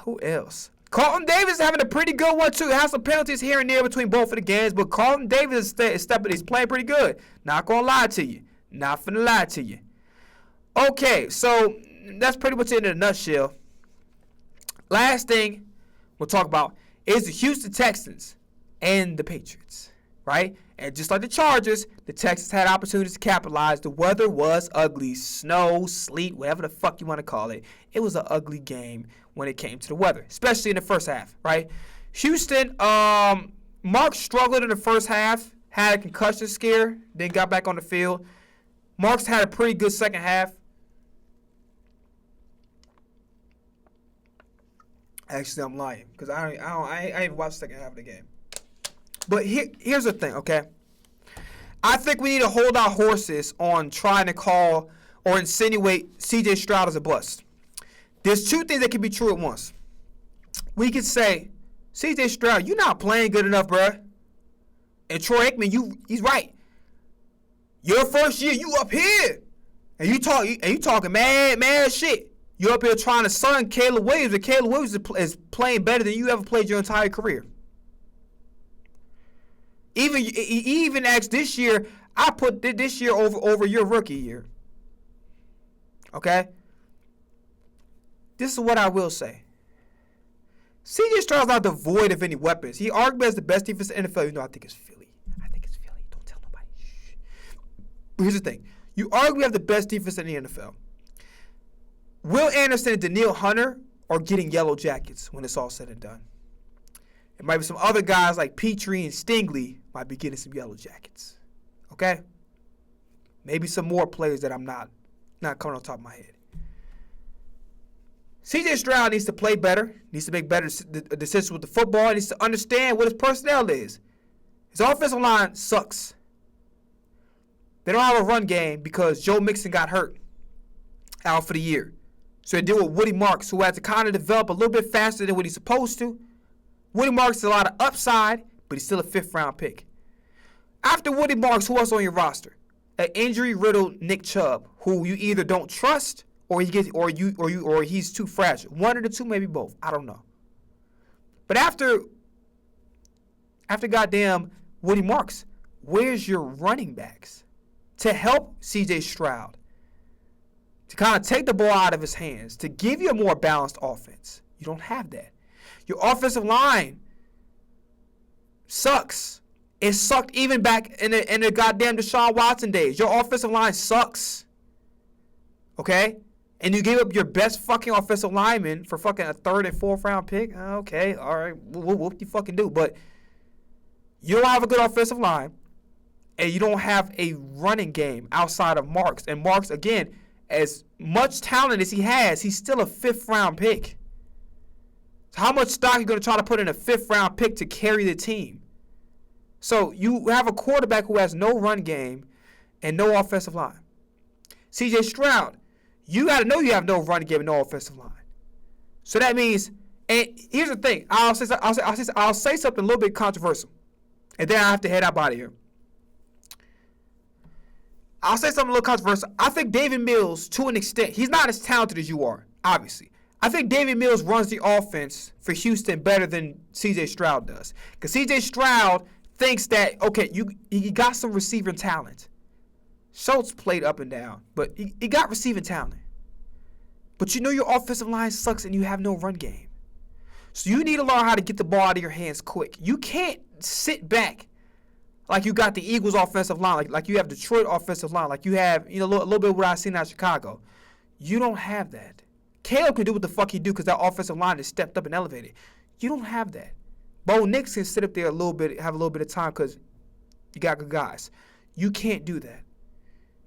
Speaker 1: Who else? Carlton Davis having a pretty good one too. Has some penalties here and there between both of the games, but Carlton Davis is he's playing pretty good. Not gonna lie to you. Not finna lie to you. Okay, so that's pretty much it in a nutshell. Last thing we'll talk about is the Houston Texans and the Patriots, right? And just like the Chargers, the Texans had opportunities to capitalize. The weather was ugly. Snow, sleet, whatever the fuck you want to call it. It was an ugly game when it came to the weather, especially in the first half, right? Houston, Mark struggled in the first half, had a concussion scare, then got back on the field. Mark's had a pretty good second half. Actually, I'm lying because I ain't even watched the second half of the game. But here's the thing, okay? I think we need to hold our horses on trying to call or insinuate C.J. Stroud is a bust. There's two things that can be true at once. We could say, C.J. Stroud, you're not playing good enough, bruh. And Troy Aikman, he's right. Your first year, you up here. And you talking mad shit. You up here trying to son Caleb Williams, and Caleb Williams is playing better than you ever played your entire career. He even asked this year, I put this year over your rookie year. Okay? This is what I will say. C.J. Stroud's not devoid of any weapons. He arguably has the best defense in the NFL. You know, I think it's Philly. Don't tell nobody. Shh. But here's the thing. You arguably have the best defense in the NFL. Will Anderson and Danielle Hunter are getting yellow jackets when it's all said and done. It might be some other guys like Petrie and Stingley might be getting some yellow jackets. Okay? Maybe some more players that I'm not coming on top of my head. C.J. Stroud needs to play better, needs to make better decisions with the football, needs to understand what his personnel is. His offensive line sucks. They don't have a run game because Joe Mixon got hurt out for the year. So they deal with Woody Marks, who has to kind of develop a little bit faster than what he's supposed to. Woody Marks has a lot of upside, but he's still a 5th-round pick. After Woody Marks, who else on your roster? An injury-riddled Nick Chubb, who you either don't trust or he's too fragile. One of the two, maybe both. I don't know. But after goddamn Woody Marks, where's your running backs to help C.J. Stroud? To kind of take the ball out of his hands, to give you a more balanced offense. You don't have that. Your offensive line sucks. It sucked even back in the goddamn Deshaun Watson days. Your offensive line sucks. Okay? And you gave up your best fucking offensive lineman for fucking a 3rd and 4th round pick. Okay, all right. What you fucking do? But you don't have a good offensive line, and you don't have a running game outside of Marks. And Marks, again, as much talent as he has, he's still a 5th-round pick. So how much stock are you going to try to put in a 5th-round pick to carry the team? So you have a quarterback who has no run game and no offensive line. C.J. Stroud, you got to know you have no run game and no offensive line. So that means, and here's the thing, I'll say something a little bit controversial, and then I have to head out of here. I'll say something a little controversial. I think David Mills, to an extent, he's not as talented as you are, obviously. I think David Mills runs the offense for Houston better than C.J. Stroud does. Because C.J. Stroud thinks that, okay, he got some receiving talent. Schultz played up and down, but he got receiving talent. But you know your offensive line sucks and you have no run game. So you need to learn how to get the ball out of your hands quick. You can't sit back like you got the Eagles offensive line, like you have Detroit offensive line, like you have, a little bit of what I've seen out of Chicago. You don't have that. Caleb can do what the fuck he do because that offensive line is stepped up and elevated. You don't have that. Bo Nix can sit up there have a little bit of time because you got good guys. You can't do that.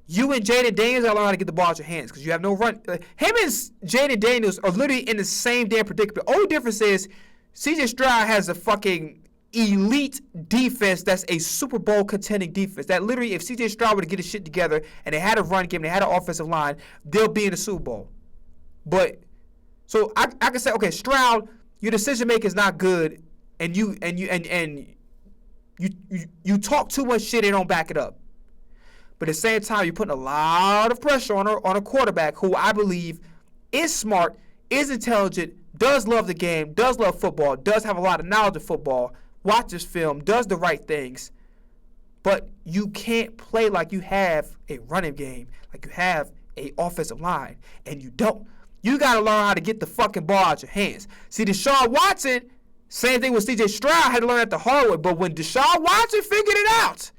Speaker 1: You and Jaden Daniels gotta learn how to get the ball out your hands because you have no run. Him and Jaden Daniels are literally in the same damn predicament. The only difference is C.J. Stroud has a fucking elite defense that's a Super Bowl contending defense. That literally, if C.J. Stroud were to get his shit together and they had a run game, they had an offensive line, they'll be in the Super Bowl. But so I can say, okay, Stroud, your decision making is not good, and you talk too much shit and don't back it up. But at the same time, you're putting a lot of pressure on a quarterback who I believe is smart, is intelligent, does love the game, does love football, does have a lot of knowledge of football, watches film, does the right things. But you can't play like you have a running game, like you have a offensive line, and you don't. You got to learn how to get the fucking ball out your hands. See, Deshaun Watson, same thing with C.J. Stroud, had to learn that the hard way. But when Deshaun Watson figured it out,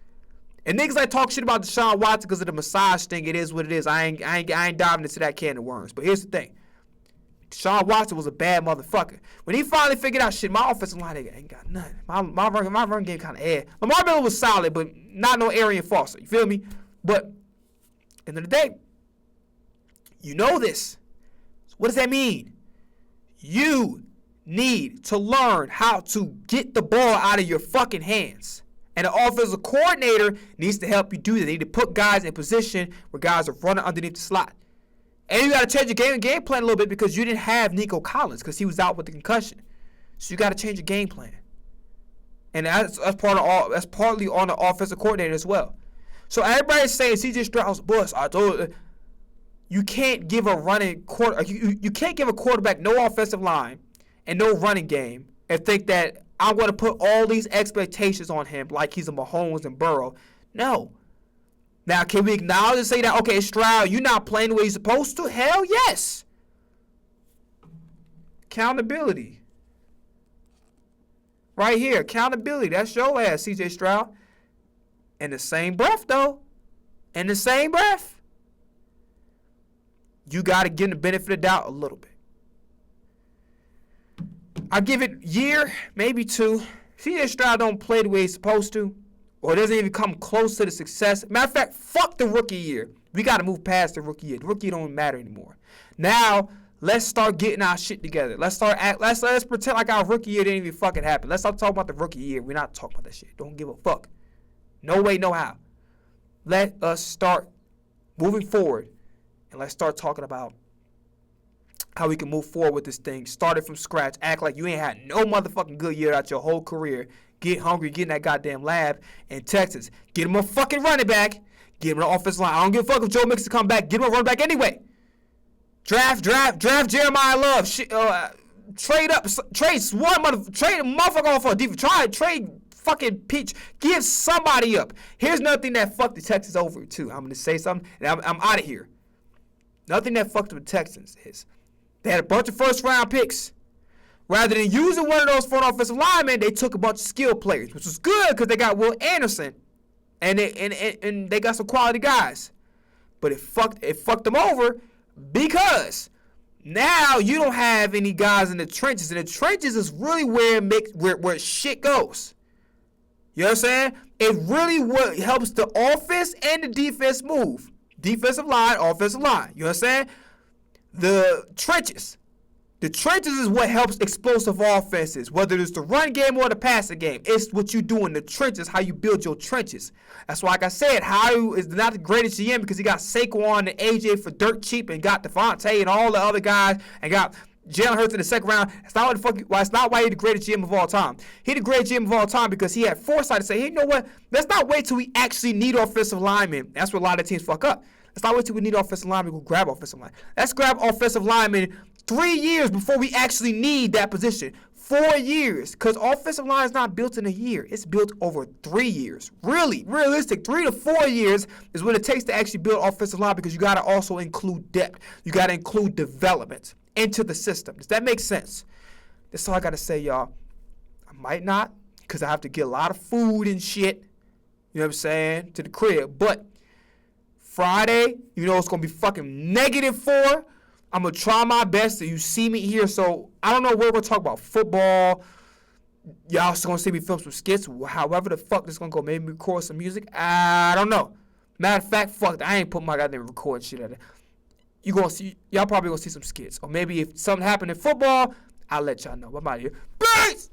Speaker 1: and niggas like talk shit about Deshaun Watson because of the massage thing, it is what it is. I ain't diving into that can of worms. But here's the thing. Deshaun Watson was a bad motherfucker. When he finally figured out shit, my offensive line ain't got nothing. My run game kind of air. Lamar Miller was solid, but not no Arian Foster. You feel me? But end of the day, you know this. So what does that mean? You need to learn how to get the ball out of your fucking hands And the offensive coordinator needs to help you do that. They need to put guys in position where guys are running underneath the slot. And you got to change your game plan a little bit because you didn't have Nico Collins because he was out with the concussion. So you got to change your game plan. And that's partly on the offensive coordinator as well. So everybody's saying C.J. Stroud's bust. I told you, you can't give a you can't give a quarterback no offensive line and no running game and think that I'm going to put all these expectations on him like he's a Mahomes and Burrow. No. Now, can we acknowledge and say that, okay, Stroud, you're not playing the way you're supposed to? Hell yes. Accountability. Right here, accountability. That's your ass, C.J. Stroud. In the same breath, though. In the same breath. You got to give him the benefit of the doubt a little bit. I give it year, maybe two. C.J. Stroud don't play the way he's supposed to, or doesn't even come close to the success. Matter of fact, fuck the rookie year. We got to move past the rookie year. The rookie year don't even matter anymore. Now, let's start getting our shit together. Let's pretend like our rookie year didn't even fucking happen. Let's stop talking about the rookie year. We're not talking about that shit. Don't give a fuck. No way, no how. Let us start moving forward, and let's start talking about how we can move forward with this thing. Start it from scratch. Act like you ain't had no motherfucking good year out your whole career. Get hungry, get in that goddamn lab in Texas. Get him a fucking running back. Get him an offensive line. I don't give a fuck if Joe Mixon come back. Get him a running back anyway. Draft Jeremiah Love. Trade up. Trade a motherfucker off for a defense. Trade fucking Peach. Give somebody up. Here's another thing that fucked the Texans over too. I'm going to say something, and I'm out of here. Nothing that fucked the Texans is they had a bunch of first-round picks. Rather than using one of those for an offensive lineman, they took a bunch of skill players, which was good because they got Will Anderson, and they got some quality guys. But it fucked them over because now you don't have any guys in the trenches, and the trenches is really where shit goes. You know what I'm saying? It really what helps the offense and the defense move. Defensive line, offensive line. You know what I'm saying? The trenches. The trenches is what helps explosive offenses, whether it's the run game or the passing game. It's what you do in the trenches, how you build your trenches. That's why, like I said, Howie is not the greatest GM because he got Saquon and AJ for dirt cheap and got Devontae and all the other guys and got Jalen Hurts in the second round. It's not why he's the greatest GM of all time. He's the greatest GM of all time because he had foresight to say, hey, you know what? Let's not wait till we actually need offensive linemen. That's what a lot of teams fuck up. Let's not wait till we need offensive linemen. Go grab offensive line. Let's grab offensive linemen 3 years before we actually need that position. 4 years. Because offensive line is not built in a year. It's built over 3 years. Really, realistic. 3 to 4 years is what it takes to actually build offensive line because you got to also include depth. You got to include development into the system. Does that make sense? That's all I got to say, y'all. I might not because I have to get a lot of food and shit, you know what I'm saying, to the crib. But Friday, you know it's going to be fucking -4. I'm going to try my best so you see me here. So I don't know what we're going to talk about. Football. Y'all also going to see me film some skits. However the fuck this going to go. Maybe record some music. I don't know. Matter of fact, fuck, I ain't put my goddamn record shit at it. Y'all probably going to see some skits. Or maybe if something happened in football, I'll let y'all know. I'm out of here. Peace!